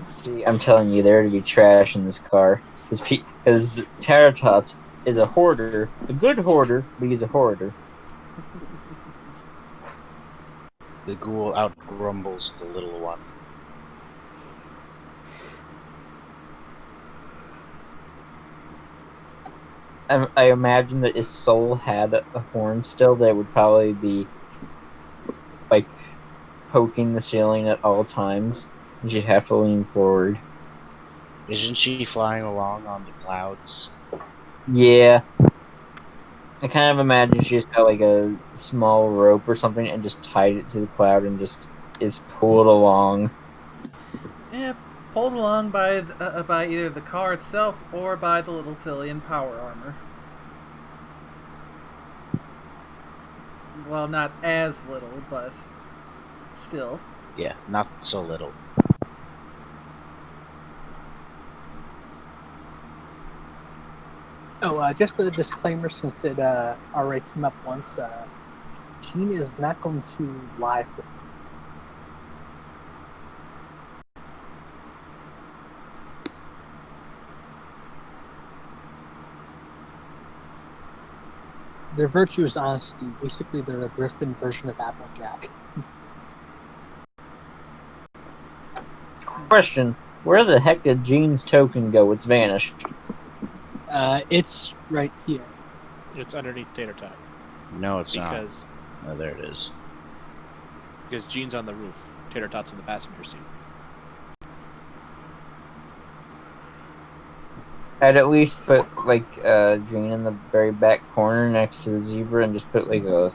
See, I'm telling you, there to be trash in this car. Because Terratots is a hoarder, a good hoarder, but he's a hoarder. The ghoul outgrumbles the little one. I imagine that if Soul had a horn still, that would probably be like poking the ceiling at all times, and she'd have to lean forward. Isn't she flying along on the clouds? Yeah, I kind of imagine she just got like a small rope or something and just tied it to the cloud and just is pulled along. Yeah, pulled along by either the car itself or by the little filly in power armor. Well, not as little, but still. Yeah, not so little. Oh, just a disclaimer since it already came up once. Gene is not going to live. Their virtue is honesty. Basically, they're a Griffin version of Applejack. Question: where the heck did Jean's token go? It's vanished. It's right here. It's underneath Tater Tot. No, it's Because not. Oh, there it is. Gene's on the roof. Tater Tot's in the passenger seat. I'd at least put like Jean in the very back corner next to the zebra and just put like a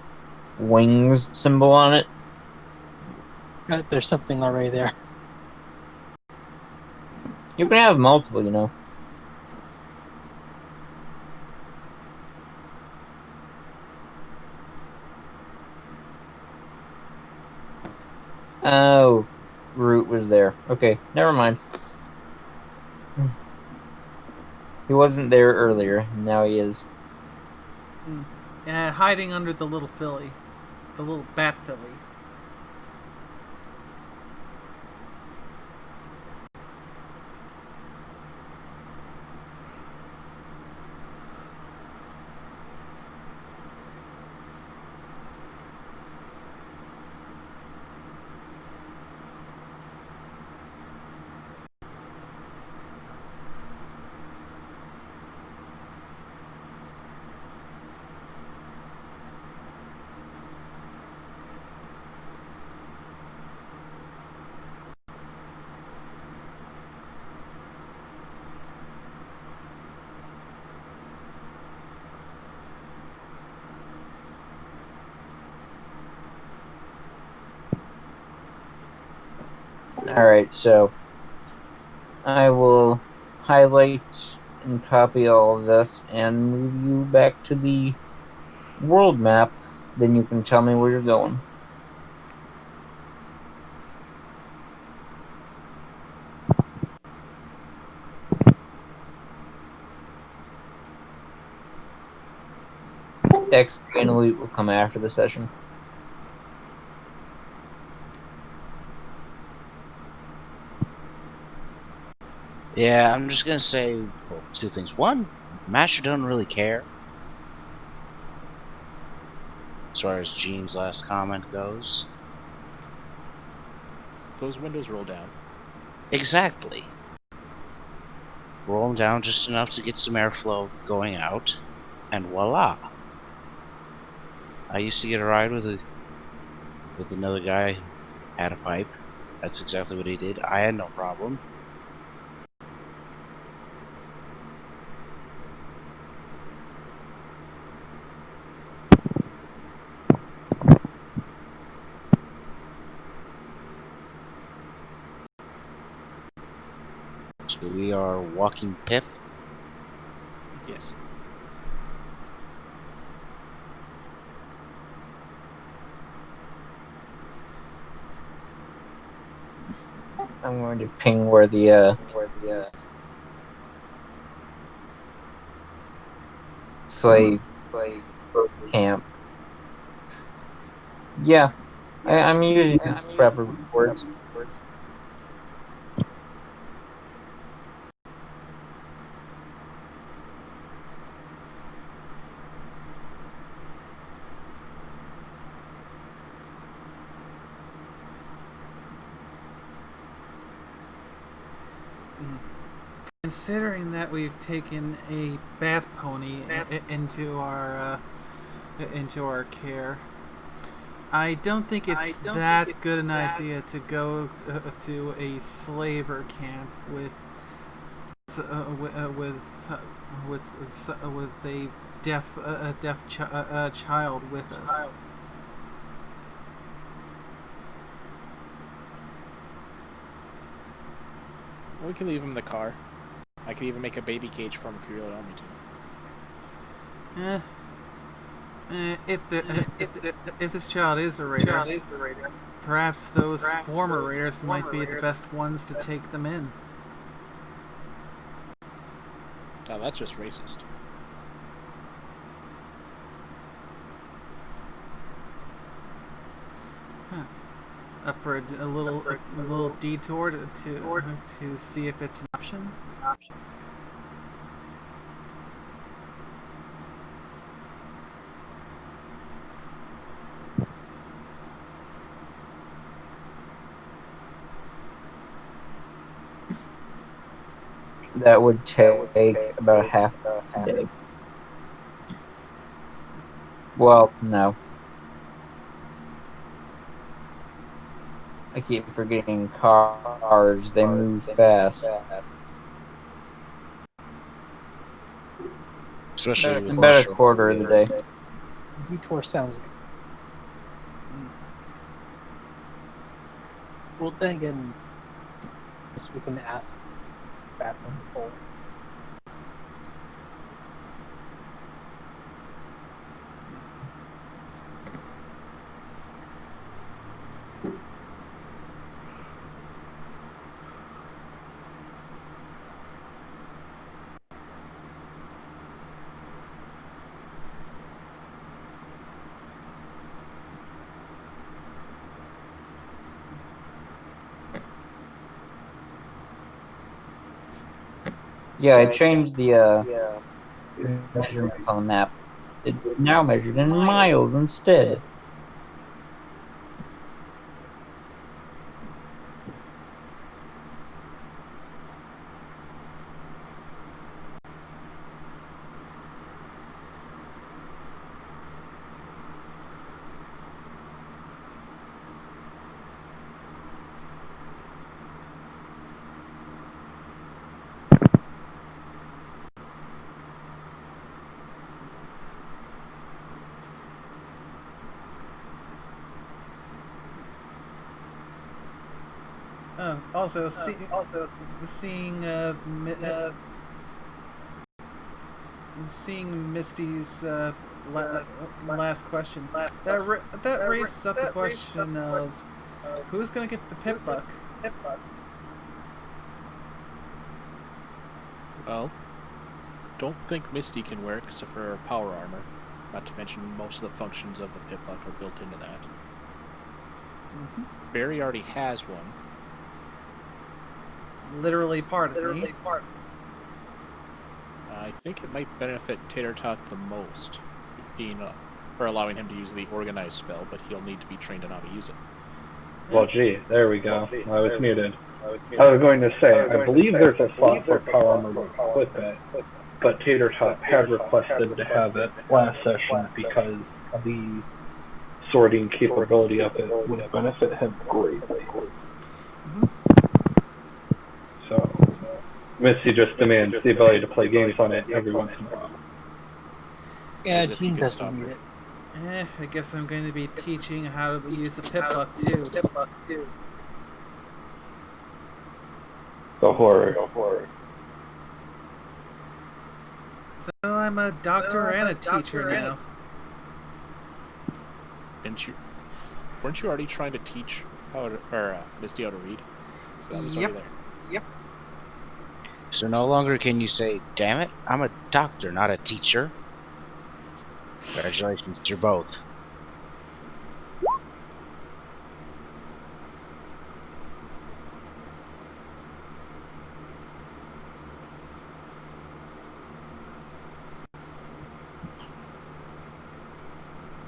wings symbol on it. There's something already there. You can have multiple, you know. Oh, Root was there. Okay, never mind. He wasn't there earlier. Now he is. Hiding under the little filly. The little bat filly. Alright, so I will highlight and copy all of this and move you back to the world map. Then you can tell me where you're going. XP and Elite will come after the session. Yeah, I'm just gonna say two things. One, Masher doesn't really care. As far as Gene's last comment goes. Those windows roll down. Exactly. Roll them down just enough to get some airflow going out, and voila. I used to get a ride with another guy who had a pipe. That's exactly what he did. I had no problem. So we are walking Pip. Yes. I'm going to ping where the slave camp. Yeah, I'm using proper words. Considering that we've taken a bath pony into our care, I don't think it's that good an idea to go to a slaver camp with a deaf child with us. We can leave him in the car. I could even make a baby cage for him if you really want me to. If this child is a raider, perhaps those former raiders might be the best ones to take them in. Oh, that's just racist. Up for a little detour to see if it's an option. That would take about half a day. Well, no. I keep forgetting cars. They move fast. Especially with About a quarter of the day. Detour sounds good. Well, then again, we can ask bathroom full. Yeah, I changed the measurements on the map. It's now measured in miles instead. Also, seeing Misty's last question, that raises up the question of who's going to get the pip buck. Well, don't think Misty can wear it except for her power armor. Not to mention most of the functions of the pip buck are built into that. Mm-hmm. Barry already has one. Literally part of me. I think it might benefit Tater Tot the most, for allowing him to use the organized spell, but he'll need to be trained on how to use it. Well, gee, there we go. I was muted. I was going to say, I believe there's a slot for power armor to equip it, but Tater Tot had requested to have it last session because the sorting capability of it would benefit him greatly. So, Misty just demands the ability to play games on it every once in a while. Yeah, As if he Gene could doesn't stop need her. it. I guess I'm going to be teaching how to use a pip buck too. Go for it. Go for it. So I'm a doctor and a teacher now. Weren't you already trying to teach Misty how to read? So that was already there. Yep. So no longer can you say, "Damn it, I'm a doctor, not a teacher." Congratulations, you're both.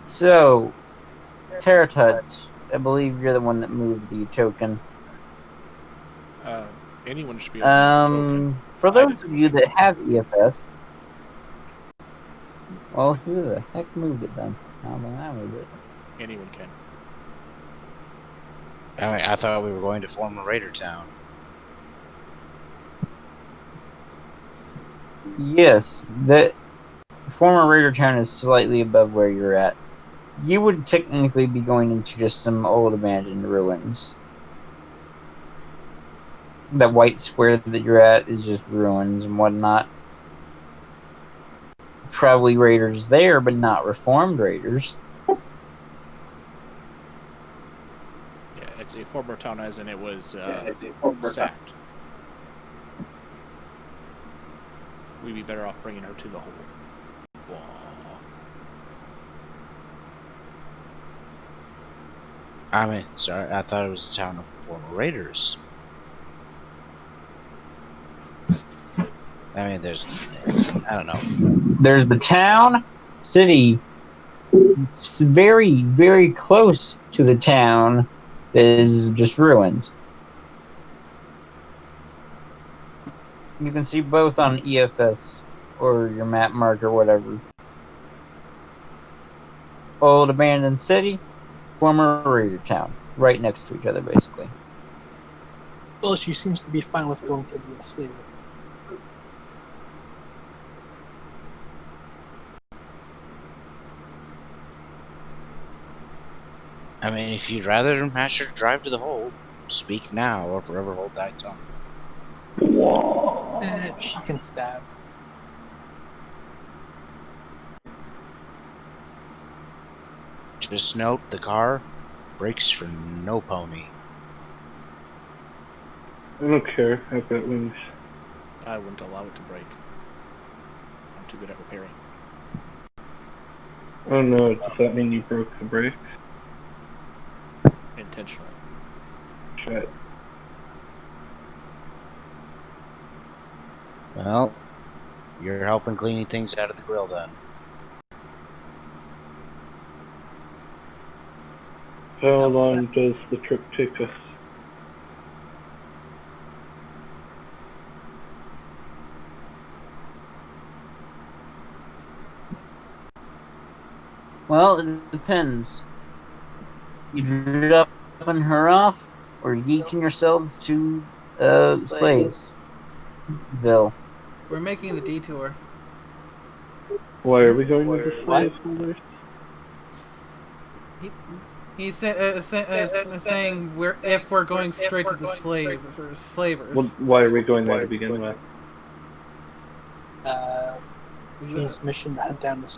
So, Terratouch, I believe you're the one that moved the token. Anyone should be able to move the token. For those of you that have EFS, well, who the heck moved it then? How about I moved it? Anyone can. I thought we were going to former Raider Town. Yes, the former Raider Town is slightly above where you're at. You would technically be going into just some old abandoned ruins. That white square that you're at is just ruins and whatnot. Probably raiders there, but not reformed raiders. Yeah, it's a former town, as in it was sacked. We'd be better off bringing her to the hole. Whoa. I mean, sorry, I thought it was a town of former Raiders. I mean, there's I don't know. There's the town, city, very, very close to the town is just ruins. You can see both on EFS or your map mark or whatever. Old abandoned city, former raider town, right next to each other, basically. Well, she seems to be fine with going to the city. I mean, if you'd rather match her drive to the hole, speak now or forever hold thy tongue. She can stab. Just note, the car brakes for no pony. I don't care. I've got wings. I wouldn't allow it to break. I'm too good at repairing. Oh no, does that mean you broke the brakes? Intentionally. Shit. Well, you're helping cleaning things out of the grill then. How long does the trip take us? Well, it depends. You dropping her off, or yeeting yourselves to Slavesville. We're making the detour. Why are we going to the slave holders? He's saying if we're going straight to the slaves or slavers. Well, why are we going there to begin with? His mission to hunt down the.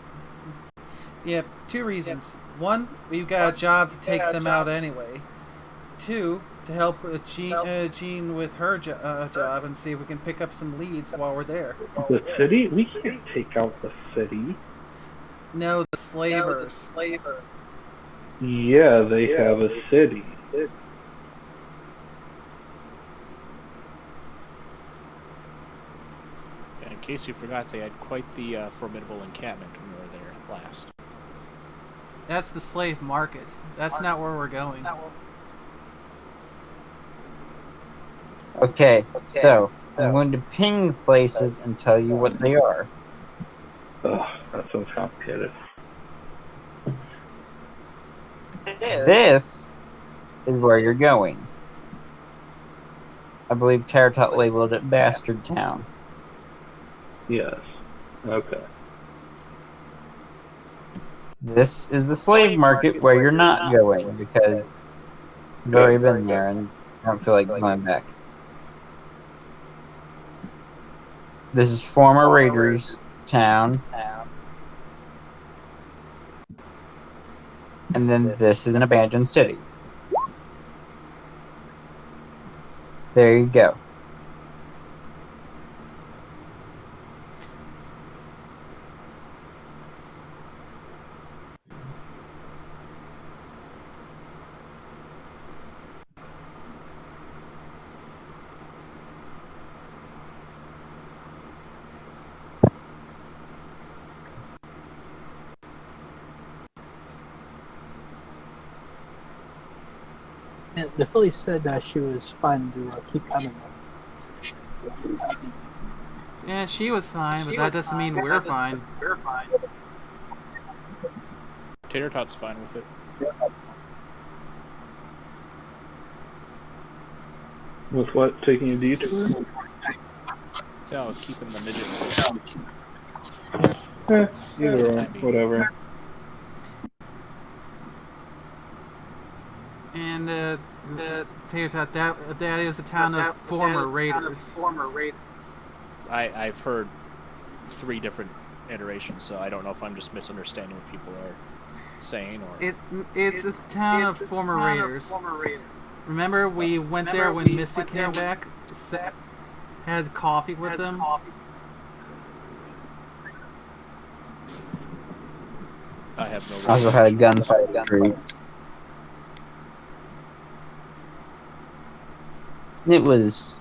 Yeah, two reasons. One, we've got a job to take them out anyway. Two, to help Jean with her job and see if we can pick up some leads while we're there. The city? We can't take out the city. No, the slavers. Yeah, they have a city. In case you forgot, they had quite the formidable encampment when we were there last. That's the slave market. That's not where we're going. Okay, so I'm going to ping places and tell you what they are. Ugh, that sounds complicated. This is where you're going. I believe Terratot labeled it Bastard Town. Yes. Okay. This is the slave market where you're not going because you've already been there and I don't feel like going back. This is former Raiders town. And then this is an abandoned city. There you go. And the Philly said that she was fine to keep coming. Yeah, she was fine, but that doesn't mean we're fine. Tater Tot's fine with it. With what? Taking a detour? No, keeping the midget. Either or, whatever. And Tater Tot, that is a town of former Raiders. I've heard 3 different iterations, so I don't know if I'm just misunderstanding what people are saying or. It's a town of former Raiders. Remember, we went there when Misty came back, had coffee with them. I have no. Also had a gunfight in the streets. It was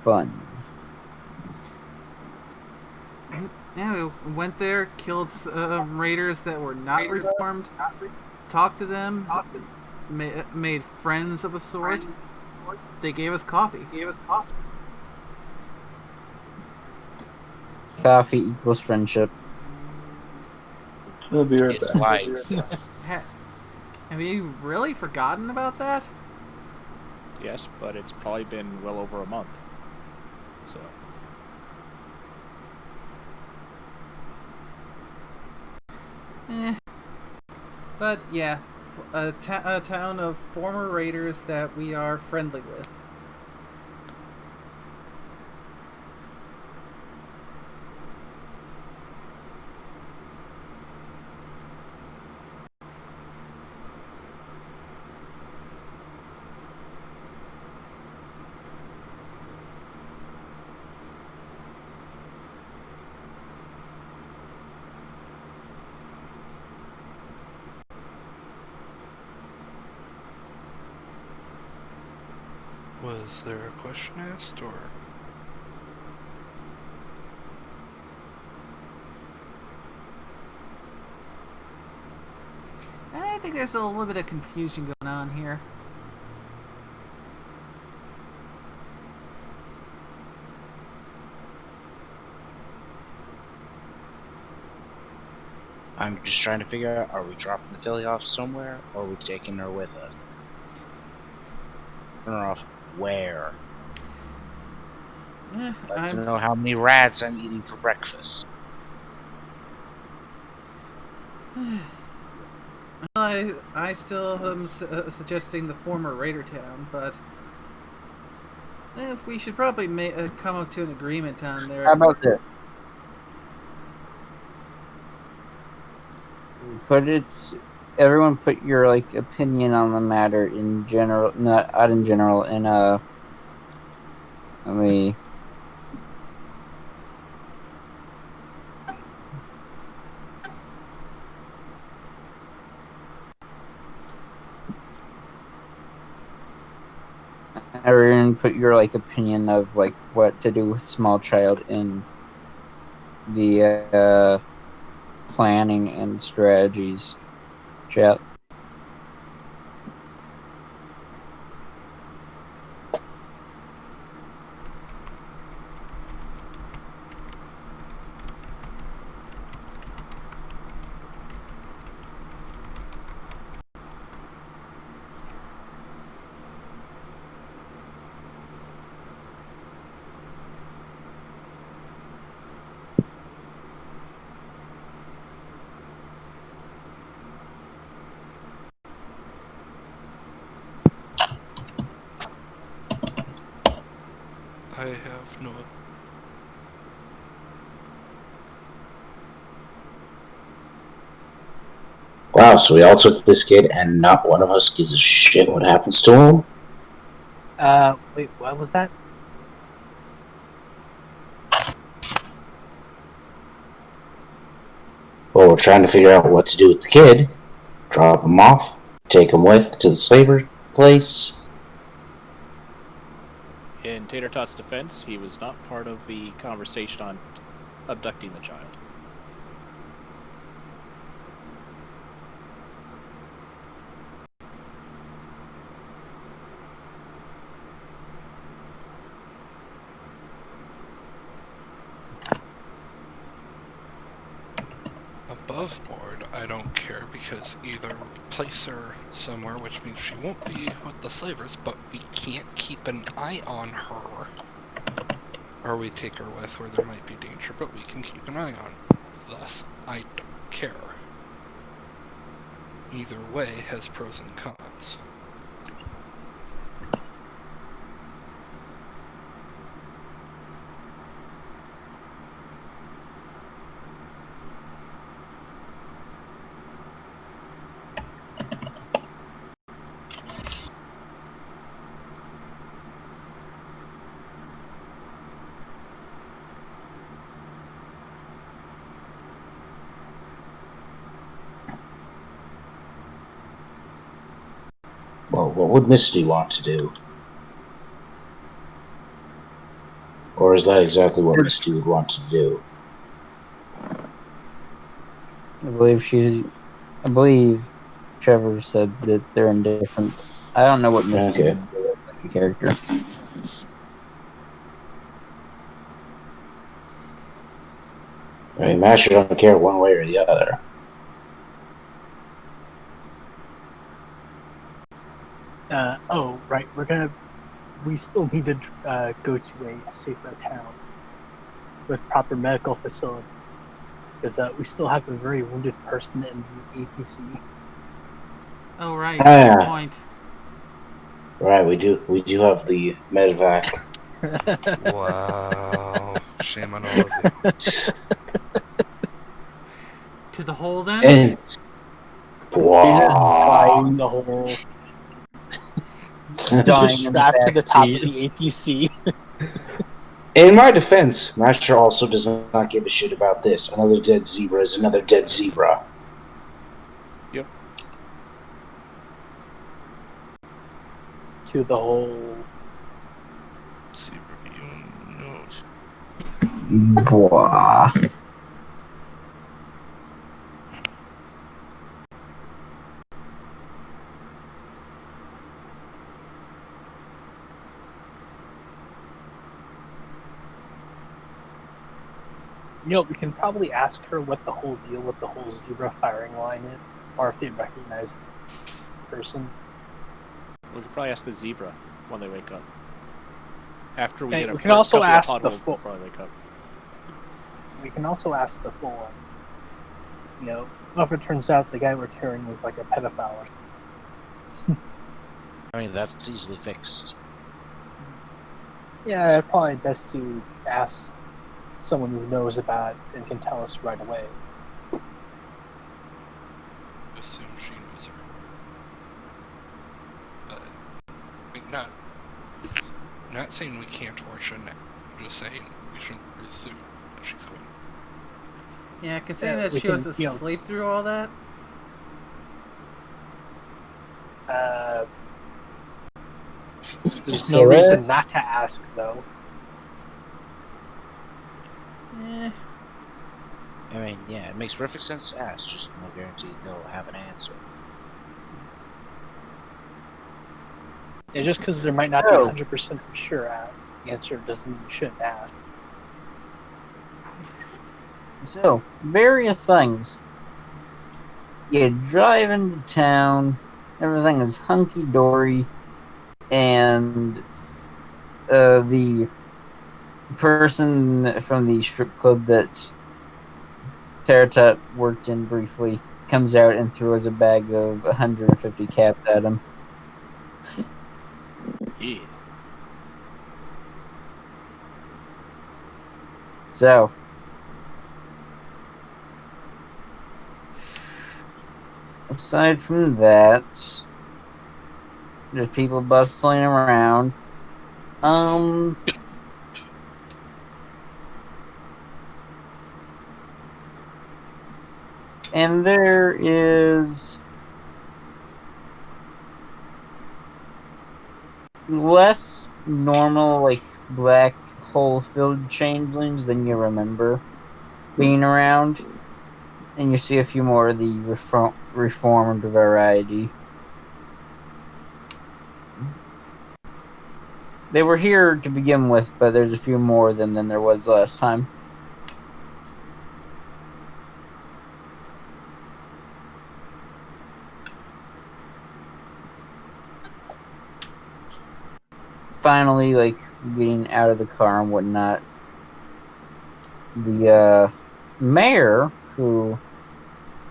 fun. Yeah, we went there, killed raiders that were not reformed, talked to them, made friends of a sort. They gave us coffee. Coffee equals friendship. We'll be right It's back. life. Have you really forgotten about that? Yes, but it's probably been well over a month. So. But yeah, a town of former raiders that we are friendly with. Was there a question asked, or? I think there's a little bit of confusion going on here. I'm just trying to figure out, are we dropping the Philly off somewhere, or are we taking her with us? Taking her off where? I'd like to know how many rats I'm eating for breakfast. I still am suggesting the former Raider town, but we should probably come up to an agreement on there. How about this? Everyone put your opinion on the matter in general, not in general. In let me. Everyone put your opinion of what to do with small child in the planning and strategies chat. I have no Wow, so we all took this kid, and not one of us gives a shit what happens to him? Wait, what was that? Well, we're trying to figure out what to do with the kid. Drop him off, take him with to the slaver place. In Tater Tot's defense, he was not part of the conversation on abducting the child. Above board, I don't care because either we place her somewhere, which means she won't be with the slavers, but we can't keep an eye on her. Or we take her with where there might be danger, but we can keep an eye on her. Thus, I don't care. Either way has pros and cons. Well, what would Misty want to do? Or is that exactly what Misty would want to do? I believe Trevor said that they're indifferent. I don't know what Misty Okay. would do as a character. I mean, Masher don't care one way or the other. Oh, right. We still need to go to a safer town with proper medical facility. Because we still have a very wounded person in the APC. Oh, right. Ah. Good point. Right, we do have the medevac. Wow. Shame on all of you. To the hole, then? And Dying the whole. Dying Just in the strapped to the top of backseat. the APC. in my defense, Master also does not give a shit about this. Another dead zebra is another dead zebra. Yep. To the whole. See, review notes. Blah. We can probably ask her what the whole deal with the whole zebra firing line is, or if they recognize the person. We could probably ask the zebra when they wake up. After we Hey, get a we can also couple ask of the potholes, full- they'll probably wake up. We can also ask the full one. If it turns out the guy we're carrying is like a pedophile or something. I mean, that's easily fixed. Yeah, it's probably best to ask someone who knows about it and can tell us right away. Assume she knows her. But I mean, not saying we can't or shouldn't. I'm just saying we shouldn't assume that she's going. Yeah, considering Yeah, that we she was can, asleep through all that. There's Say no what? reason not to ask, though. Eh, I mean, yeah, it makes perfect sense to ask, just no guarantee they'll have an answer. Yeah, just because there might not be 100% sure answer doesn't mean you shouldn't ask. So, various things. You drive into town, everything is hunky-dory, and the person from the strip club that Teratot worked in briefly comes out and throws a bag of 150 caps at him. Yeah. So, aside from that, there's people bustling around. And there is less normal, like, black hole-filled changelings than you remember being around. And you see a few more of the reformed variety. They were here to begin with, but there's a few more of them than there was last time. Finally, like, getting out of the car and whatnot, the mayor, who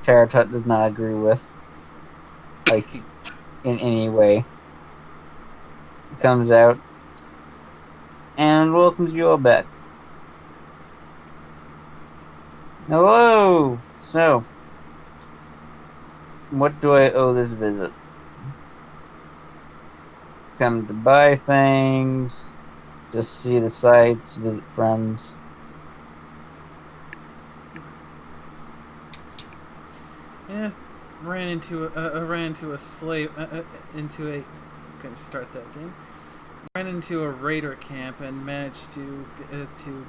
Taratut does not agree with, like, in any way, comes out and welcomes you all back. Hello! So, what do I owe this visit? Come to buy things, just see the sights, visit friends. Yeah, ran into a slave into a. Gonna start that again. Ran into a raider camp and managed to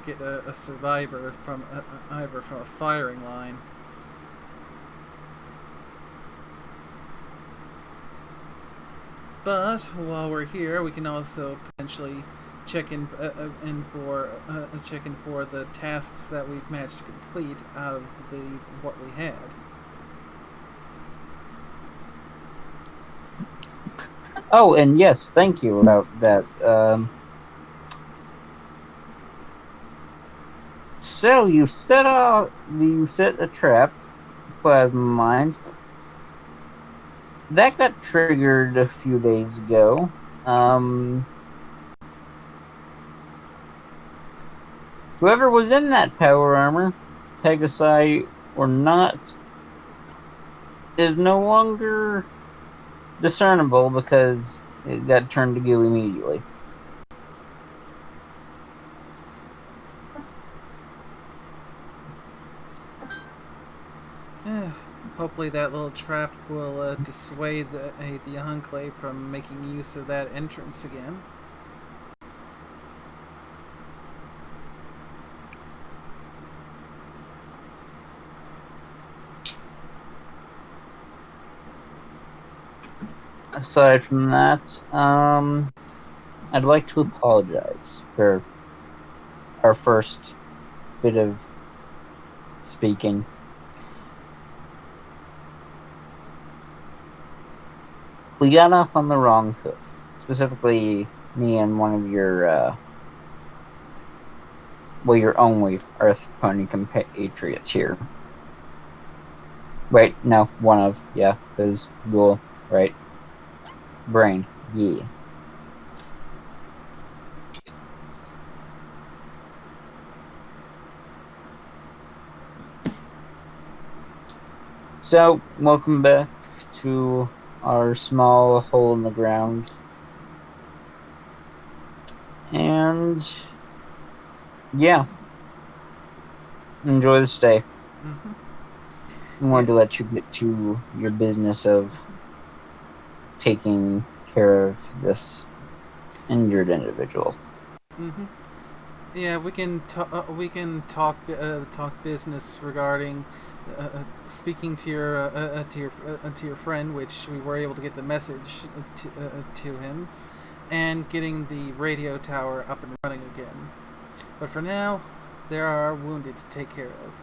get a survivor from a firing line. But while we're here, we can also potentially check in for the tasks that we've managed to complete out of what we had. Oh, and yes, thank you about that. So you set a trap, plasma mines. That got triggered a few days ago. Whoever was in that power armor, Pegasi or not, is no longer discernible because it got turned to goo immediately. Hopefully that little trap will dissuade the Enclave from making use of that entrance again. Aside from that, I'd like to apologize for our first bit of speaking. We got off on the wrong hoof. Specifically, me and one of your, your only Earth Pony compatriots here. Wait, no, one of, yeah, there's Ghoul, right? Brain, yeah. So, welcome back to our small hole in the ground. And yeah, enjoy the stay. Mm-hmm. I wanted to let you get to your business of taking care of this injured individual. Mm-hmm. Yeah, we can talk business regarding speaking to your friend, which we were able to get the message to him, and getting the radio tower up and running again. But for now, there are wounded to take care of.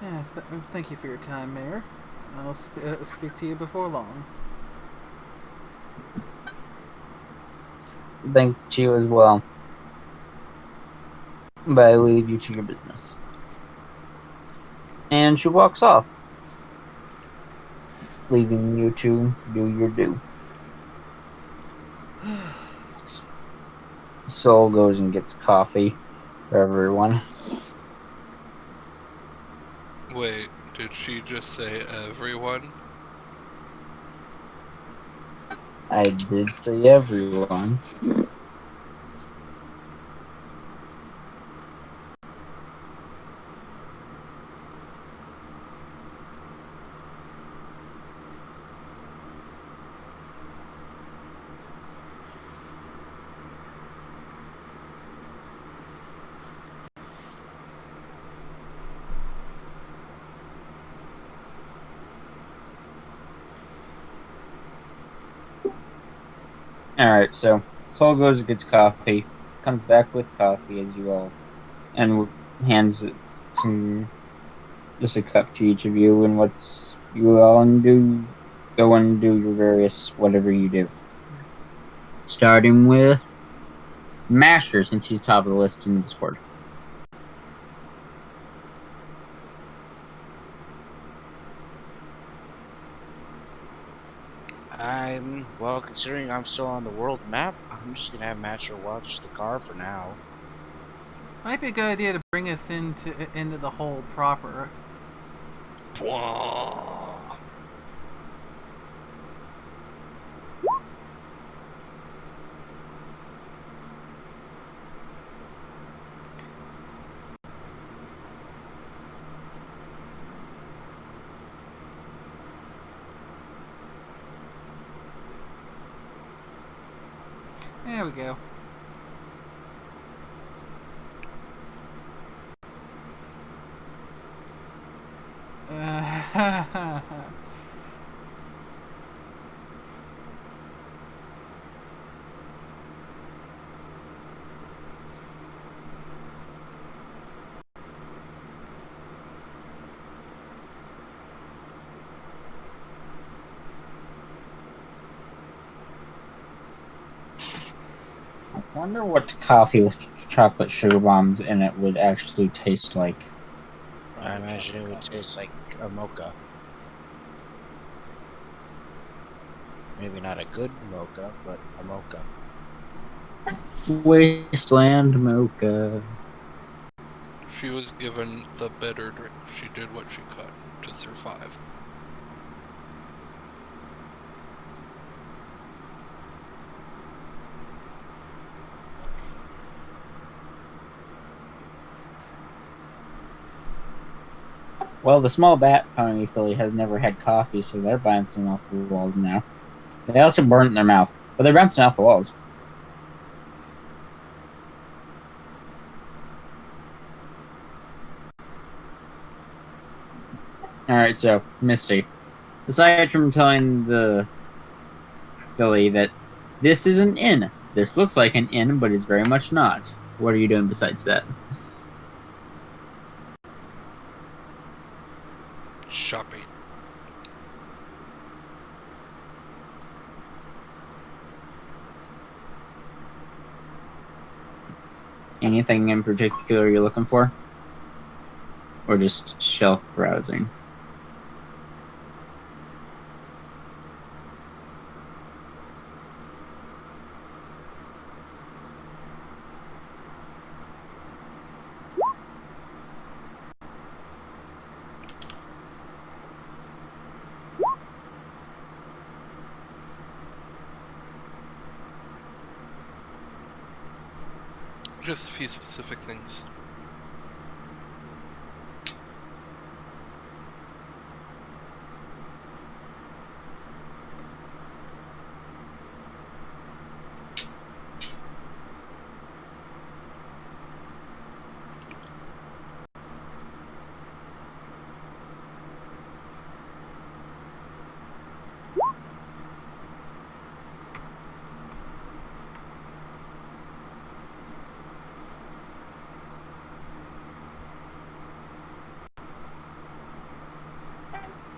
Yeah, thank you for your time, Mayor. I'll speak to you before long. Thank you as well. But I leave you to your business. And she walks off. leaving you to do your due. Soul goes and gets coffee for everyone. Wait, did she just say everyone? I did say everyone. Alright, so Soul goes and gets coffee, comes back with coffee as you all, and hands some, just a cup to each of you, and what's you all and go and do your various whatever you do. Starting with Masher, since he's top of the list in Discord. Well, considering I'm still on the world map, I'm just gonna have Matcher watch the car for now. Might be a good idea to bring us into the hole proper. Bwah. There we go. I wonder what coffee with chocolate sugar bombs in it would actually taste like. I imagine it would taste like a mocha. Maybe not a good mocha, but a mocha. Wasteland mocha. She was given the bitter drink. She did what she could to survive. Well, the small bat pony filly has never had coffee, so they're bouncing off the walls now. They also burn it in their mouth, but they're bouncing off the walls. Alright, so, Misty. Aside from telling the filly that this is an inn, this looks like an inn, but is very much not. What are you doing besides that? Shopping. Anything in particular you're looking for? Or just shelf browsing? Just a few specific things.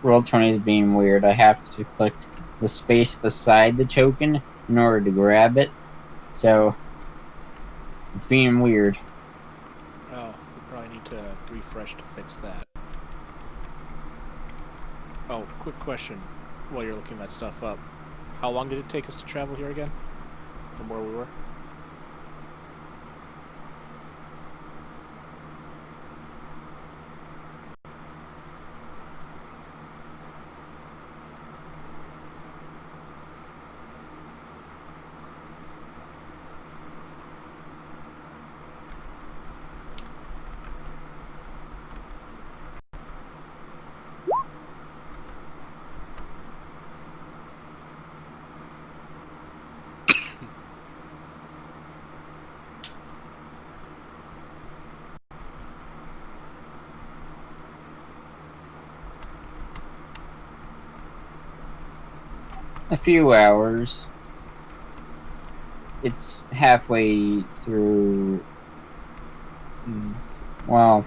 Roll20 is being weird. I have to click the space beside the token in order to grab it. So, it's being weird. Oh, we probably need to refresh to fix that. Oh, quick question. while you're looking that stuff up, how long did it take us to travel here again? From where we were? A few hours. It's halfway through. Well,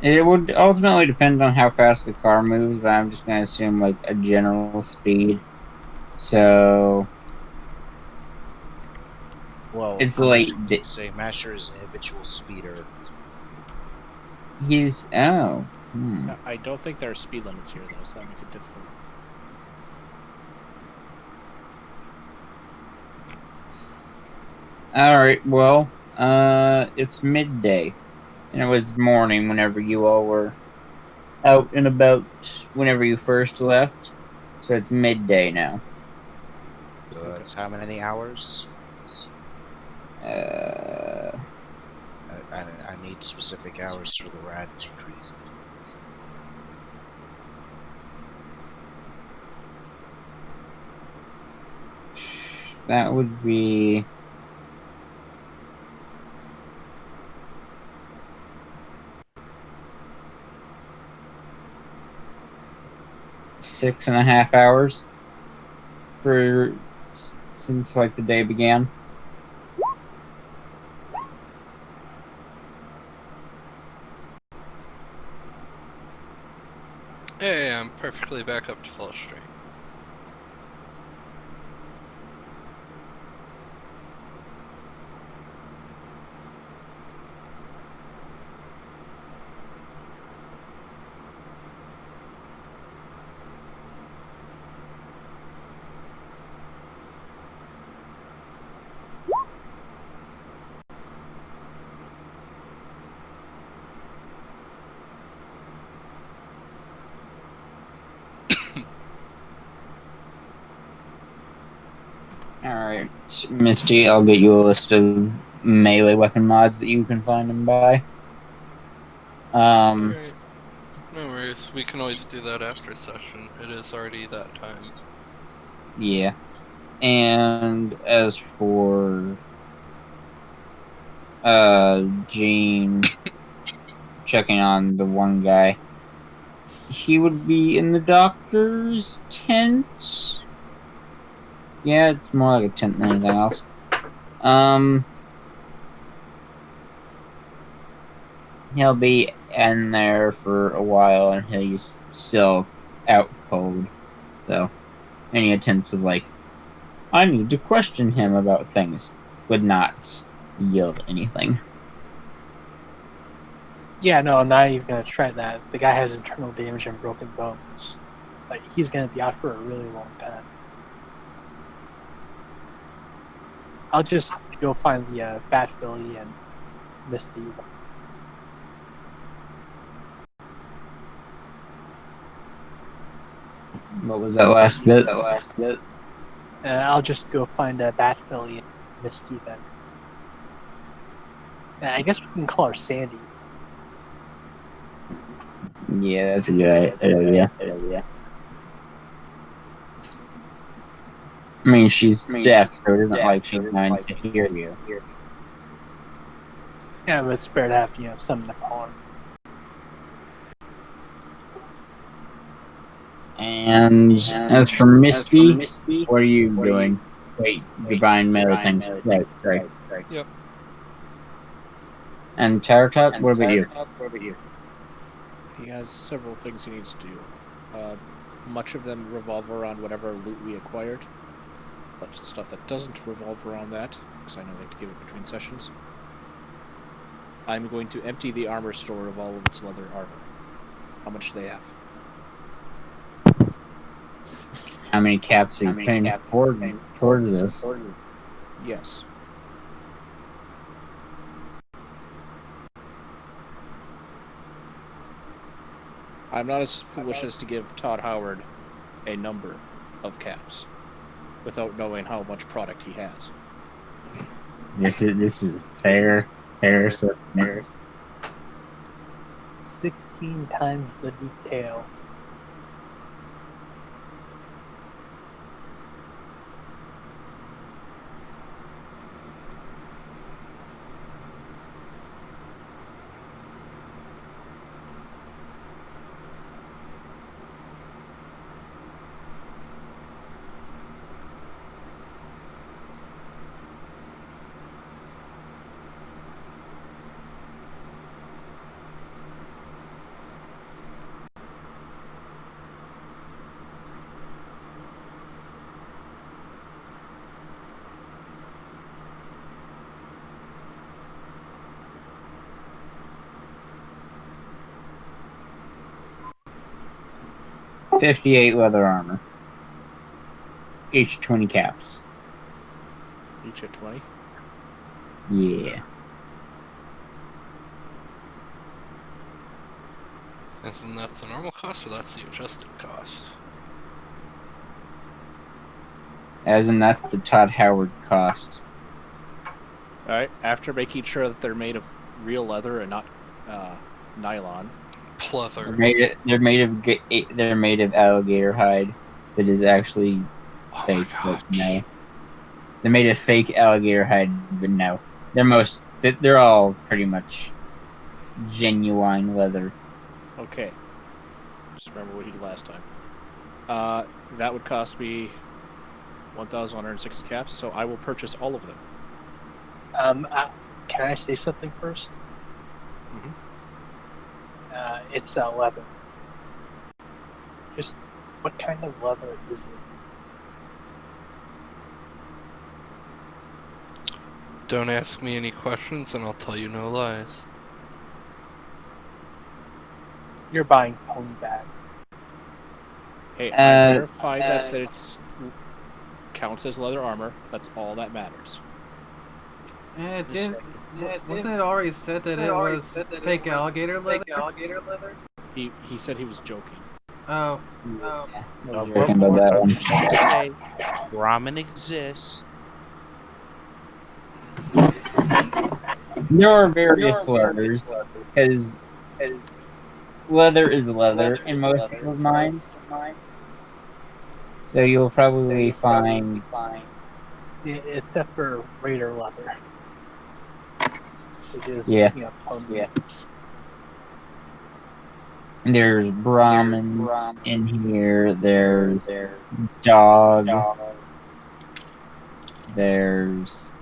it would ultimately depend on how fast the car moves, but I'm just gonna assume like a general speed. So Well, it's I'm late. just say Masher is an habitual speeder. He's oh. Hmm. I don't think there are speed limits here, though, so that makes it difficult. Alright, well, it's midday. And it was morning whenever you all were out and about whenever you first left. So it's midday now. So that's how many hours? I need specific hours for the rad decrease. That would be 6.5 hours for since like the day began. Hey, I'm perfectly back up to full strength. Alright, Misty, I'll get you a list of melee weapon mods that you can find and buy. Alright. No worries, we can always do that after session. It is already that time. Yeah. And as for Gene checking on the one guy, he would be in the doctor's tent. Yeah, it's more like a tent than anything else. He'll be in there for a while and he's still out cold. So any attempts of like, I need to question him about things would not yield anything. Yeah, no, I'm not even gonna try that. The guy has internal damage and broken bones. Like, he's gonna be out for a really long time. I'll just go find the Bat Philly and Misty. What was that last bit? I'll just go find Bat Philly and Misty then. I guess we can call her Sandy. Yeah, that's a good idea. I mean, she's deaf, so it isn't like she's going to hear you. Yeah, but it's better to have, something to call her. And as for Misty, what are you doing? Wait, you're buying melee things. Right. Yep. And Taratok, what about you? He has several things he needs to do. Much of them revolve around whatever loot we acquired. But stuff that doesn't revolve around that, because I know they have to give it between sessions. I'm going to empty the armor store of all of its leather armor. How much do they have? How many caps are you putting towards this? Yes. I'm not as foolish as to give Todd Howard a number of caps without knowing how much product he has. This is fair. 16 times the detail. $58 leather armor. Each 20 caps. Each at 20? Yeah. Isn't that the normal cost, or that's the adjusted cost? As in, that's the Todd Howard cost. Alright, after making sure that they're made of real leather and not nylon. Pleather. They're made of alligator hide that is actually Oh fake. my But gosh. no, they're made of fake alligator hide, but no, they're all pretty much genuine leather. Okay. Just remember what he did last time. That would cost me 1,160 caps, so I will purchase all of them. Can I say something first? Mhm. It's leather. Just what kind of leather is it? Don't ask me any questions and I'll tell you no lies. You're buying pony bag. Hey, I verified that it's counts as leather armor. That's all that matters. Wasn't it already said that it was fake alligator leather? He said he was joking. Oh. I was joking about that one. Hey, ramen exists. There are various leathers, because leather is leather in most people's minds. So you'll probably find Except for Raider leather. Which is, Yeah. pony. there's Brahmin in here. There's dog. There's.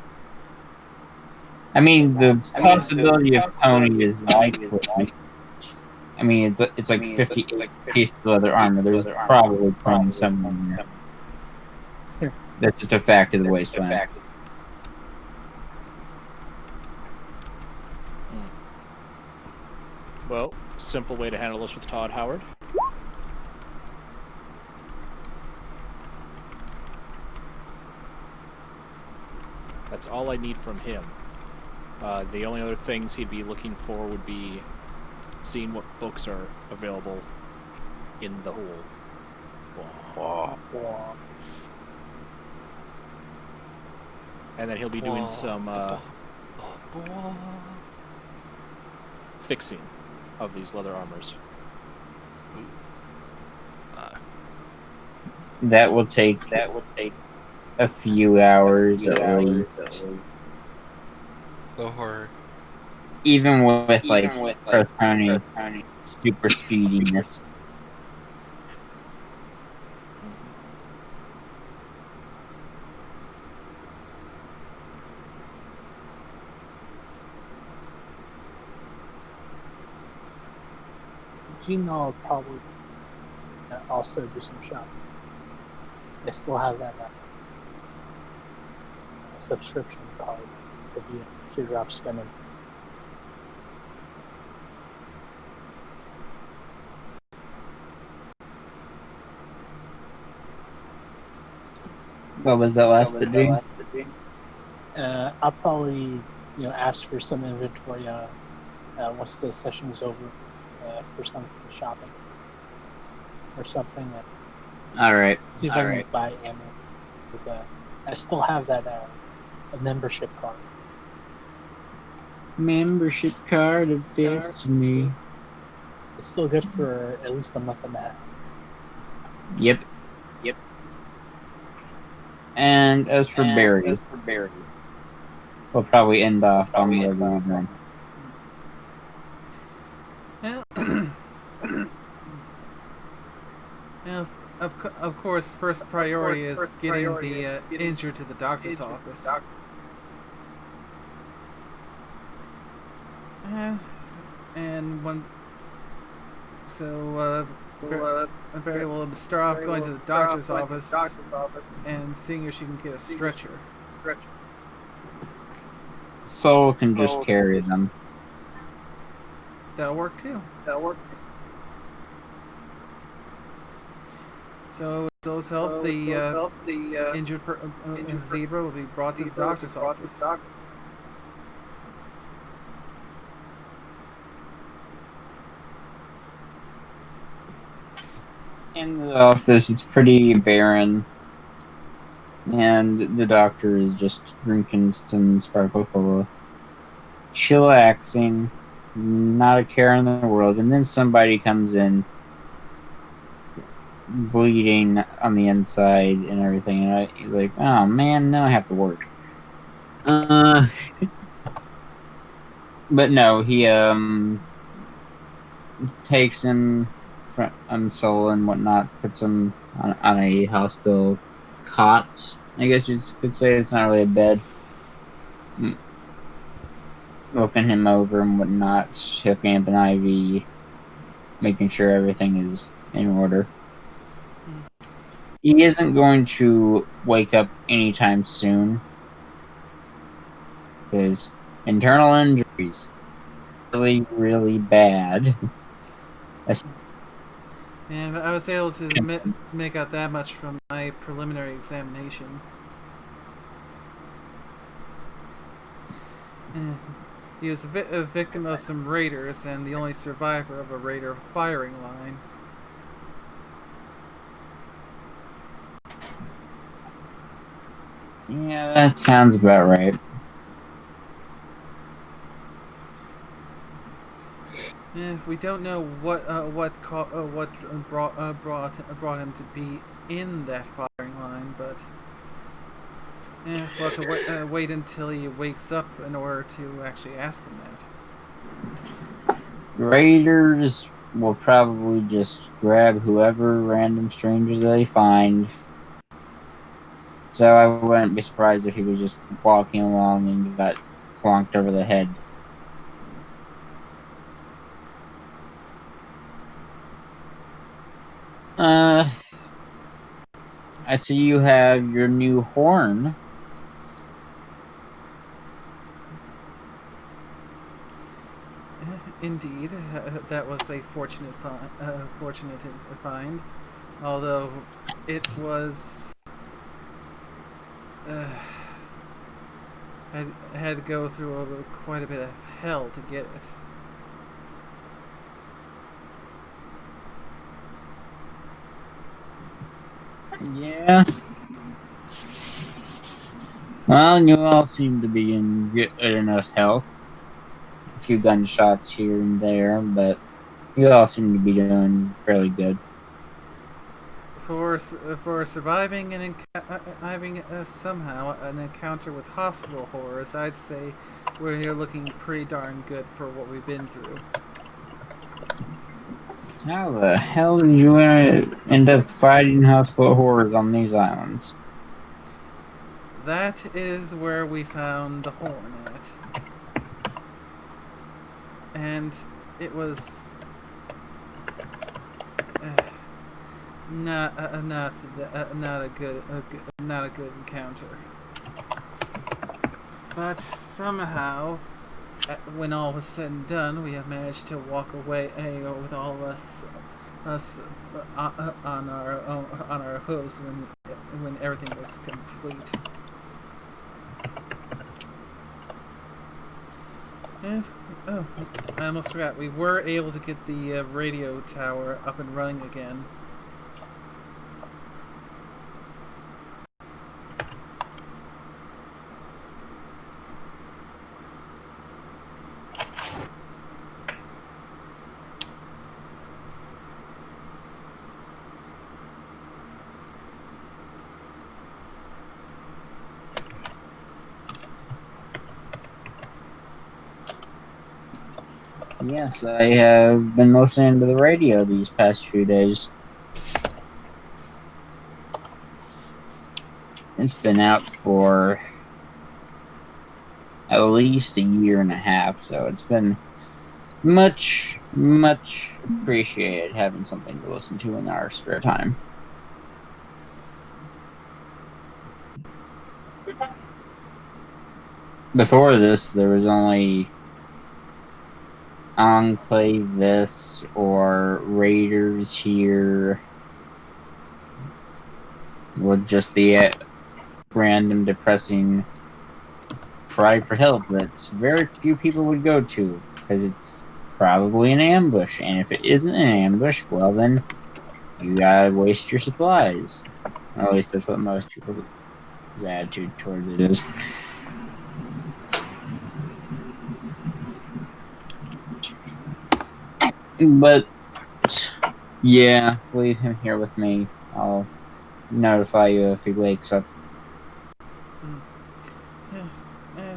I mean, the possibility of pony is likely. I mean, it's like 58 pieces of leather armor. There's probably pony somewhere in there. That's just a fact of the wasteland. Well, simple way to handle this with Todd Howard. That's all I need from him. The only other things he'd be looking for would be seeing what books are available in the hole. And then he'll be doing some fixing of these leather armors. That will take a few hours at least. So hard. Even with Protoni super speediness. Gino will probably also do some shopping. They still have that subscription card to be a teardrop spending. What was that last bit, Gene? I'll probably, ask for some inventory once the session is over for some shopping or something. All right. See if I can buy ammo. Because I still have that a membership card. Membership card of destiny. It's still good for at least a month and a half. Yep. And as for Barry, we'll probably end off on where we were going. Now, of course, first priority is getting the injured to the doctor's office. And when Barry will start off going to the doctor's office and seeing if she can get a stretcher. Soul can just carry them. That'll work too. So those help the injured zebra will be brought to the doctor's office. In the office, it's pretty barren, and the doctor is just drinking some sparkle cola, chillaxing, not a care in the world. And then somebody comes in, bleeding on the inside and everything, and he's like, "Oh man, now I have to work." But no, he takes him from Soul and whatnot, puts him on a hospital cot. I guess you could say it's not really a bed. Looking him over and whatnot, hooking up an IV, making sure everything is in order. He isn't going to wake up anytime soon, because internal injuries really, really bad. And I was able to make out that much from my preliminary examination. He was a victim of some raiders and the only survivor of a raider firing line. Yeah, that sounds about right. We don't know what brought him to be in that firing line, but we'll have to wait until he wakes up in order to actually ask him that. Raiders will probably just grab whoever random strangers they find. So I wouldn't be surprised if he was just walking along and got clonked over the head. I see you have your new horn. Indeed, that was a fortunate find. Although it was, I had to go through quite a bit of hell to get it. Yeah. Well, you all seem to be in good enough health. A few gunshots here and there, but you all seem to be doing fairly good. For surviving and having somehow an encounter with hospital horrors, I'd say we're looking pretty darn good for what we've been through. How the hell did you end up fighting hospital horrors on these islands? That is where we found the horn at. And it was not a good encounter. But somehow, when all was said and done, we have managed to walk away with all of us on our hooves when everything was complete. Oh, I almost forgot. We were able to get the radio tower up and running again. Yes, I have been listening to the radio these past few days. It's been out for at least a year and a half, so it's been much, much appreciated having something to listen to in our spare time. Before this, there was only Enclave this or Raiders here with just the random depressing cry for help that very few people would go to because it's probably an ambush, and if it isn't an ambush, well then you gotta waste your supplies. Or at least that's what most people's attitude towards it is. But yeah, leave him here with me. I'll notify you if he wakes up.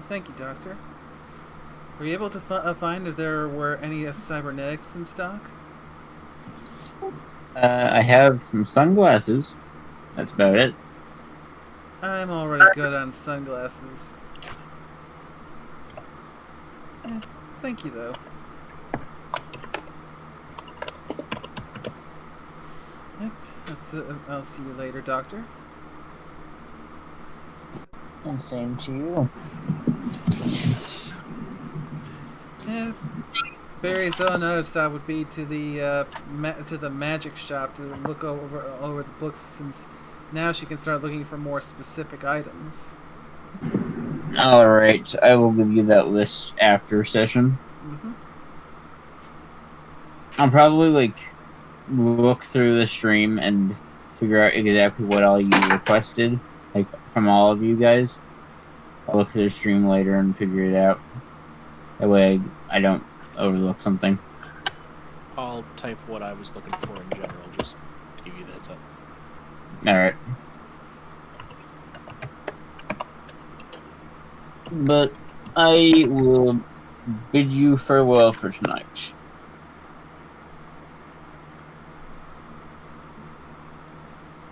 Thank you, Doctor. Were you able to find if there were any cybernetics in stock? I have some sunglasses. That's about it. I'm already good on sunglasses. Thank you, though. Yep. I'll see you later, Doctor. And same to you. Yeah. Barry's other stop would be to the magic shop to look over the books, since now she can start looking for more specific items. Alright, I will give you that list after session. Mm-hmm. I'll probably look through the stream and figure out exactly what all you requested, from all of you guys. I'll look through the stream later and figure it out. That way I don't overlook something. I'll type what I was looking for in general, just to give you that up. Alright. But I will bid you farewell for tonight.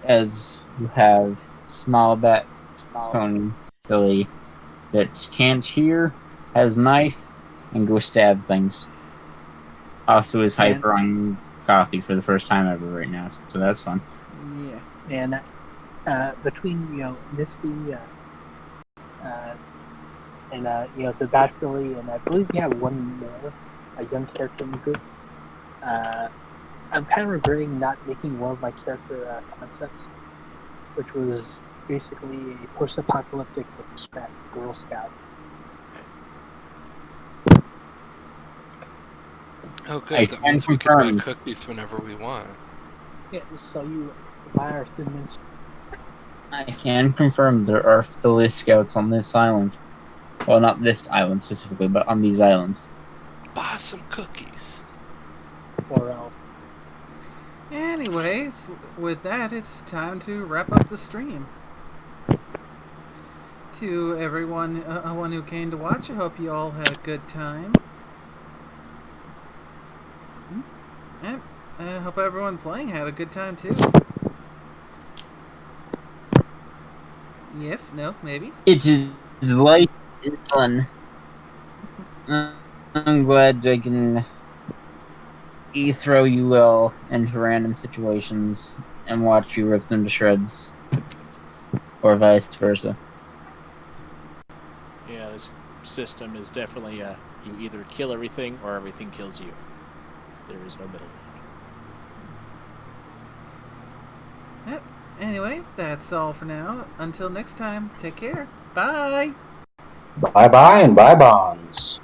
As you have Smallback, Pony, Philly that can't hear, has knife, and go stab things. Also is hyper on coffee for the first time ever right now, so that's fun. Yeah. And between Misty and the Bat Philly, and I believe we have one more, a young character in the group. I'm kind of regretting not making one of my character concepts, which was basically a post-apocalyptic Girl Scout. Oh, good. That means we can buy cookies whenever we want. Yeah, so you buy our students. I can confirm there are Philly Scouts on this island. Well, not this island specifically, but on these islands. Buy some cookies. Or else. Anyways, with that, it's time to wrap up the stream. To everyone who came to watch, I hope you all had a good time. And I hope everyone playing had a good time too. Yes, no, maybe. It is life is fun. I'm glad I can throw you all into random situations and watch you rip them to shreds. Or vice versa. Yeah, this system is definitely you either kill everything or everything kills you. There is no middle. Anyway, that's all for now. Until next time, take care. Bye! Bye bye and bye bonds.